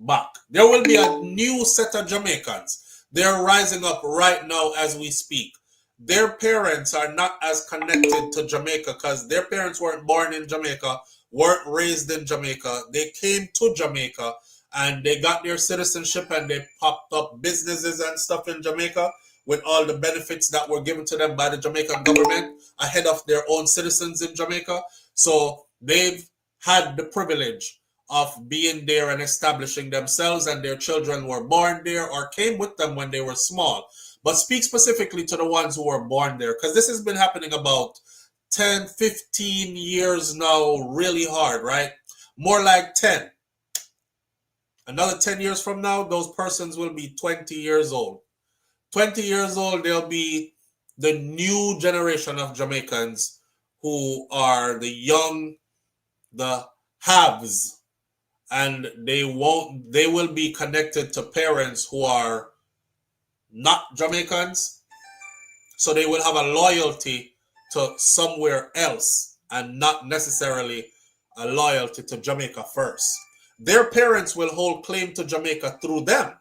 back. There will be a new set of Jamaicans. They're rising up right now as we speak. Their parents are not as connected to Jamaica because their parents weren't born in Jamaica, weren't raised in Jamaica. They came to Jamaica and they got their citizenship and they popped up businesses and stuff in Jamaica with all the benefits that were given to them by the Jamaican government ahead of their own citizens in Jamaica. So they've had the privilege of being there and establishing themselves, and their children were born there or came with them when they were small. But speak specifically to the ones who were born there, because this has been happening about 10, 15 years now, really hard, right? More like 10. Another 10 years from now, those persons will be 20 years old. 20 years old, they'll be the new generation of Jamaicans who are the young, the haves, and they will be connected to parents who are not Jamaicans, so they will have a loyalty to somewhere else and not necessarily a loyalty to Jamaica first. Their parents will hold claim to Jamaica through them,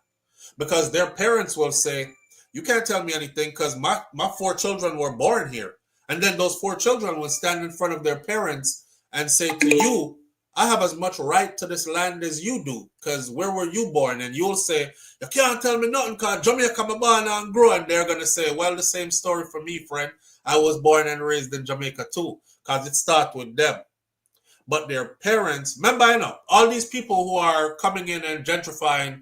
because their parents will say, you can't tell me anything because my 4 children were born here. And then those 4 children will stand in front of their parents and say to you, I have as much right to this land as you do, because where were you born? And you'll say, you can't tell me nothing because Jamaica I'm born and grew. And they're going to say, well, the same story for me, friend. I was born and raised in Jamaica too, because it starts with them. But their parents, remember, all these people who are coming in and gentrifying,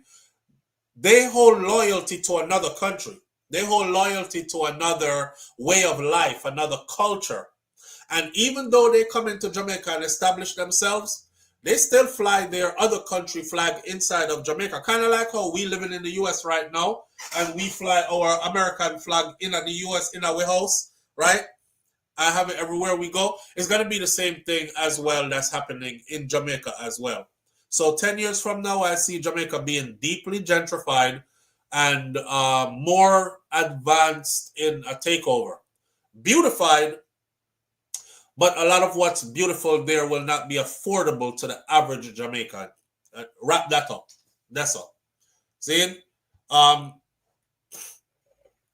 they hold loyalty to another country. They hold loyalty to another way of life, another culture. And even though they come into Jamaica and establish themselves, they still fly their other country flag inside of Jamaica. Kind of like how we living in the US right now, and we fly our American flag in the US in our house, right? I have it everywhere we go. It's going to be the same thing as well that's happening in Jamaica as well. So 10 years from now, I see Jamaica being deeply gentrified and more advanced in a takeover. Beautified, but a lot of what's beautiful there will not be affordable to the average Jamaican. Wrap that up. That's all. See? I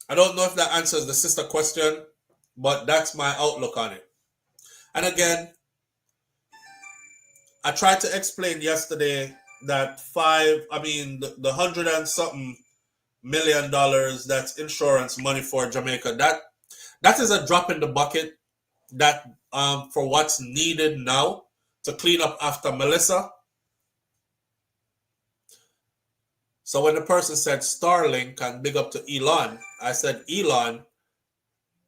don't know if that answers the sister question, but that's my outlook on it. And again, I tried to explain yesterday that the $100 and something million that's insurance money for Jamaica, that is a drop in the bucket that for what's needed now to clean up after Melissa. So when the person said Starlink and big up to Elon, I said Elon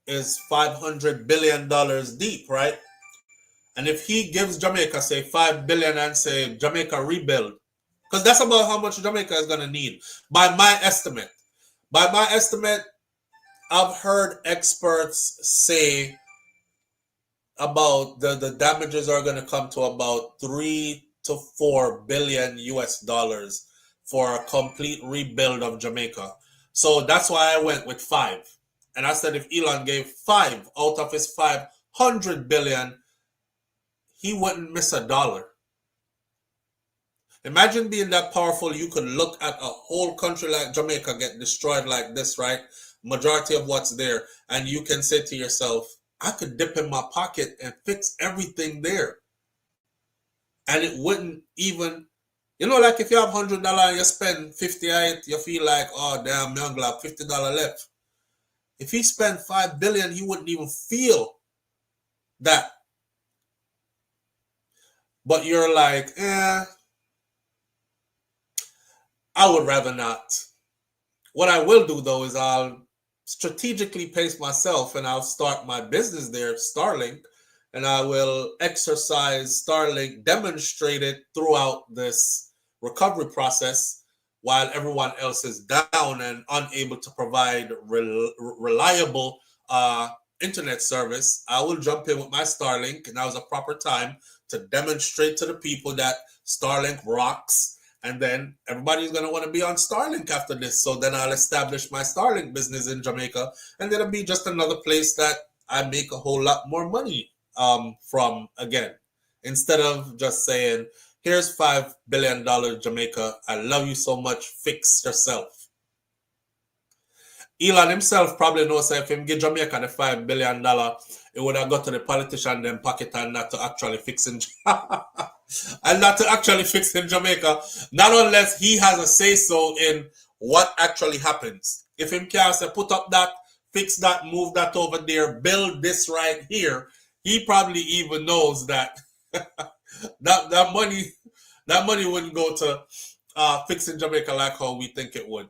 is $500 billion deep, right? And if he gives Jamaica, say, $5 billion and say Jamaica rebuild, because that's about how much Jamaica is going to need, by my estimate. By my estimate, I've heard experts say about the damages are going to come to about 3 to 4 billion US dollars for a complete rebuild of Jamaica. So that's why I went with 5. And I said if Elon gave 5 out of his 500 billion, he wouldn't miss a dollar. Imagine being that powerful, you could look at a whole country like Jamaica get destroyed like this, right? Majority of what's there. And you can say to yourself, I could dip in my pocket and fix everything there. And it wouldn't even, like if you have $100 and you spend 50 on it, you feel like, oh damn, I'm gonna have $50 left. If he spent 5 billion, he wouldn't even feel that. But you're like, I would rather not. What I will do though is I'll strategically pace myself and I'll start my business there, Starlink, and I will exercise Starlink, demonstrate it throughout this recovery process while everyone else is down and unable to provide reliable internet service. I will jump in with my Starlink, and that was a proper time to demonstrate to the people that Starlink rocks. And then everybody's going to want to be on Starlink after this. So then I'll establish my Starlink business in Jamaica. And it'll be just another place that I make a whole lot more money from again. Instead of just saying, here's $5 billion Jamaica. I love you so much. Fix yourself. Elon himself probably knows that if him give Jamaica the $5 billion, it would have got to the politician then pocket and not to actually fix in Jamaica. Not unless he has a say so in what actually happens. If him can say put up that, fix that, move that over there, build this right here, he probably even knows that that money wouldn't go to fixing Jamaica like how we think it would.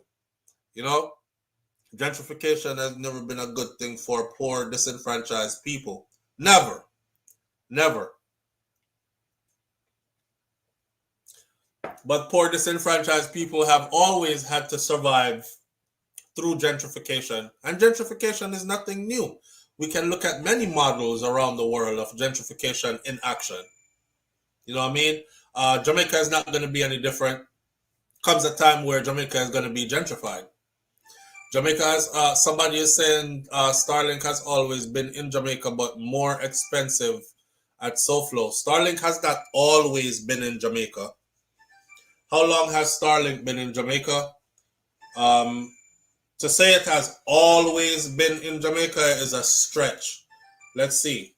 Gentrification has never been a good thing for poor, disenfranchised people. Never. Never. But poor, disenfranchised people have always had to survive through gentrification. And gentrification is nothing new. We can look at many models around the world of gentrification in action. You know what I mean? Jamaica is not going to be any different. Comes a time where Jamaica is going to be gentrified. Jamaica has, somebody is saying Starlink has always been in Jamaica, but more expensive at SouFLo. Starlink has not always been in Jamaica. How long has Starlink been in Jamaica? To say it has always been in Jamaica is a stretch. Let's see.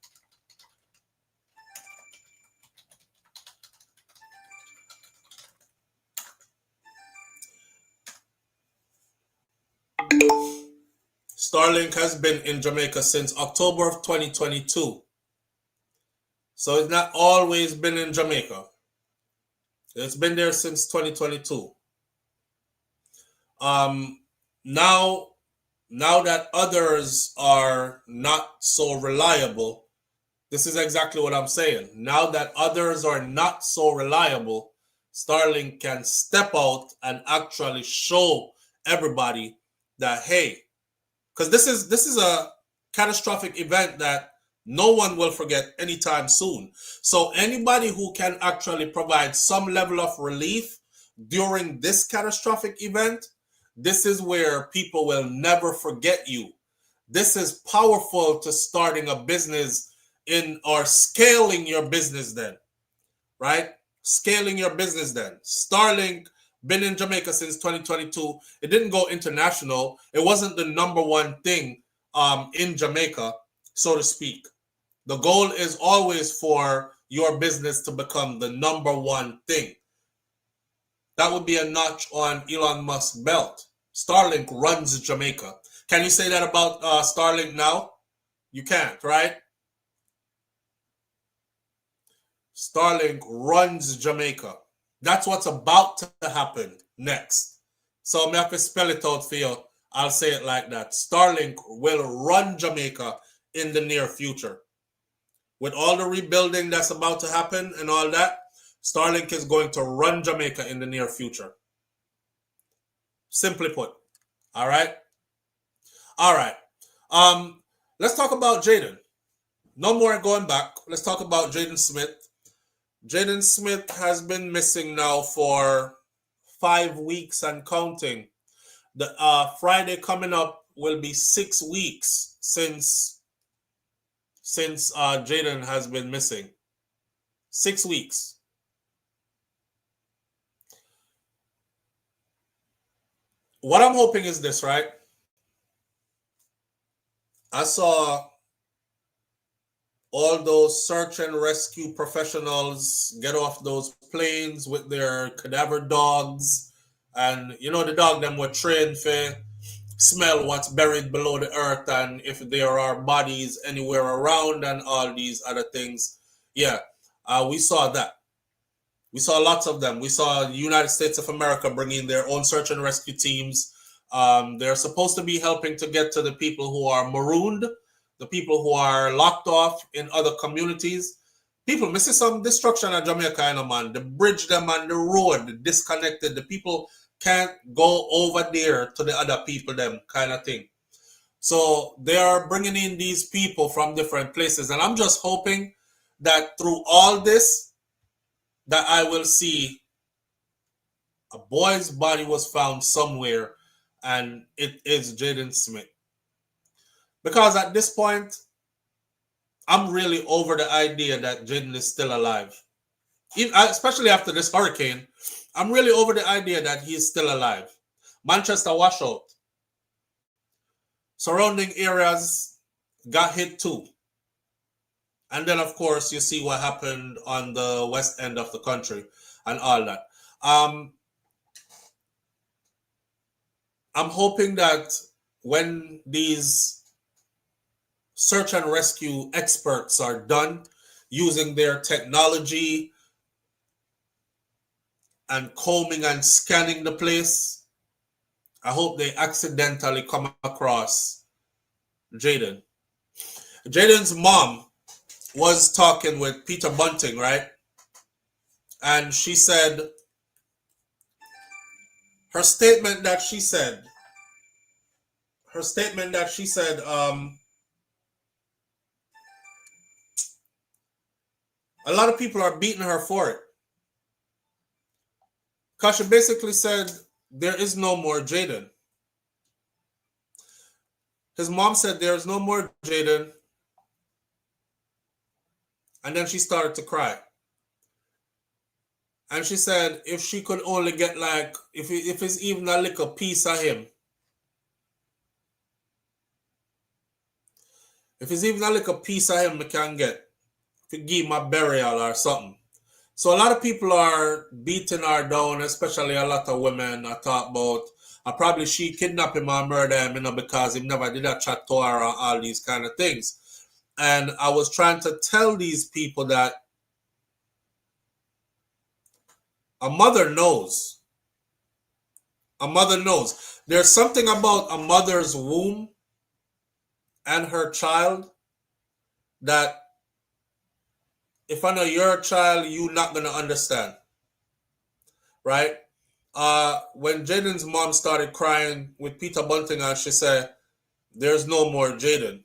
Starlink has been in Jamaica since October of 2022. So it's not always been in Jamaica. It's been there since 2022. Now, now that others are not so reliable, this is exactly what I'm saying. Now that others are not so reliable, Starlink can step out and actually show everybody that, hey, because this is a catastrophic event that no one will forget anytime soon. So anybody who can actually provide some level of relief during this catastrophic event, this is where people will never forget you. This is powerful to starting a business in or scaling your business then, right? Scaling your business then. Starlink been in Jamaica since 2022. It didn't go international. It wasn't the number one thing in Jamaica, so to speak. The goal is always for your business to become the number one thing. That would be a notch on Elon Musk's belt. Starlink runs Jamaica. Can you say that about Starlink now? You can't, right? Starlink runs Jamaica. That's what's about to happen next. So I'm have to spell it out for you. I'll say it like that. Starlink will run Jamaica in the near future. With all the rebuilding that's about to happen and all that, Starlink is going to run Jamaica in the near future. Simply put. All right? All right. Let's talk about Jayden. No more going back. Let's talk about Jayden Smith. Jayden Smith has been missing now for 5 weeks and counting. The Friday coming up will be 6 weeks since Jayden has been missing. 6 weeks. What I'm hoping is this, right? I saw all those search and rescue professionals get off those planes with their cadaver dogs. And, you know, the dog them were trained for smell what's buried below the earth and if there are bodies anywhere around and all these other things. Yeah, we saw that. We saw lots of them. We saw the United States of America bringing their own search and rescue teams. They're supposed to be helping to get to the people who are marooned, the people who are locked off in other communities. People, missing some destruction at Jamaica, you know, man. The bridge them on the road disconnected. The people can't go over there to the other people, them kind of thing. So they are bringing in these people from different places. And I'm just hoping that through all this, that I will see a boy's body was found somewhere and it is Jayden Smith. Because at this point, I'm really over the idea that Jayden is still alive. Especially after this hurricane, I'm really over the idea that he's still alive. Manchester washout. Surrounding areas got hit too. And then, of course, you see what happened on the west end of the country and all that. I'm hoping that when these search and rescue experts are done using their technology and combing and scanning the place, I hope they accidentally come across Jayden. Jayden's mom was talking with Peter Bunting, right? And she said, her statement that she said, a lot of people are beating her for it. Because she basically said, there is no more Jayden. His mom said, there is no more Jayden. And then she started to cry. And she said, if she could only get like, if it's even a little piece of him. If it's even a little piece of him I can get. To give my burial or something. So a lot of people are beating her down, especially a lot of women. I talk about, probably she kidnapped him or murder him, you know, because he never did a chat to her or all these kind of things. And I was trying to tell these people that a mother knows. A mother knows. There's something about a mother's womb and her child that if I know you're a child, you're not going to understand. Right? When Jayden's mom started crying with Peter Bunting, and she said, there's no more Jayden.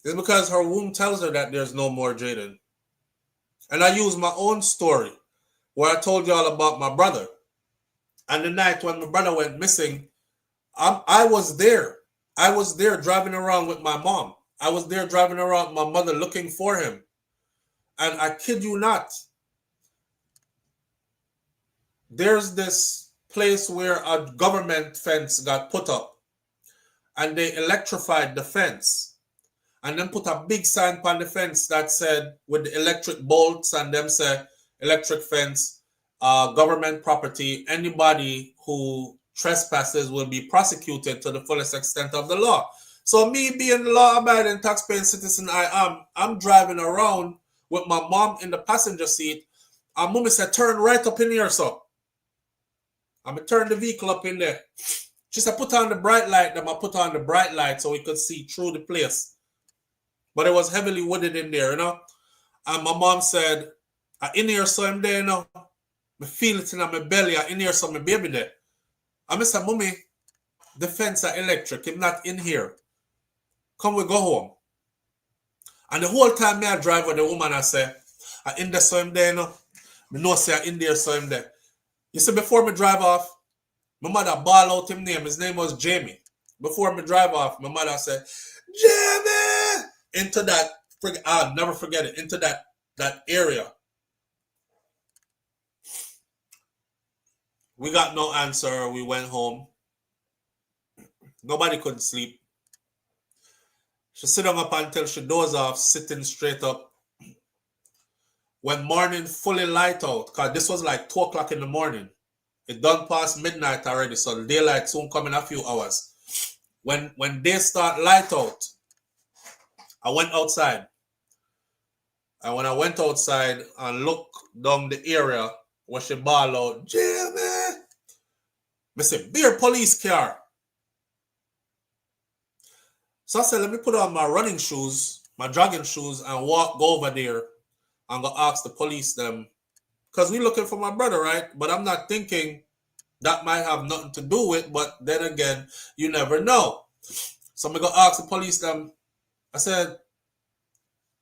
It's because her womb tells her that there's no more Jayden. And I use my own story where I told y'all about my brother. And the night when my brother went missing, I was there. I was there driving around with my mom. I was there driving around with my mother looking for him. And I kid you not, there's this place where a government fence got put up. And they electrified the fence. And then put a big sign on the fence that said, with the electric bolts, and them say, electric fence, government property, anybody who trespasses will be prosecuted to the fullest extent of the law. So me being the law-abiding taxpaying citizen I'm driving around with my mom in the passenger seat, and mommy said, turn right up in here, so. I'm going to turn the vehicle up in there. She said, put on the bright light. Then I put on the bright light so we could see through the place. But it was heavily wooded in there, you know. And my mom said, I in here so I'm there, you know. I feel it in my belly. I in here so my baby there. I said, mommy, the fence are electric. I'm not in here. Come we go home. And the whole time I drive with the woman, I say, I in there so I'm there, you know. I know say I in there so I'm there. You see, before me drive off, my mother ball out his name. His name was Jamie. Before me drive off, my mother said, Jamie! Into that, I'll never forget it, into that area. We got no answer. We went home. Nobody could sleep. She sit down up until she dozed off, sitting straight up. When morning fully light out, because this was like 2 o'clock in the morning. It done past midnight already, so the daylight soon come in a few hours. When they start light out, I went outside. And when I went outside and looked down the area where she ball out, Jimmy! I said, beer police car. So I said, let me put on my running shoes, my jogging shoes, and go over there and go ask the police them. Because we looking for my brother, right? But I'm not thinking that might have nothing to do with, but then again, you never know. So I'm going to go ask the police them. I said,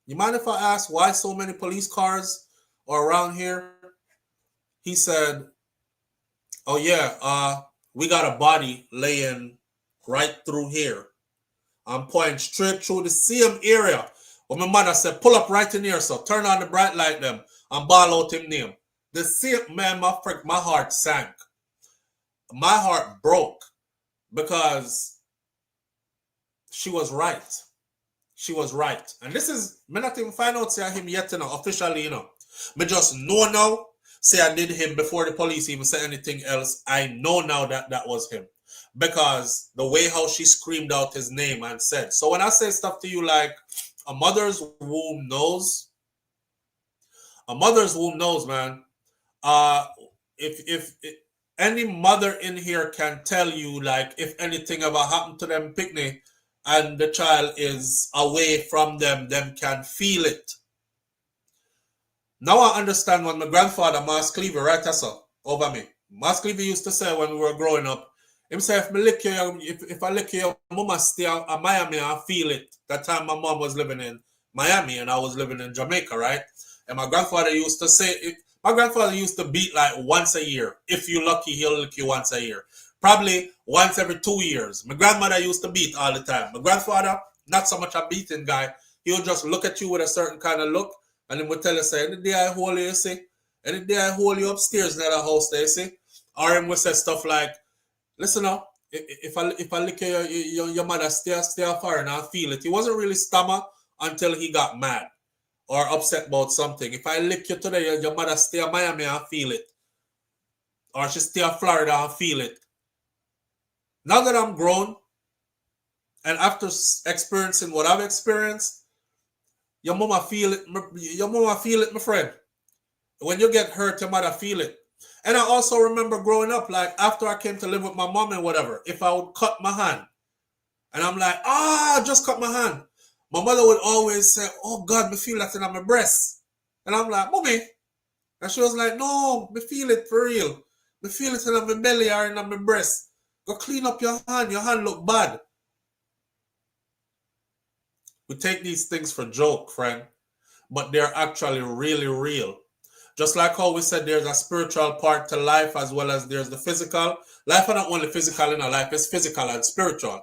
you mind if I ask why so many police cars are around here? He said, oh yeah, we got a body laying right through here. I'm pointing straight through the same area. But my mother said, pull up right in here, so turn on the bright light them and ball out him name. The same man, my heart sank. My heart broke because she was right. She was right. And this is, me not even find out say him yet, you know, officially, you know. Me just know now, say I did him before the police even said anything else. I know now that that was him. Because the way how she screamed out his name and said. So when I say stuff to you like, a mother's womb knows. A mother's womb knows, man. If any mother in here can tell you, like, if anything ever happened to them picnic and the child is away from them can feel it. Now I understand when my grandfather, Mas Cleaver, right, so, over me. Mas Cleaver used to say when we were growing up, himself, if I lick your mama stay in Miami, I feel it. That time my mom was living in Miami and I was living in Jamaica, right? And my grandfather used to say, my grandfather used to beat like once a year. If you're lucky, he'll lick you once a year. Probably once every 2 years. My grandmother used to beat all the time. My grandfather, not so much a beating guy. He'll just look at you with a certain kind of look and then will tell you, say, any day I hold you, see? Any day I hold you upstairs in that house, there, see? Or him will say stuff like, listen up, if I lick your mother, stay far and I feel it. He wasn't really stammer until he got mad or upset about something. If I lick you today, your mother stay in Miami, I feel it. Or she stay in Florida, I feel it. Now that I'm grown, and after experiencing what I've experienced, your mama feel it. Your mama feel it, my friend. When you get hurt, your mother feel it. And I also remember growing up, like after I came to live with my mom and whatever, if I would cut my hand, and I'm like, I just cut my hand, my mother would always say, oh God, me feel that in my breast. And I'm like, Mommy. And she was like, no, me feel it for real. Me feel it in my belly or in my breast. Go clean up your hand look bad. We take these things for joke, friend, but they're actually really real. Just like how we said there's a spiritual part to life as well as there's the physical. Life is not only physical in our life, it's physical and spiritual.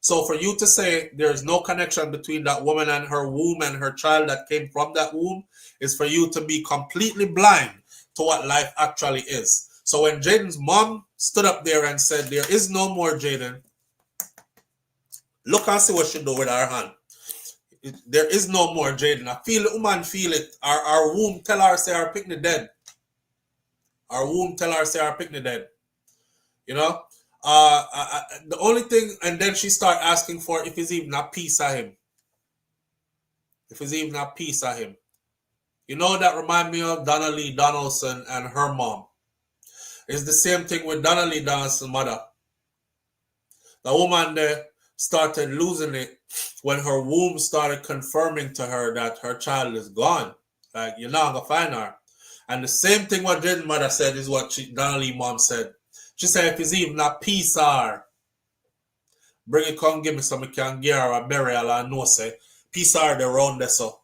So for you to say there's no connection between that woman and her womb and her child that came from that womb is for you to be completely blind to what life actually is. So when Jayden's mom stood up there and said, there is no more Jayden, look and see what she do with her hand. There is no more Jayden. I feel it, woman, feel it. Our womb tell her say our picnic dead. Our womb tell her say our picnic dead. You know? The only thing, and then she start asking for if it's even a piece of him. If it's even a piece of him. You know, that remind me of Donna Lee Donaldson and her mom. It's the same thing with Donna Lee Donaldson's mother. The woman there started losing it when her womb started confirming to her that her child is gone. Like, you're not gonna find her. And the same thing what Jayden's mother said is what Donna Lee's mom said. She said, if it's even a piece of her, bring it, come give me some, I can give her a burial and know say, piece of her they round there so.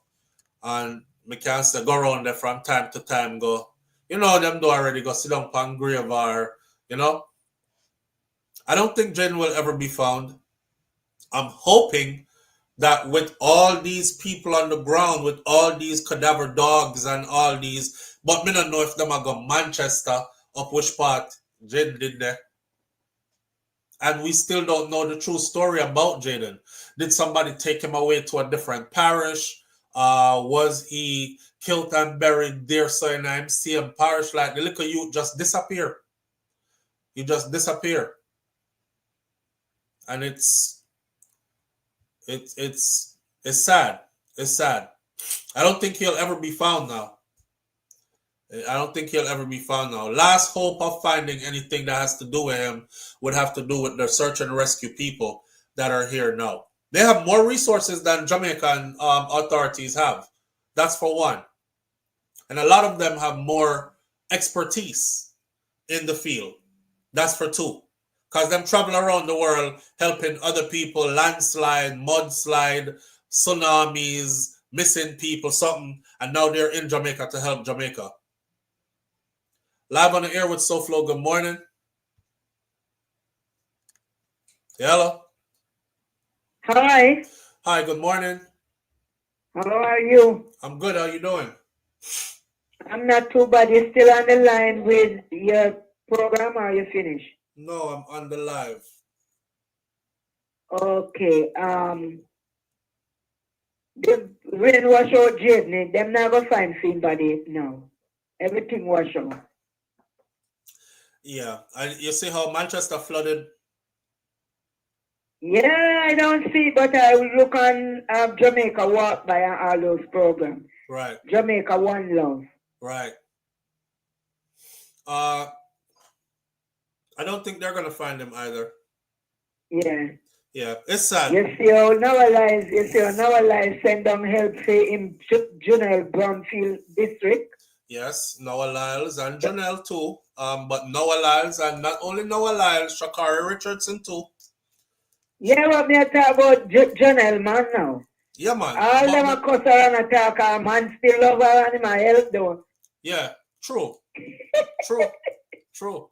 And me can say, go around there from time to time, go, you know, them do already go sit down on grave or, you know. I don't think Jayden will ever be found. I'm hoping that with all these people on the ground, with all these cadaver dogs and all these, but me don't know if them are go Manchester, up which part Jayden did there. And we still don't know the true story about Jayden. Did somebody take him away to a different parish? Was he killed and buried there so in MCM parish? Like the little youth just disappear. He just disappear. And it's sad. It's sad. I don't think he'll ever be found now. I don't think he'll ever be found now. Last hope of finding anything that has to do with him would have to do with the search and rescue people that are here now. They have more resources than Jamaican authorities have. That's for one. And a lot of them have more expertise in the field. That's for two. Because them travel around the world helping other people, landslide, mudslide, tsunamis, missing people, something. And now they're in Jamaica to help Jamaica. Live on the air with SouFLo. Good morning. Hello. Hi. Hi, good morning. How are you? I'm good. How you doing? I'm not too bad. You still on the line with your program or you finished? No, I'm on the live. Okay. The rain wash out Jayden. Them not gonna find Finn body now. Everything wash out. Yeah. And you see how Manchester flooded? Yeah, I don't see, but I will look on Jamaica Walk by all those programs. Right. Jamaica One Love. Right. I don't think they're gonna find him either. Yeah. Yeah, it's sad. You see how Lies send them help say in Juvenile Brownfield District. Yes, Noah Lyles and Janelle too. But Noah Lyles and not only Noah Lyles, Shakari Richardson too. Yeah, what me talk about Janelle man now. Yeah, man. All them a cuss around and talk, man still love her and him a help though. Yeah, true. True. True.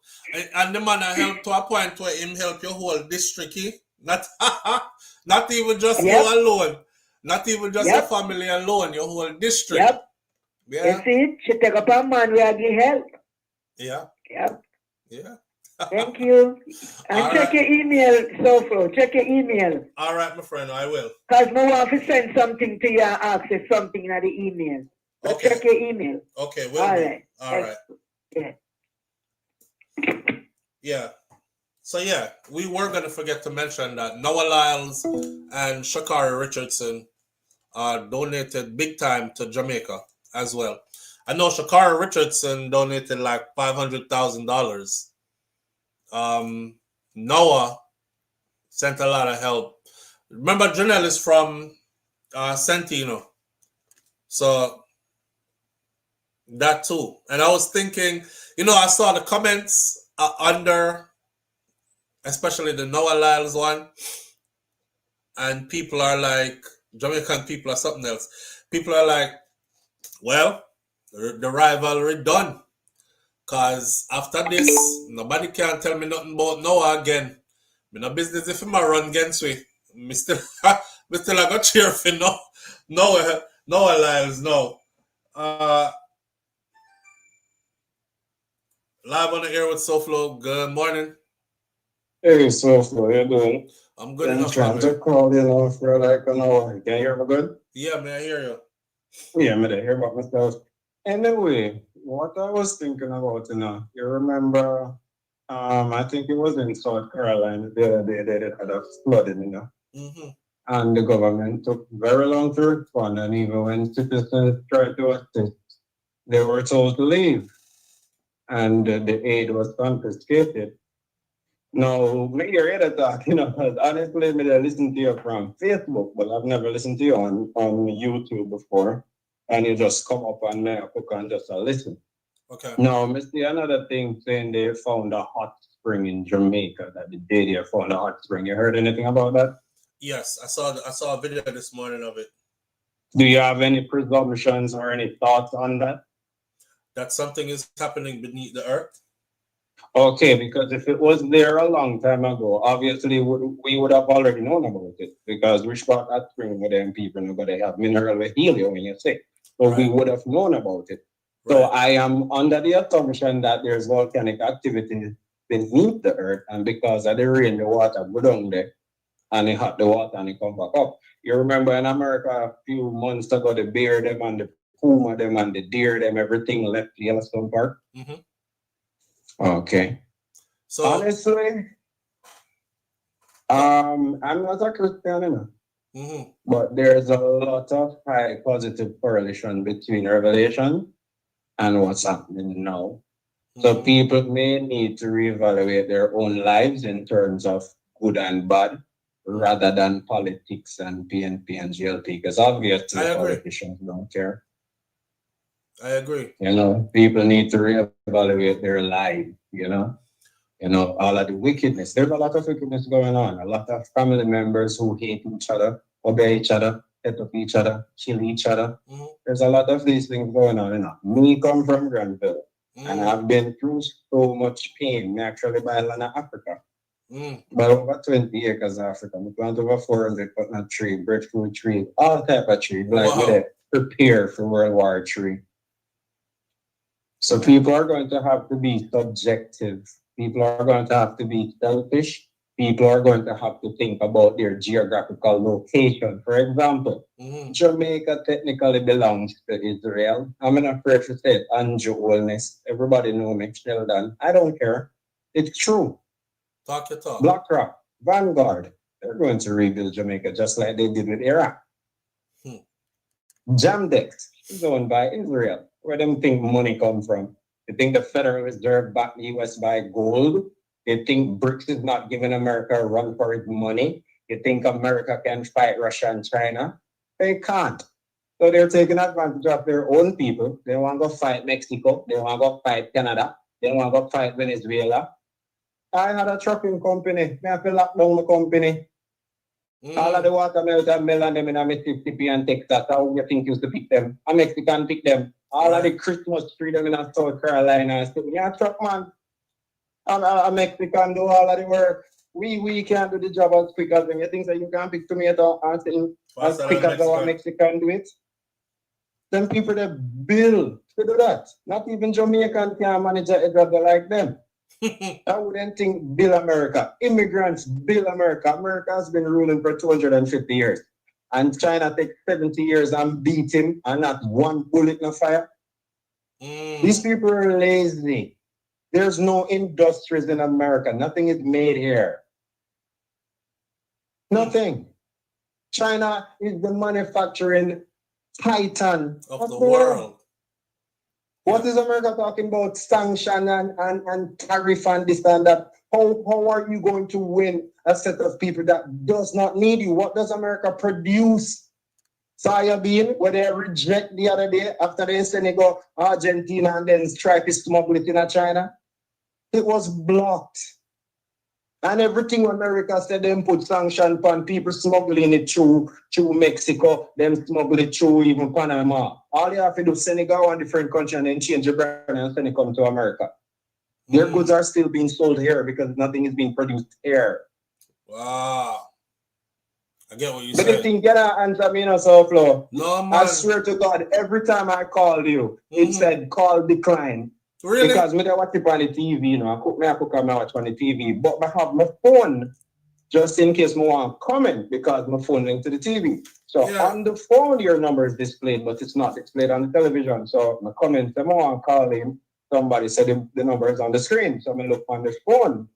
And the man help to a point where him help your whole district, not even just you alone. Not even just your family alone, your whole district. Yep. Yeah. You see, she take up a man where give help. Yeah. Yep. Yeah. Thank you. And all check right. your email, SouFLo. Check your email. All right, my friend, I will. Because I want to send something to you and ask you something in the email. So okay. Check your email. Okay, will all do. right. All right. Yeah. Yeah. So yeah, we were gonna forget to mention that Noah Lyles and Shakari Richardson donated big time to Jamaica as well. I know Shakara Richardson donated like $500,000. Noah sent a lot of help. Remember, Janelle is from Santino. So that too. And I was thinking, I saw the comments under, especially the Noah Lyles one. And people are like, Jamaican people are something else. People are like, well, the rivalry done. Because after this, nobody can tell me nothing about Noah again. Me no business if him a run against me. Me still I got cheer for Noah Lyles, no. Live on the air with SouFLo. Good morning. Hey, SouFLo, how you doing? I'm good I'm enough, trying to call you for like an hour. Can you hear me good? Yeah, man, I hear you. Yeah, I hear about myself. Anyway, what I was thinking about, you remember, I think it was in South Carolina the other day they had a flooding, Mm-hmm. And the government took very long to respond, and even when citizens tried to assist, they were told to leave, and the aid was confiscated. Now, me hear that talk, because honestly, me I listen to you from Facebook, but I've never listened to you on YouTube before, and you just come up and me cook and just listen. Okay. Now, me see another thing saying they found a hot spring in Jamaica, that the day they found a hot spring. You heard anything about that? Yes, I saw a video this morning of it. Do you have any presumptions or any thoughts on that? That something is happening beneath the earth? Okay, because if it was there a long time ago, obviously we would have already known about it, because we spot that spring with them people and they have mineral with helium when you're sick. So we would have known about it. So I am under the assumption that there's volcanic activity beneath the earth, and because of the rain, the water go down there and it hot the water and it come back up. You remember in America a few months ago, the bear them and the puma them and the deer them, everything left Yellowstone Park? Mm-hmm. Okay. So honestly, I'm not a Christian, Mm-hmm. but there's a lot of high positive correlation between Revelation and what's happening now. So people may need to reevaluate their own lives in terms of good and bad, rather than politics and PNP and GLP, because obviously politicians don't care. I agree. People need to reevaluate their life, all of the wickedness. There's a lot of wickedness going on. A lot of family members who hate each other, obey each other, hit up each other, kill each other. Mm-hmm. There's a lot of these things going on. Me come from Granville, and I've been through so much pain. Me actually buy land in Africa. But over 20 acres of Africa. We plant over 400 coconut tree, breadfruit tree, all type of trees. Like we prepare for World War III. So people are going to have to be subjective. People are going to have to be selfish. People are going to have to think about their geographical location. For example, Jamaica technically belongs to Israel. I'm not afraid to say it. Andrew Holness. Everybody know me, Sheldon. I don't care. It's true. Talk your talk. BlackRock, Vanguard, they're going to rebuild Jamaica just like they did with Iraq. Jamdex is owned by Israel. Where do you think money come from? You think the Federal Reserve backed the US by gold? You think BRICS is not giving America a run for its money? You think America can fight Russia and China? They can't. So they're taking advantage of their own people. They want to go fight Mexico. They want to go fight Canada. They want to go fight Venezuela. I had a trucking company. I have to lock down the company. All of the watermelon them in Mississippi and Texas, how you think used to pick them? A Mexican pick them. All of the Christmas tree them in South Carolina. So, yeah, truck man. A Mexican do all of the work. We can't do the job as quick as them. You think that you can pick tomato and as quick as our Mexican do it? Them people that build to do that. Not even Jamaican can manage a job like them. I wouldn't think build America. Immigrants build America. America has been ruling for 250 years. And China takes 70 years and beat him and not one bullet in a fire. These people are lazy. There's no industries in America. Nothing is made here. Nothing. China is the manufacturing titan of the world. What is America talking about? Sanction and tariff and this and that. How are you going to win a set of people that does not need you? What does America produce? Soya bean, where they reject the other day after they send it go Argentina and then try to smuggle it in China. It was blocked. And everything America said, them put sanction on people smuggling it through Mexico, them smuggle it through even Panama. All you have to do is send it go on different country and then change the brand and send it come to America. Their goods are still being sold here because nothing is being produced here. Wow. I get what you But said. the thing, can I answer me, SouFLo? No, man. I swear to God, every time I called you, it said call decline. Really? Because when I watch it on the TV, I cook and I watch on the TV, but I have my phone just in case I want to comment because my phone linked to the TV. So on the phone, your number is displayed, but it's not displayed on the television. So my comment, I want to call him. Somebody said the number is on the screen. So I look on the phone.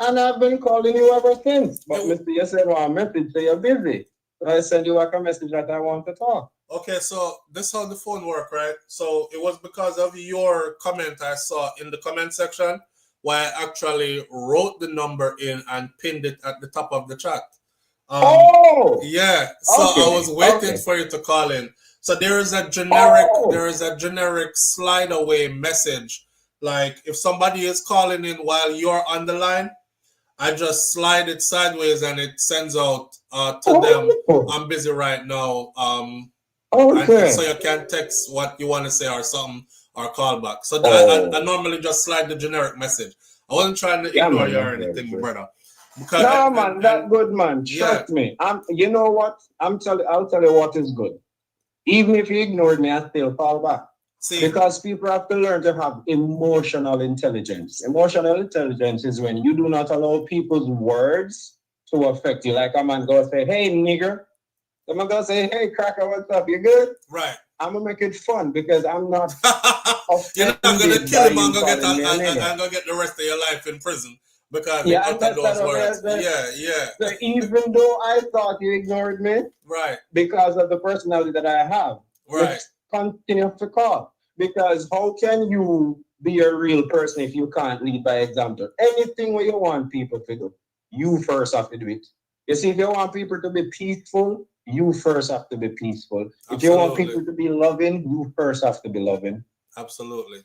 And I've been calling you ever since. But Mr. You said one message, say you're busy. So I send you like a message that I want to talk. Okay, so this is how the phone work, right? So it was because of your comment I saw in the comment section where I actually wrote the number in and pinned it at the top of the chat. Yeah. So I was waiting for you to call in. So there is a generic slide away message. Like if somebody is calling in while you're on the line, I just slide it sideways and it sends out to them. I'm busy right now. And so you can text what you want to say or something or call back. So I normally just slide the generic message. I wasn't trying to ignore you or anything, brother. Because that good man. Trust me. You know what? I'll tell you what is good. Even if you ignored me, I still call back. Because people have to learn to have emotional intelligence. Emotional intelligence is when you do not allow people's words to affect you. Like a man go say, hey, nigger. Someone go say, hey, cracker, what's up? You good? Right. I'm going to make it fun because I'm not You're not going to kill him and go get the rest of your life in prison because you uttered those words. So even though I thought you ignored me, right, because of the personality that I have, right, continue to call. Because how can you be a real person if you can't lead by example? Anything what you want people to do, you first have to do it. You see, if you want people to be peaceful, you first have to be peaceful. Absolutely. If you want people to be loving, you first have to be loving. Absolutely.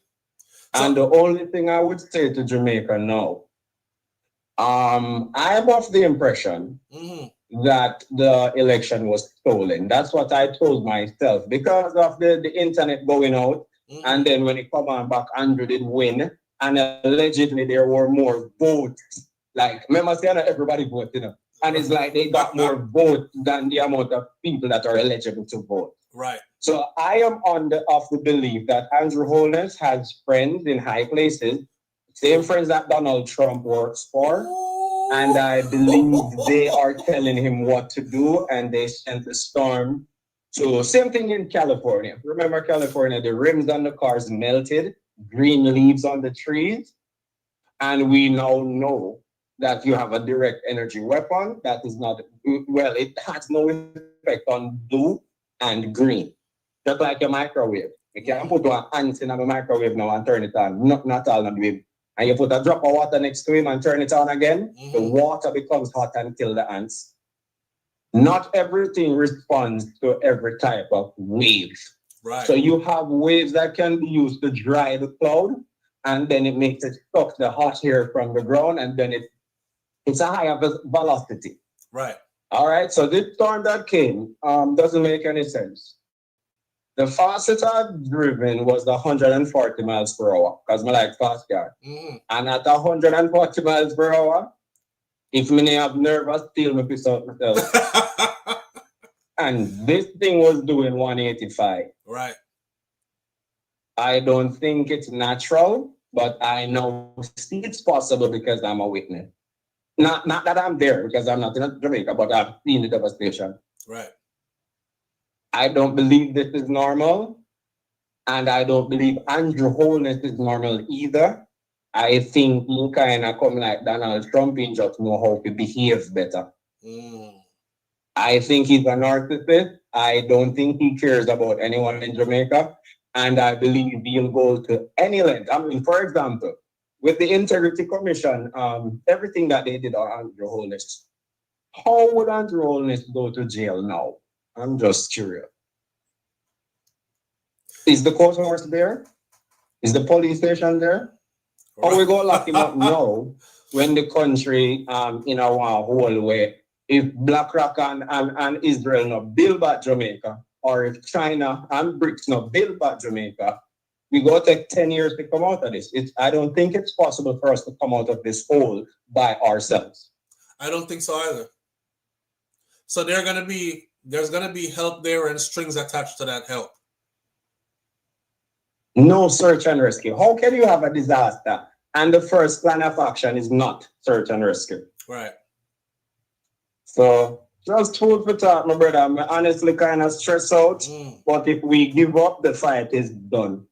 And the only thing I would say to Jamaica now, I'm of the impression that the election was stolen. That's what I told myself because of the internet going out. And then when it come on back, Andrew did win. And allegedly there were more votes. Like, remember saying that everybody voted, you know? And it's like they got more votes than the amount of people that are eligible to vote. Right. So I am of the belief that Andrew Holness has friends in high places, same friends that Donald Trump works for. And I believe they are telling him what to do, and they sent a storm. So same thing in California. Remember California, the rims on the cars melted, green leaves on the trees. And we now know that you have a direct energy weapon that is not, well, it has no effect on blue and green. Just like a microwave. You can put one ant in a microwave now and turn it on. Not all of it. And you put a drop of water next to him and turn it on again, the water becomes hot and kill the ants. Not everything responds to every type of wave. Right. So you have waves that can be used to dry the cloud, and then it makes it suck the hot air from the ground, and then it's a higher velocity. Right. All right. So this storm that came doesn't make any sense. The fastest I've driven was the 140 miles per hour because I like fast car. And at 140 miles per hour, if me have nervous, still me piss out myself. And this thing was doing 185. Right. I don't think it's natural, but I know it's possible because I'm a witness. Not that I'm there because I'm not in Jamaica, but I've seen the devastation. Right. I don't believe this is normal, and I don't believe Andrew Holness is normal either. I think he kind of come like Donald Trump, he just know how to behave better. I think he's a narcissist. I don't think he cares about anyone in Jamaica. And I believe he'll go to any length. I mean, for example, with the Integrity Commission, everything that they did on Andrew Holness, how would Andrew Holness go to jail now? I'm just curious. Is the court house there? Is the police station there? How we go lock him up now when the country in a whole way, if BlackRock and Israel not build back Jamaica, or if China and BRICS not build back Jamaica, we go take 10 years to come out of this. I don't think it's possible for us to come out of this hole by ourselves. I don't think so either. So there's gonna be help there and strings attached to that help. No search and rescue. How can you have a disaster and the first plan of action is not search and rescue? Right. So just food for thought, my brother. I'm honestly kind of stressed out. But if we give up, the fight is done.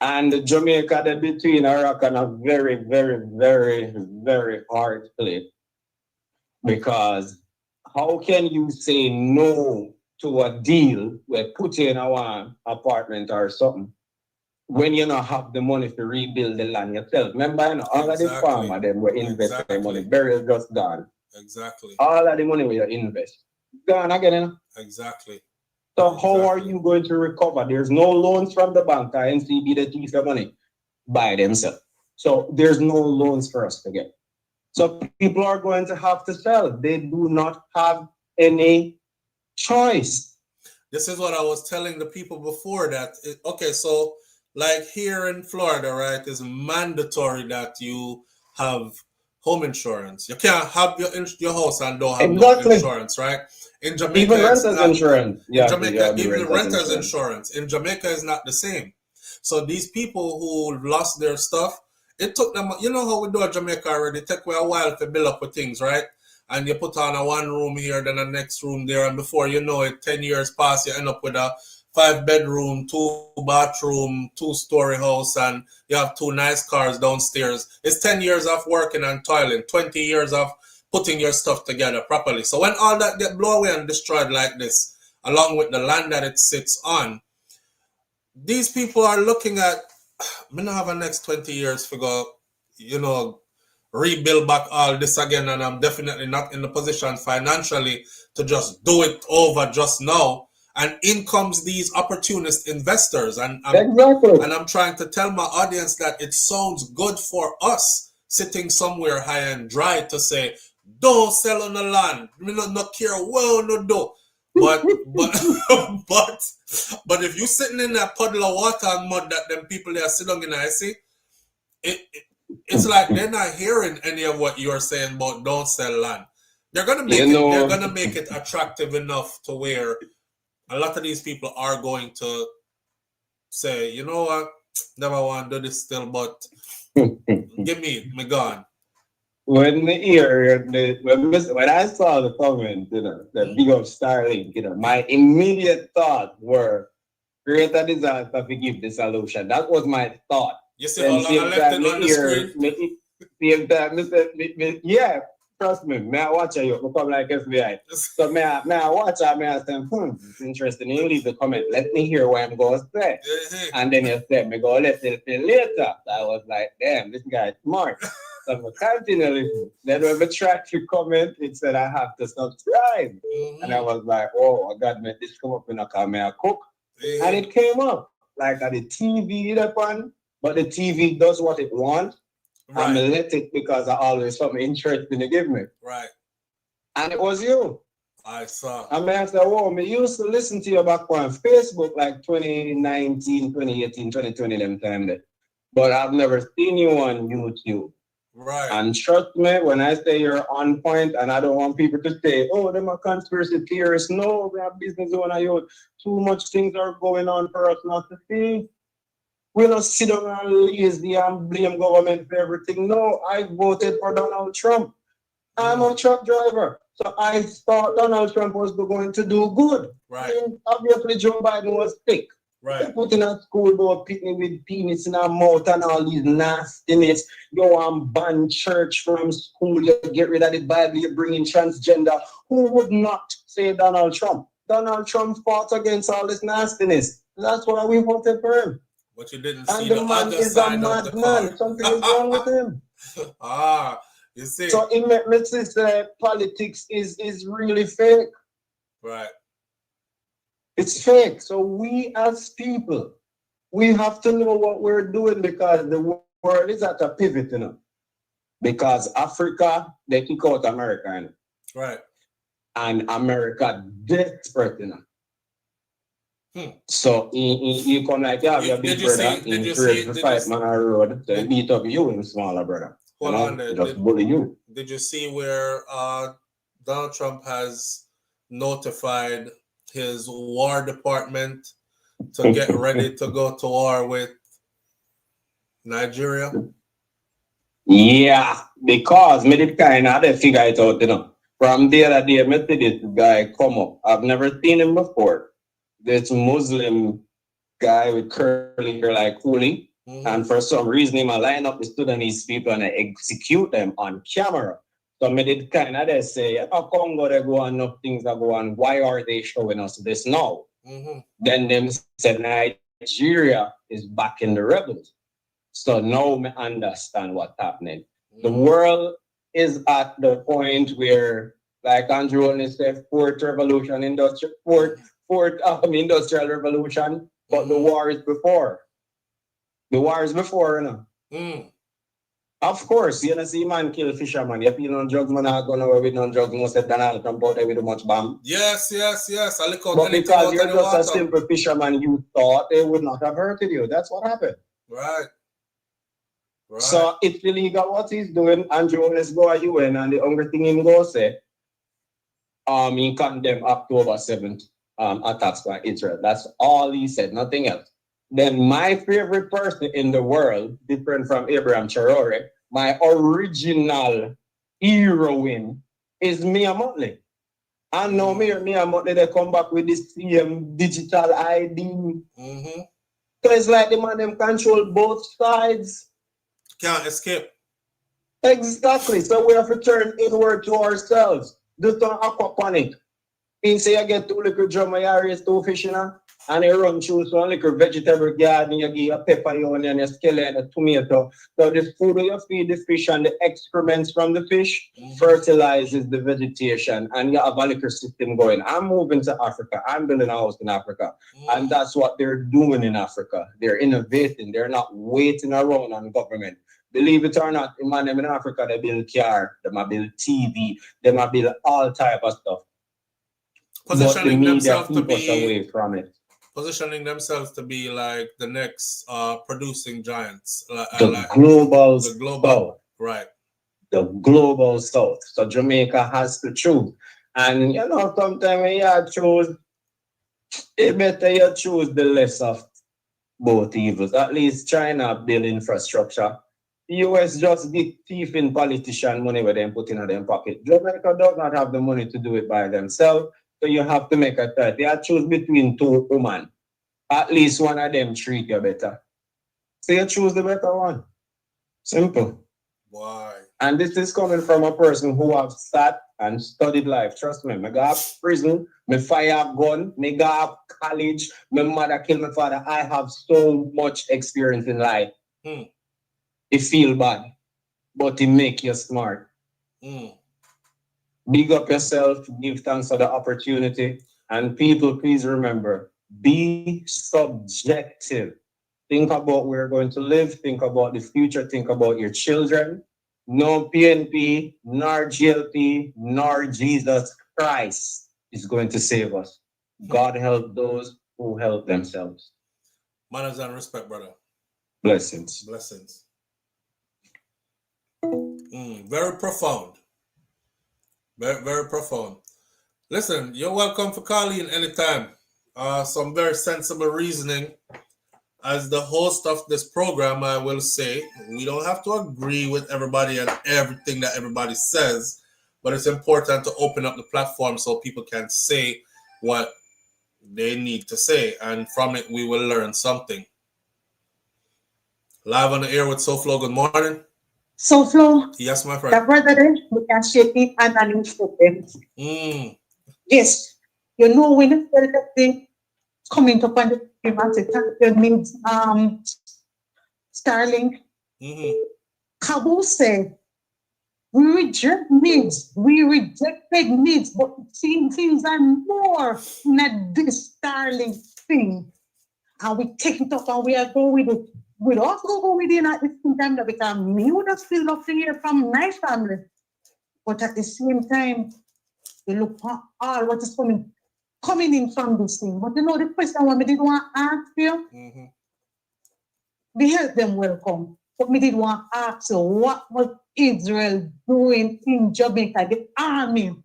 And Jamaica, they're between a rock and a very, very, very, very hard place. Because how can you say no to a deal where put you in a apartment or something when you don't have the money to rebuild the land yourself? Remember, you know, all of the farmers them were investing their money, burial just gone. Exactly. All of the money we invest gone again. You know? Exactly. So how are you going to recover? There's no loans from the bank or NCB that use the money by themselves. So there's no loans for us to get. So people are going to have to sell. They do not have any choice. This is what I was telling the people before that. Okay, so like here in Florida, right, it's mandatory that you have home insurance. You can't have your house and don't have no insurance, right? In Jamaica, even renters insurance. In Jamaica, even renters insurance. In Jamaica is not the same. So these people who lost their stuff, it took them, you know how we do in Jamaica already, it took me a while to build up with things, right? And you put on a one room here, then a next room there, and before you know it, 10 years pass, you end up with a 5-bedroom, 2-bathroom, 2-story house, and you have 2 nice cars downstairs. It's 10 years of working and toiling, 20 years of putting your stuff together properly. So when all that get blown away and destroyed like this, along with the land that it sits on, these people are looking at, me not have a next 20 years to go, you know, rebuild back all this again, and I'm definitely not in the position financially to just do it over just now. And in comes these opportunist investors, and I'm trying to tell my audience that it sounds good for us sitting somewhere high and dry to say, don't sell on the land. We not care well no do. But if you sitting in that puddle of water and mud that them people there sit down in, I see, it's like they're not hearing any of what you're saying about don't sell land. They're gonna make they're gonna make it attractive enough to where a lot of these people are going to say, you know what, never want to do this still, but give me gone. When when I saw the comment, you know, the big up Starlink, you know, my immediate thought were create a disaster to give the solution. That was my thought. You see how long I left it on the screen? Same time, yeah, trust me, I watch you become like FBI. So I watch it, I say, it's interesting. You leave the comment, let me hear what I'm going to say. And then you say, me go listen later. I was like, damn, this guy is smart. So I continue listening. Then when I tried to comment, it said I have to subscribe. And I was like, oh, God, man, this come up in a camera cook. And it came up. Like at the TV upon, but the TV does what it wants. Right. And I let it because I always something interesting to give me. Right. And it was you. I saw. I mean, I said, whoa, me used to listen to you back on Facebook like 2019, 2018, 2020, them time there. But I've never seen you on YouTube. Right. And trust me, when I say you're on point, and I don't want people to say, oh, them are conspiracy theorists. No, we have business owner. Too much things are going on for us not to see. We don't sit down and lazy and blame government for everything. No, I voted for Donald Trump. I'm a truck driver. So I thought Donald Trump was going to do good. Right. And obviously Joe Biden was sick. Right. They put in a school door picnic with penis in our mouth and all these nastiness. You ban church from school, you get rid of the Bible, you bring in transgender. Who would not say Donald Trump? Donald Trump fought against all this nastiness. That's why we voted for him. But you didn't And see the the man other is a side of the madman. coin. Something is wrong with him. You see. So it makes me say politics is really fake. Right. It's fake. So we as people, we have to know what we're doing because the world is at a pivot, you know. Because Africa, they kick out America, you know. Right. And America desperate, you know. So you come like, yeah, your big brother, in trade to fight man on the road, they beat up you in smaller brother. Hold on there. Just bully you. Did you see where Donald Trump has notified his War Department to get ready to go to war with Nigeria? Yeah, because me did kind of figure it out, you know. From the other day, I see this guy come up. I've never seen him before. This Muslim guy with curly hair like Cooley. And for some reason, he might line up the Sudanese people and execute them on camera. So me did kind of say, how come they go on, enough things that go on? Why are they showing us this now? Then them said Nigeria is backing the rebels. So now me understand what's happening. The world is at the point where, like Andrew only said, fourth industrial revolution, but the war is before. The war is before, you know. Of course, you know, see man kill fisherman. You feel no drugs, man, not going away with no drugs. Most of Donald Trump out there with much bomb. Yes. I look out but because you're just water. a simple fisherman, you thought they would not have hurted you. That's what happened. Right. So it's illegal what he's doing. Andrew, let's go at UN, and the only thing he go say, he condemned October 7th attacks by Israel. That's all he said, nothing else. Then my favorite person in the world, different from Abraham Traore, my original heroine is Mia Motley. And now Mia Motley, they come back with this same digital ID. So it's like the man them control both sides. Can't escape. Exactly. So we have to turn inward to ourselves. Do some aquaponic. Means say you get 2 little drum, you raise 2 fish, you know, and you run through some little vegetable garden, you give a pepper, you onion, a scallion, a tomato. So this food you feed the fish and the excrements from the fish fertilizes the vegetation, and you have a liquor system going. I'm moving to Africa. I'm building a house in Africa. And that's what they're doing in Africa. They're innovating. They're not waiting around on government. Believe it or not, man, in Africa, they build car, they might build TV, they might build all type of stuff. Positioning themselves to be away from it. Positioning themselves to be like the next producing giants. The global South. Right. The global South. So Jamaica has to choose. And you know, sometimes when you choose, it better you choose the less of both evils. At least China build infrastructure. The US just give thieving politician money where they put in their pocket. Jamaica does not have the money to do it by themselves. So you have to make a choice. You choose between 2 women. At least one of them treat you better. So you choose the better one. Simple. Why? And this is coming from a person who have sat and studied life. Trust me, I got prison, me fire gun, me got college, my mother killed my father. I have so much experience in life. It feel bad, but it make you smart. Big up yourself, give thanks for the opportunity. And people, please remember, be subjective. Think about where you're going to live, think about the future, think about your children. No PNP, nor GLP, nor Jesus Christ is going to save us. God help those who help themselves. Manners and respect, brother. Blessings. Blessings. Very profound. Very, very profound. Listen, you're welcome for calling anytime. Some very sensible reasoning. As the host of this program, I will say we don't have to agree with everybody and everything that everybody says, but it's important to open up the platform so people can say what they need to say, and from it we will learn something. Live on the air with SouFLo. Good morning. SouFLo. Yes, my friend. The brother, we can shake it and an them. Yes. You know when you tell that thing, coming to find the needs Starlink. Kabul said, we reject needs, we rejected needs, but things are more than this Starlink thing. And we take it up and we are going with it. We don't go with it at the same time that because me would have still love to hear from my family. But at the same time, they look for all what is coming in from this thing. But you know, the question what me did want to ask you, the help them welcome. But me did want to ask you, what was Israel doing in Jamaica, the army?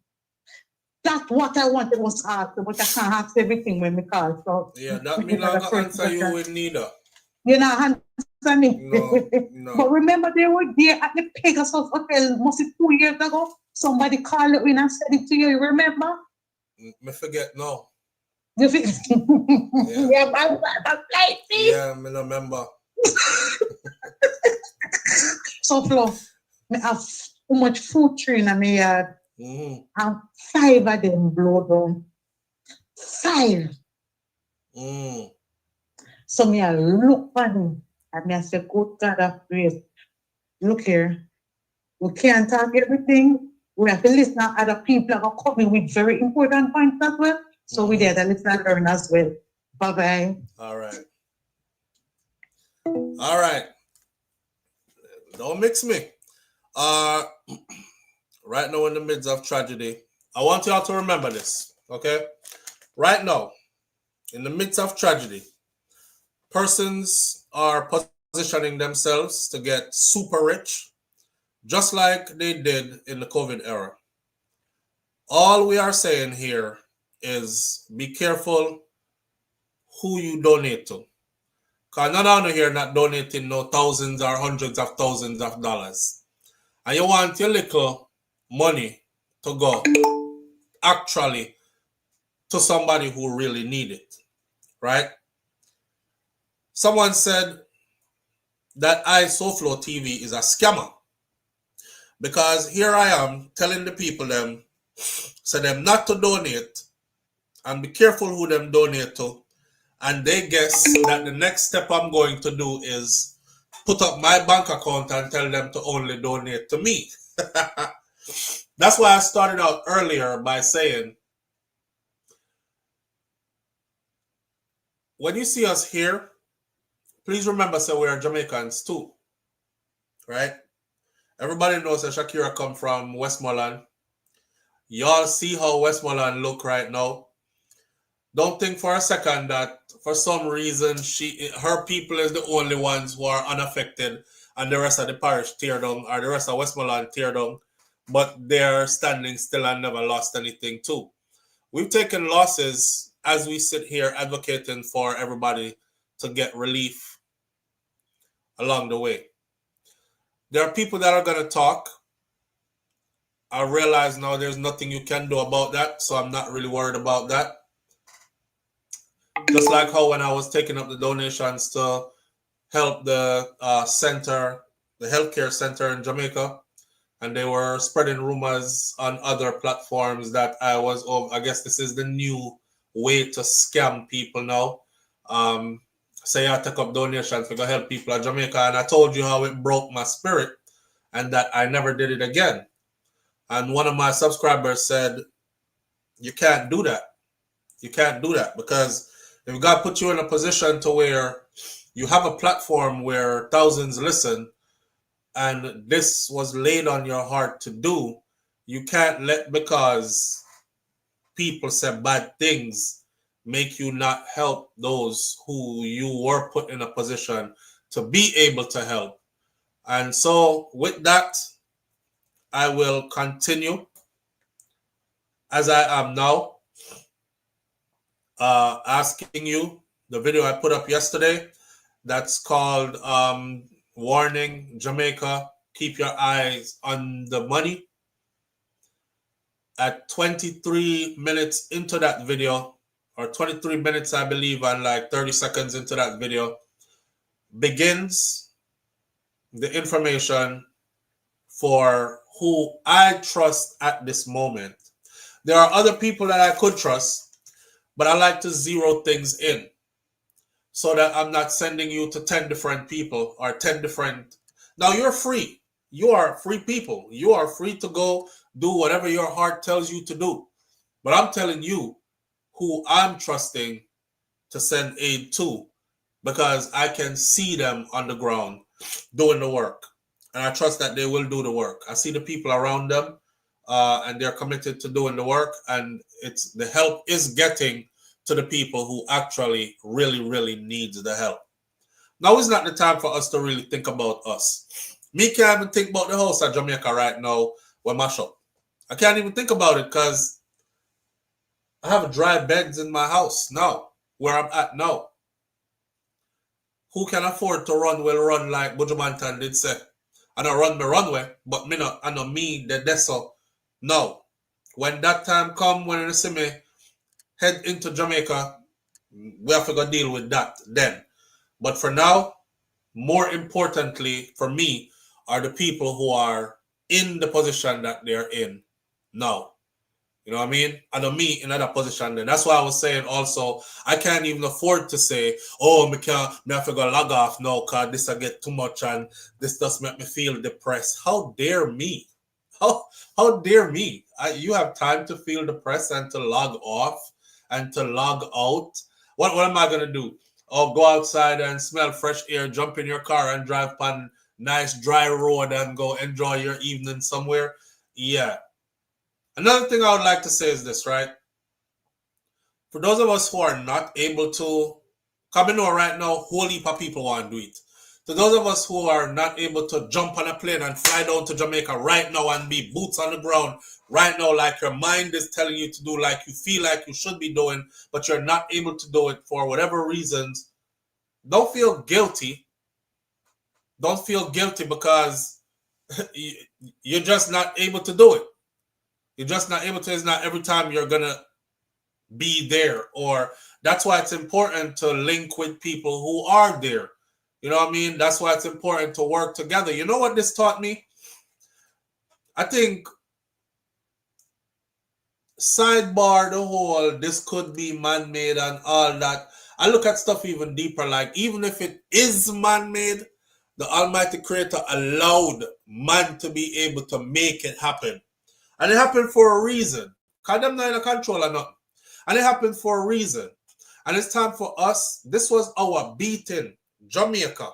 That's what I wanted was to ask you, but I can't ask everything when we call. So yeah, that means I'm going to answer you with neither. You're not answering me. No. But remember, they were there at the Pegasus Hotel must be 2 years ago. Somebody called it in and said it to you. You remember? Me forget now. You forget? Yeah, yeah, me no remember. So, Flo, I have too much food tree in my yard. And 5 of them blow down. 5. So me I look at him and me I say, good God of grace. Look here. We can't talk everything. We have to listen to other people who are coming with very important points as well. So we there to listen and learn as well. Bye-bye. All right. All right. Don't mix me. Right now in the midst of tragedy, I want y'all to remember this, okay? Right now, in the midst of tragedy, persons are positioning themselves to get super rich, just like they did in the COVID era. All we are saying here is be careful who you donate to. Because none of you here not donating no thousands or hundreds of thousands of dollars. And you want your little money to go actually to somebody who really need it, right? Someone said that SouFLoTV is a scammer because here I am telling the people them, so them not to donate and be careful who them donate to, and they guess that the next step I'm going to do is put up my bank account and tell them to only donate to me. That's why I started out earlier by saying, when you see us here, please remember, so we are Jamaicans too, right? Everybody knows that Shakira come from Westmoreland. Y'all see how Westmoreland look right now. Don't think for a second that for some reason her people is the only ones who are unaffected and the rest of the parish tear down or the rest of Westmoreland tear down, but they're standing still and never lost anything too. We've taken losses as we sit here advocating for everybody to get relief along the way. There are people that are going to talk. I realize now there's nothing you can do about that, so I'm not really worried about that. Just like how when I was taking up the donations to help the center, the healthcare center in Jamaica, and they were spreading rumors on other platforms that I guess this is the new way to scam people now. Say I took up donations to go help people in Jamaica, and I told you how it broke my spirit and that I never did it again. And one of my subscribers said, you can't do that. You can't do that because if God put you in a position to where you have a platform where thousands listen and this was laid on your heart to do, you can't let because people say bad things make you not help those who you were put in a position to be able to help. And so with that, I will continue as I am now, asking you the video I put up yesterday that's called Warning Jamaica, Keep Your Eyes on the Money. At 23 minutes into that video, or 23 minutes, I believe, and like 30 seconds into that video, begins the information for who I trust at this moment. There are other people that I could trust, but I like to zero things in so that I'm not sending you to 10 different people or 10 different. Now you're free. You are free people. You are free to go do whatever your heart tells you to do. But I'm telling you who I'm trusting to send aid to, because I can see them on the ground doing the work. And I trust that they will do the work. I see the people around them, and they're committed to doing the work. And it's the help is getting to the people who actually really needs the help. Now is not the time for us to really think about us. Me can't even think about the house at Jamaica right now with mash up. I can't even think about it because I have dry beds in my house now, where I'm at now. Who can afford to run will run like Bujumantan did say. I don't run my runway, but I know me the deso. No. When that time come, when you see me head into Jamaica, we have to go deal with that then. But for now, more importantly for me are the people who are in the position that they're in now. You know what I mean? I know me in that position then. That's why I was saying also, I can't even afford to say, oh, me have to go log off now because this I get too much and this does make me feel depressed. How dare me? How dare me? You have time to feel depressed and to log off and to log out. What am I going to do? Oh, go outside and smell fresh air, jump in your car and drive on nice dry road and go enjoy your evening somewhere? Yeah. Another thing I would like to say is this, right? For those of us who are not able to, come in right now, whole heap of people want to do it. To those of us who are not able to jump on a plane and fly down to Jamaica right now and be boots on the ground right now, like your mind is telling you to do, like you feel like you should be doing, but you're not able to do it for whatever reasons, don't feel guilty. Don't feel guilty because you're just not able to do it. You're just not able to. It's not every time you're going to be there. Or that's why it's important to link with people who are there. You know what I mean? That's why it's important to work together. You know what this taught me? I think, sidebar the whole, this could be man-made and all that. I look at stuff even deeper, like even if it is man-made, the Almighty Creator allowed man to be able to make it happen. And it happened for a reason. Because them not in control or nothing. And it happened for a reason. And it's time for us. This was our beating. Jamaica.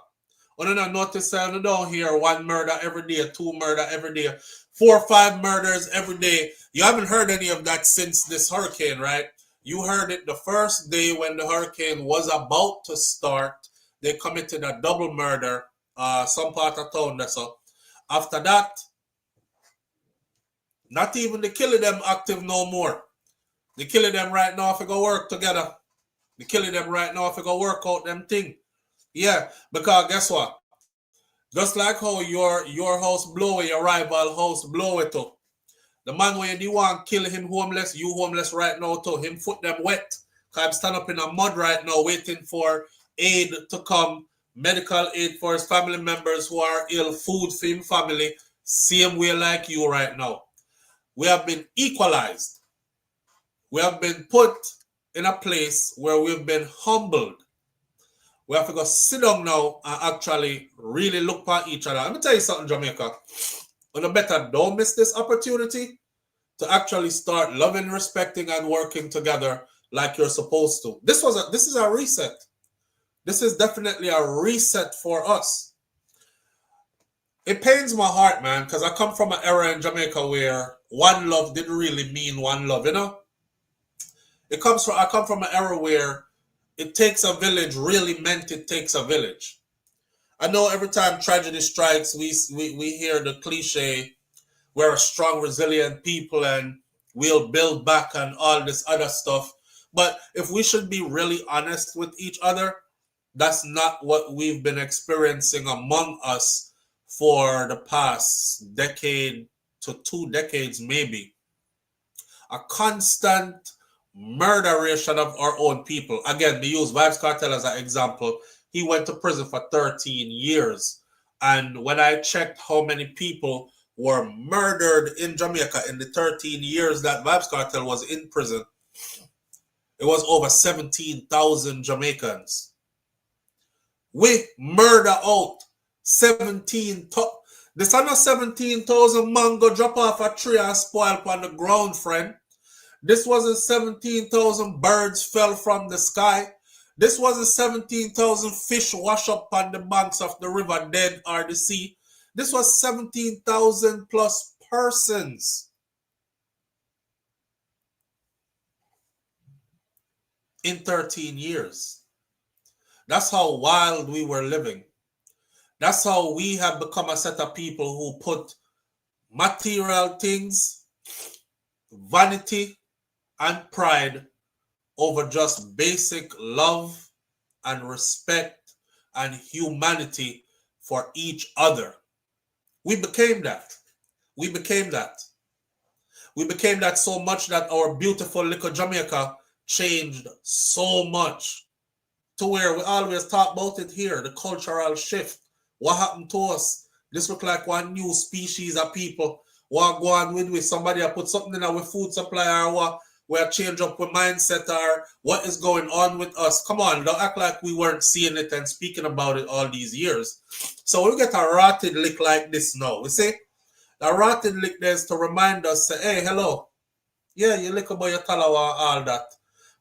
On not notice I don't hear one murder every day, 2 murder every day, 4 or 5 murders every day. You haven't heard any of that since this hurricane, right? You heard it the first day when the hurricane was about to start. They committed a double murder, some part of town. So after that, not even the killing them active no more. The killing them right now if we go work together. The killing them right now if we go work out them thing. Yeah, because guess what? Just like how your house blow it, your rival house blow it too. The man where you want kill him homeless, you homeless right now too. Him foot them wet. Cause I'm stand up in the mud right now waiting for aid to come. Medical aid for his family members who are ill, food for him family. Same way like you right now. We have been equalized. We have been put in a place where we've been humbled. We have to go sit down now and actually really look at each other. Let me tell you something, Jamaica. You better don't miss this opportunity to actually start loving, respecting, and working together like you're supposed to. This is a reset. This is definitely a reset for us. It pains my heart, man, because I come from an era in Jamaica where one love didn't really mean one love, you know? I come from an era where it takes a village really meant it takes a village. I know every time tragedy strikes, we hear the cliche, we're a strong, resilient people and we'll build back and all this other stuff. But if we should be really honest with each other, that's not what we've been experiencing among us for the past decade to 2 decades, maybe. A constant murderation of our own people. Again, we use Vybz Kartel as an example. He went to prison for 13 years. And when I checked how many people were murdered in Jamaica in the 13 years that Vybz Kartel was in prison, It was over 17,000 Jamaicans. We murder out 17,000. This are not 17,000 mango drop off a tree and spoil on the ground, friend. This wasn't 17,000 birds fell from the sky. This wasn't 17,000 fish wash up on the banks of the river dead or the sea. This was 17,000 plus persons. In 13 years. That's how wild we were living. That's how we have become a set of people who put material things, vanity, and pride over just basic love and respect and humanity for each other. We became that. We became that. We became that so much that our beautiful little Jamaica changed so much to where we always talk about it here, the cultural shift. What happened to us? This look like one new species of people. What go on with somebody that put something in our food supply or what? We're change up with mindset or what is going on with us. Come on, don't act like we weren't seeing it and speaking about it all these years. So we get a rotted lick like this now. We see? A rotted lick there is to remind us, say, hey, hello. Yeah, you lick about your talawa, all that.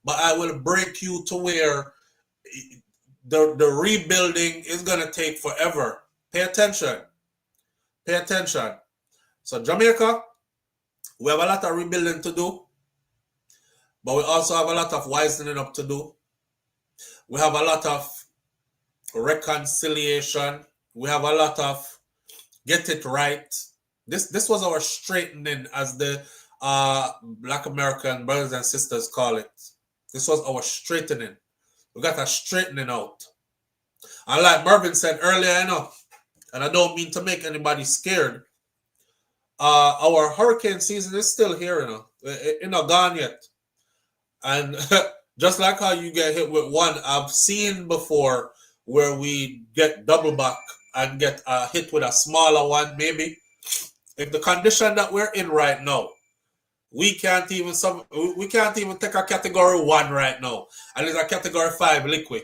But I will break you to where the rebuilding is going to take forever. Pay attention. Pay attention. So Jamaica, we have a lot of rebuilding to do. But we also have a lot of wisening up to do. We have a lot of reconciliation. We have a lot of get it right. This was our straightening, as the Black American brothers and sisters call it. This was our straightening. We got a straightening out. And like Mervin said earlier, and I don't mean to make anybody scared, our hurricane season is still here, it's not gone yet. And just like how you get hit with one, I've seen before where we get double back and get hit with a smaller one, maybe. If the condition that we're in right now, we can't even take a category 1 right now. And it's a category 5 liquid.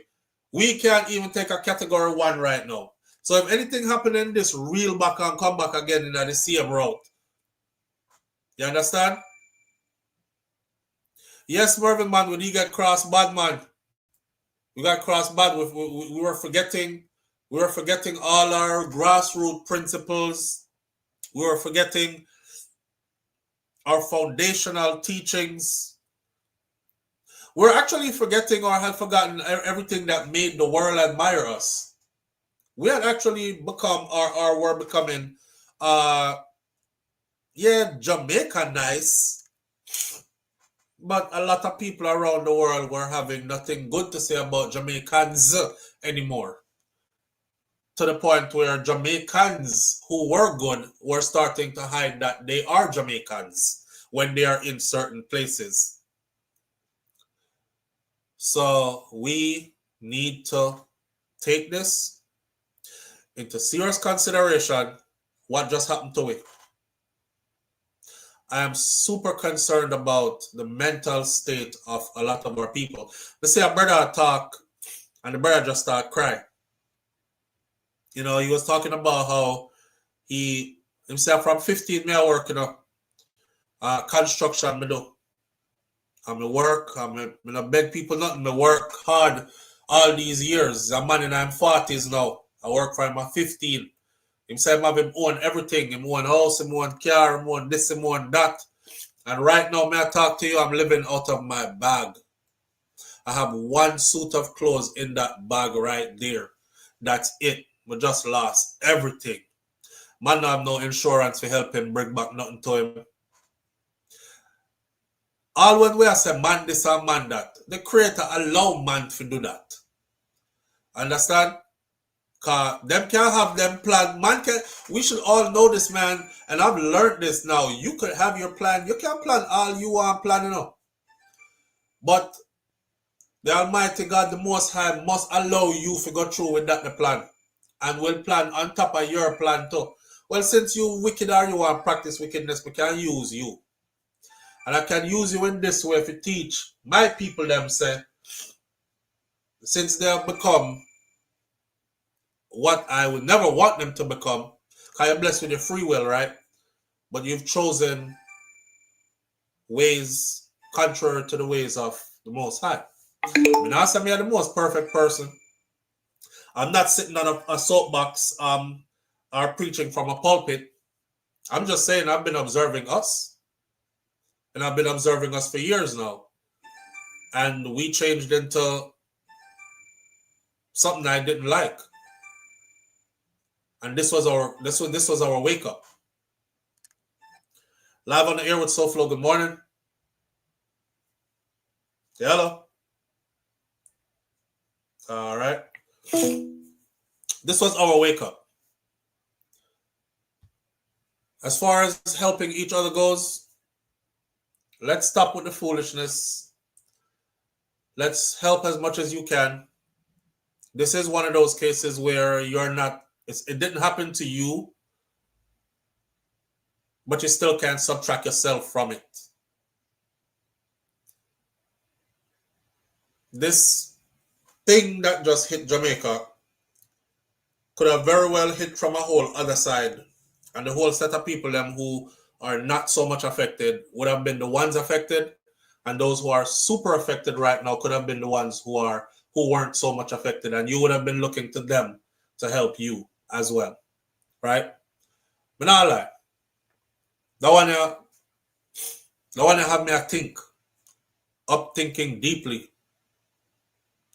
We can't even take a category 1 right now. So if anything happen in this, reel back and come back again in the same route. You understand? Yes, Mervin, man, when you get cross bad, man. We got cross bad. We were forgetting all our grassroots principles. We were forgetting our foundational teachings. We're actually forgetting or had forgotten everything that made the world admire us. We had actually become or were becoming Jamaica nice. But a lot of people around the world were having nothing good to say about Jamaicans anymore. To the point where Jamaicans who were good were starting to hide that they are Jamaicans when they are in certain places. So we need to take this into serious consideration, what just happened to it. I am super concerned about the mental state of a lot of our people. Let's say a brother talk and the brother just start crying. He was talking about how himself from 15 me I work, construction me do. I'm work, I'm not beg people nothing. I work hard all these years. I'm man in my 40s now. I work from my 15. Himself have him own everything. Him own house, him own car, him own this, him own that. And right now, may I talk to you, I'm living out of my bag. I have one suit of clothes in that bag right there. That's it. We just lost everything. Man, I have no insurance to help him bring back nothing to him. All when we are say man this and man that, the creator allow man to do that. Understand? Cause them can't have them plan. Man can. We should all know this, man. And I've learned this now. You could have your plan. You can plan all you want planning up. But the Almighty God, the Most High, must allow you to go through with that the plan. And will plan on top of your plan too. Well, since you wicked or you want to practice wickedness, we can use you. And I can use you in this way to teach my people them say, since they have become what I would never want them to become, because you're blessed with your free will, right? But you've chosen ways contrary to the ways of the Most High. When I say me are the most perfect person, I'm not sitting on a soapbox or preaching from a pulpit. I'm just saying I've been observing us. And I've been observing us for years now. And we changed into something I didn't like. And this was our wake up. Live on the air with SouFLo. Good morning. Hello. All right. This was our wake up. As far as helping each other goes, let's stop with the foolishness. Let's help as much as you can. This is one of those cases where you're not, it didn't happen to you, but you still can't subtract yourself from it. This thing that just hit Jamaica could have very well hit from a whole other side. And the whole set of people them who are not so much affected would have been the ones affected. And those who are super affected right now could have been the ones who weren't so much affected. And you would have been looking to them to help you as well. Right? But not lie. That one you have me thinking deeply.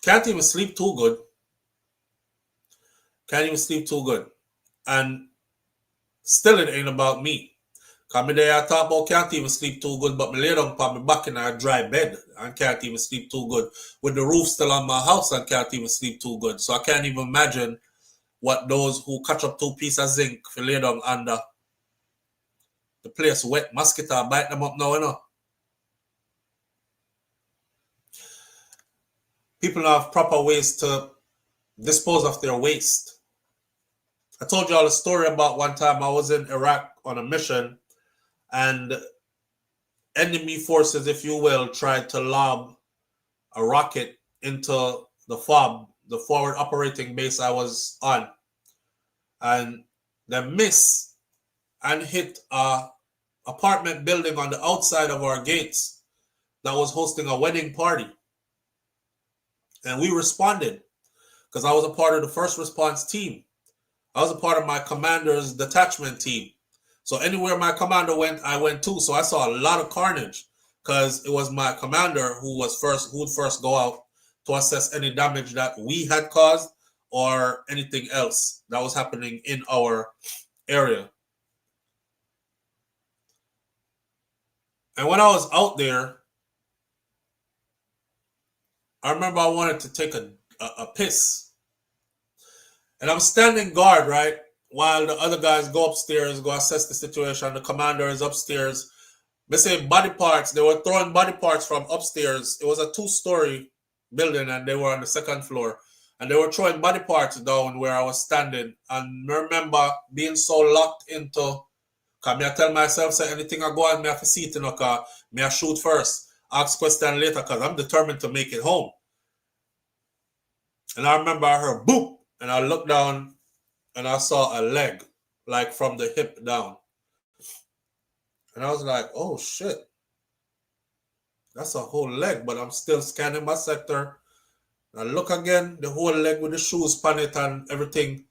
Can't even sleep too good. Can't even sleep too good. And still it ain't about me. Cause me there I talk about can't even sleep too good, but me lay down on my back in a dry bed and can't even sleep too good. With the roof still on my house and can't even sleep too good. So I can't even imagine what those who catch up 2 pieces of zinc for lay down under. The place wet, mosquito bite them up now, you know. People have proper ways to dispose of their waste. I told you all a story about one time I was in Iraq on a mission and enemy forces, if you will, tried to lob a rocket into the FOB, the forward operating base I was on. And they missed and hit a apartment building on the outside of our gates that was hosting a wedding party. And we responded because I was a part of the first response team. I was a part of my commander's detachment team. So anywhere my commander went, I went too. So I saw a lot of carnage because it was my commander who would first go out to assess any damage that we had caused or anything else that was happening in our area. And when I was out there, I remember I wanted to take a piss. And I'm standing guard, right? While the other guys go upstairs, go assess the situation. The commander is upstairs. They say body parts. They were throwing body parts from upstairs. It was a 2-story building and they were on the 2nd floor. And they were throwing body parts down where I was standing. And I remember being so locked into, because I tell myself, say anything I go on, I have to see it in a car. I shoot first, ask question later, because I'm determined to make it home. And I remember I heard boop, and I looked down and I saw a leg, like from the hip down. And I was like, oh shit. That's a whole leg, but I'm still scanning my sector. I look again, the whole leg with the shoes on it and everything.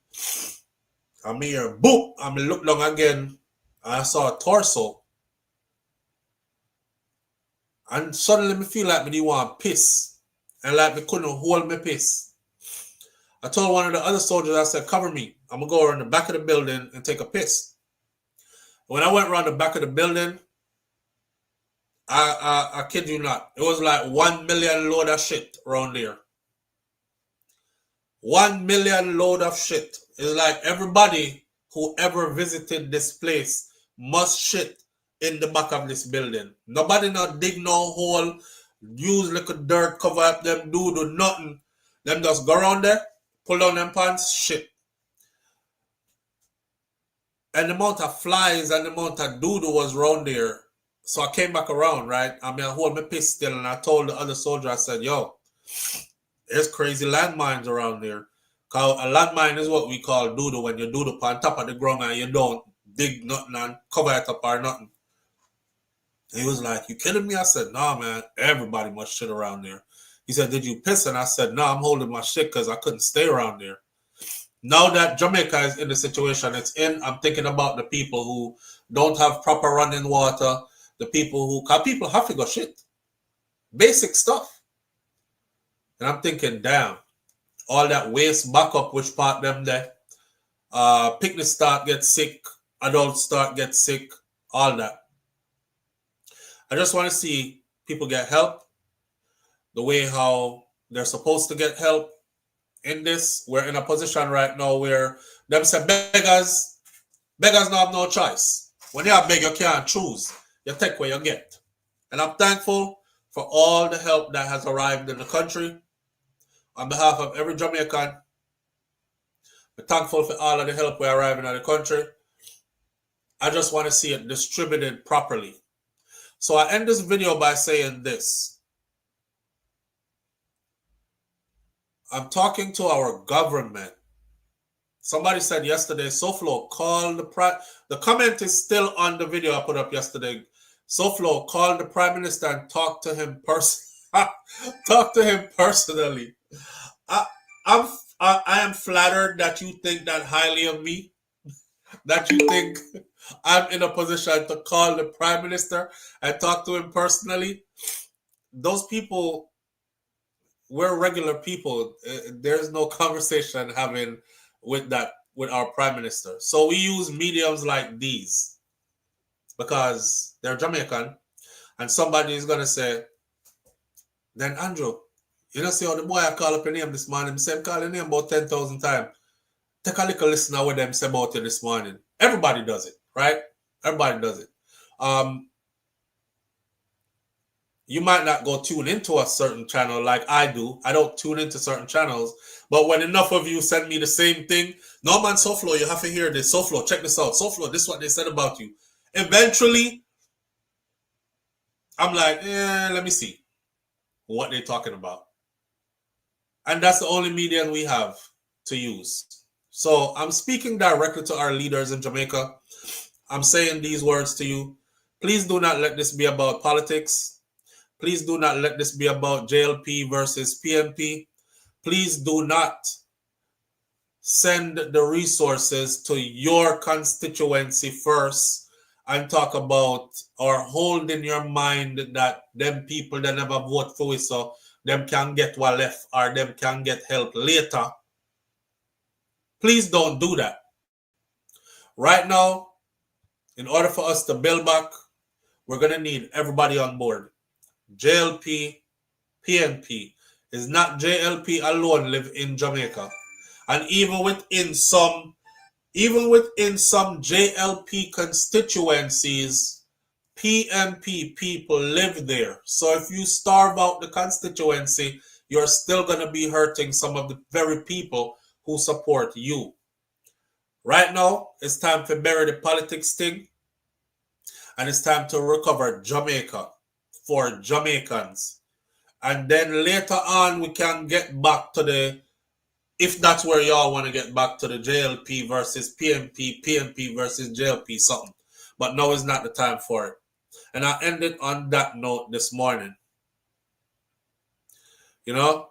I'm here, boop, I look down again, and I saw a torso. And suddenly me feel like me didn't want to piss. And like me couldn't hold me piss. I told one of the other soldiers, I said, cover me. I'm going to go around the back of the building and take a piss. When I went around the back of the building, I kid you not, it was like 1 million load of shit around there. 1 million load of shit. It's like everybody who ever visited this place must shit in the back of this building. Nobody not dig no hole, use little dirt, cover up them, do nothing. Them just go around there, pull down them pants, shit. And the amount of flies and the amount of doo-doo was around there So I came back around, right? I mean, I hold my pistol and I told the other soldier, I said, yo, there's crazy landmines around there. Cause a landmine is what we call doodle when you doodle on top of the ground and you don't dig nothing and cover it up or nothing. And he was like, you kidding me? I said, nah, man, everybody must shit around there. He said, did you piss? And I said, no, I'm holding my shit because I couldn't stay around there. Now that Jamaica is in the situation it's in, I'm thinking about the people who don't have proper running water, the people who, cause people have to go shit. Basic stuff. And I'm thinking, damn, all that waste back up, which part them there. Picnic start get sick, adults start get sick, all that. I just want to see people get help the way how they're supposed to get help. In this, we're in a position right now where them say beggars don't have no choice. When you are beg, you can't choose. You take what you get. And I'm thankful for all the help that has arrived in the country. On behalf of every Jamaican, we're thankful for all of the help we're arriving in the country. I just want to see it distributed properly. So I end this video by saying this. I'm talking to our government. Somebody said yesterday, SouFLo, call the comment is still on the video I put up yesterday. SouFLo, call the Prime Minister and talk to him personally. I am flattered that you think that highly of me, that you think I'm in a position to call the Prime Minister and talk to him personally. Those people, we're regular people. There's no conversation having with our Prime Minister. So we use mediums like these because they're Jamaican, and somebody is gonna say, then Andrew, you know, see how the boy I call up your name this morning, I call your name about 10,000 times. Take a little listen to what them say about you this morning. Everybody does it, right? Everybody does it. You might not go tune into a certain channel like I do. I don't tune into certain channels. But when enough of you send me the same thing, no man, SouFLo, you have to hear this. SouFLo, check this out. SouFLo, this is what they said about you. Eventually, I'm like, let me see what they're talking about. And that's the only medium we have to use. So I'm speaking directly to our leaders in Jamaica. I'm saying these words to you. Please do not let this be about politics. Please do not let this be about JLP versus PNP. Please do not send the resources to your constituency first and talk about or hold in your mind that them people that never vote for us, so them can get what left or them can get help later. Please don't do that. Right now, in order for us to build back, we're going to need everybody on board. JLP, PNP. Is not JLP alone live in Jamaica. And even within some JLP constituencies, PNP people live there. So if you starve out the constituency, you're still going to be hurting some of the very people who support you. Right now, it's time to bury the politics thing. And it's time to recover Jamaica for Jamaicans. And then later on, we can get back to if that's where y'all want to get back to the JLP versus PNP, PNP versus JLP something. But now is not the time for it. And I ended on that note this morning. You know,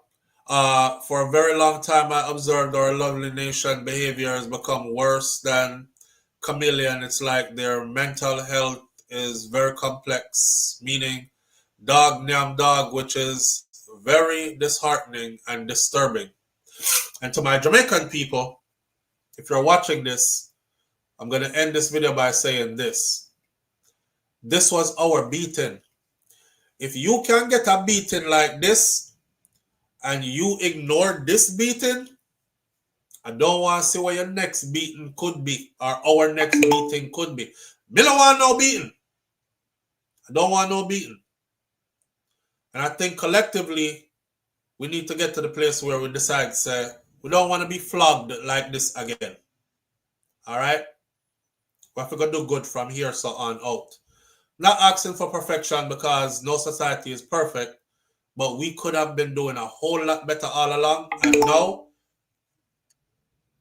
for a very long time, I observed our lovely nation behavior has become worse than chameleon. It's like their mental health is very complex, meaning dog nyam dog, which is very disheartening and disturbing. And to my Jamaican people, if you're watching this, I'm going to end this video by saying this. This was our beating. If you can get a beating like this and you ignore this beating, I don't want to see what your next beating could be or our next beating could be. Me don't want no beating. I don't want no beating. And I think collectively, we need to get to the place where we decide to say, we don't want to be flogged like this again. All right? We have to go do good from here so on out. Not asking for perfection because no society is perfect, but we could have been doing a whole lot better all along. And now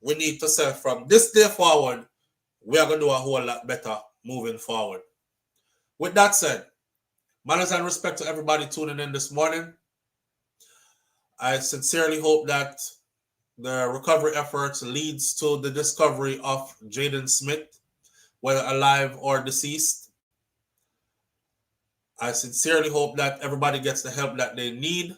we need to say from this day forward, we are going to do a whole lot better moving forward. With that said, manners and respect to everybody tuning in this morning. I sincerely hope that the recovery efforts leads to the discovery of Jayden Smith, whether alive or deceased. I sincerely hope that everybody gets the help that they need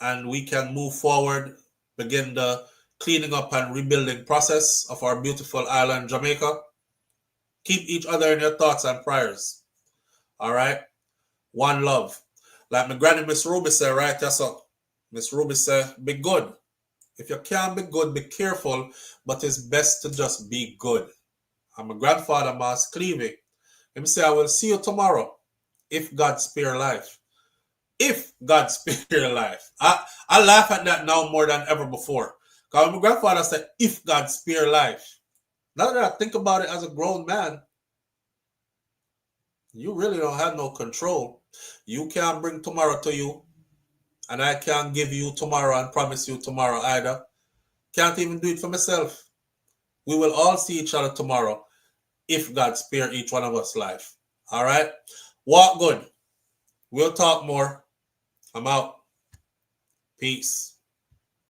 and we can move forward, begin the cleaning up and rebuilding process of our beautiful island, Jamaica. Keep each other in your thoughts and prayers. All right? One love. Like my granny, Miss Ruby said, right? That's all. Miss Ruby said, be good. If you can't be good, be careful, but it's best to just be good. And my grandfather, Mas Clevey, him say, I will see you tomorrow if God spare life. If God spare life. I laugh at that now more than ever before. Because my grandfather said, if God spare life. Now that I think about it as a grown man, you really don't have no control. You can't bring tomorrow to you, and I can't give you tomorrow and promise you tomorrow either. Can't even do it for myself. We will all see each other tomorrow if God spare each one of us life. All right? Walk good. We'll talk more. I'm out. Peace.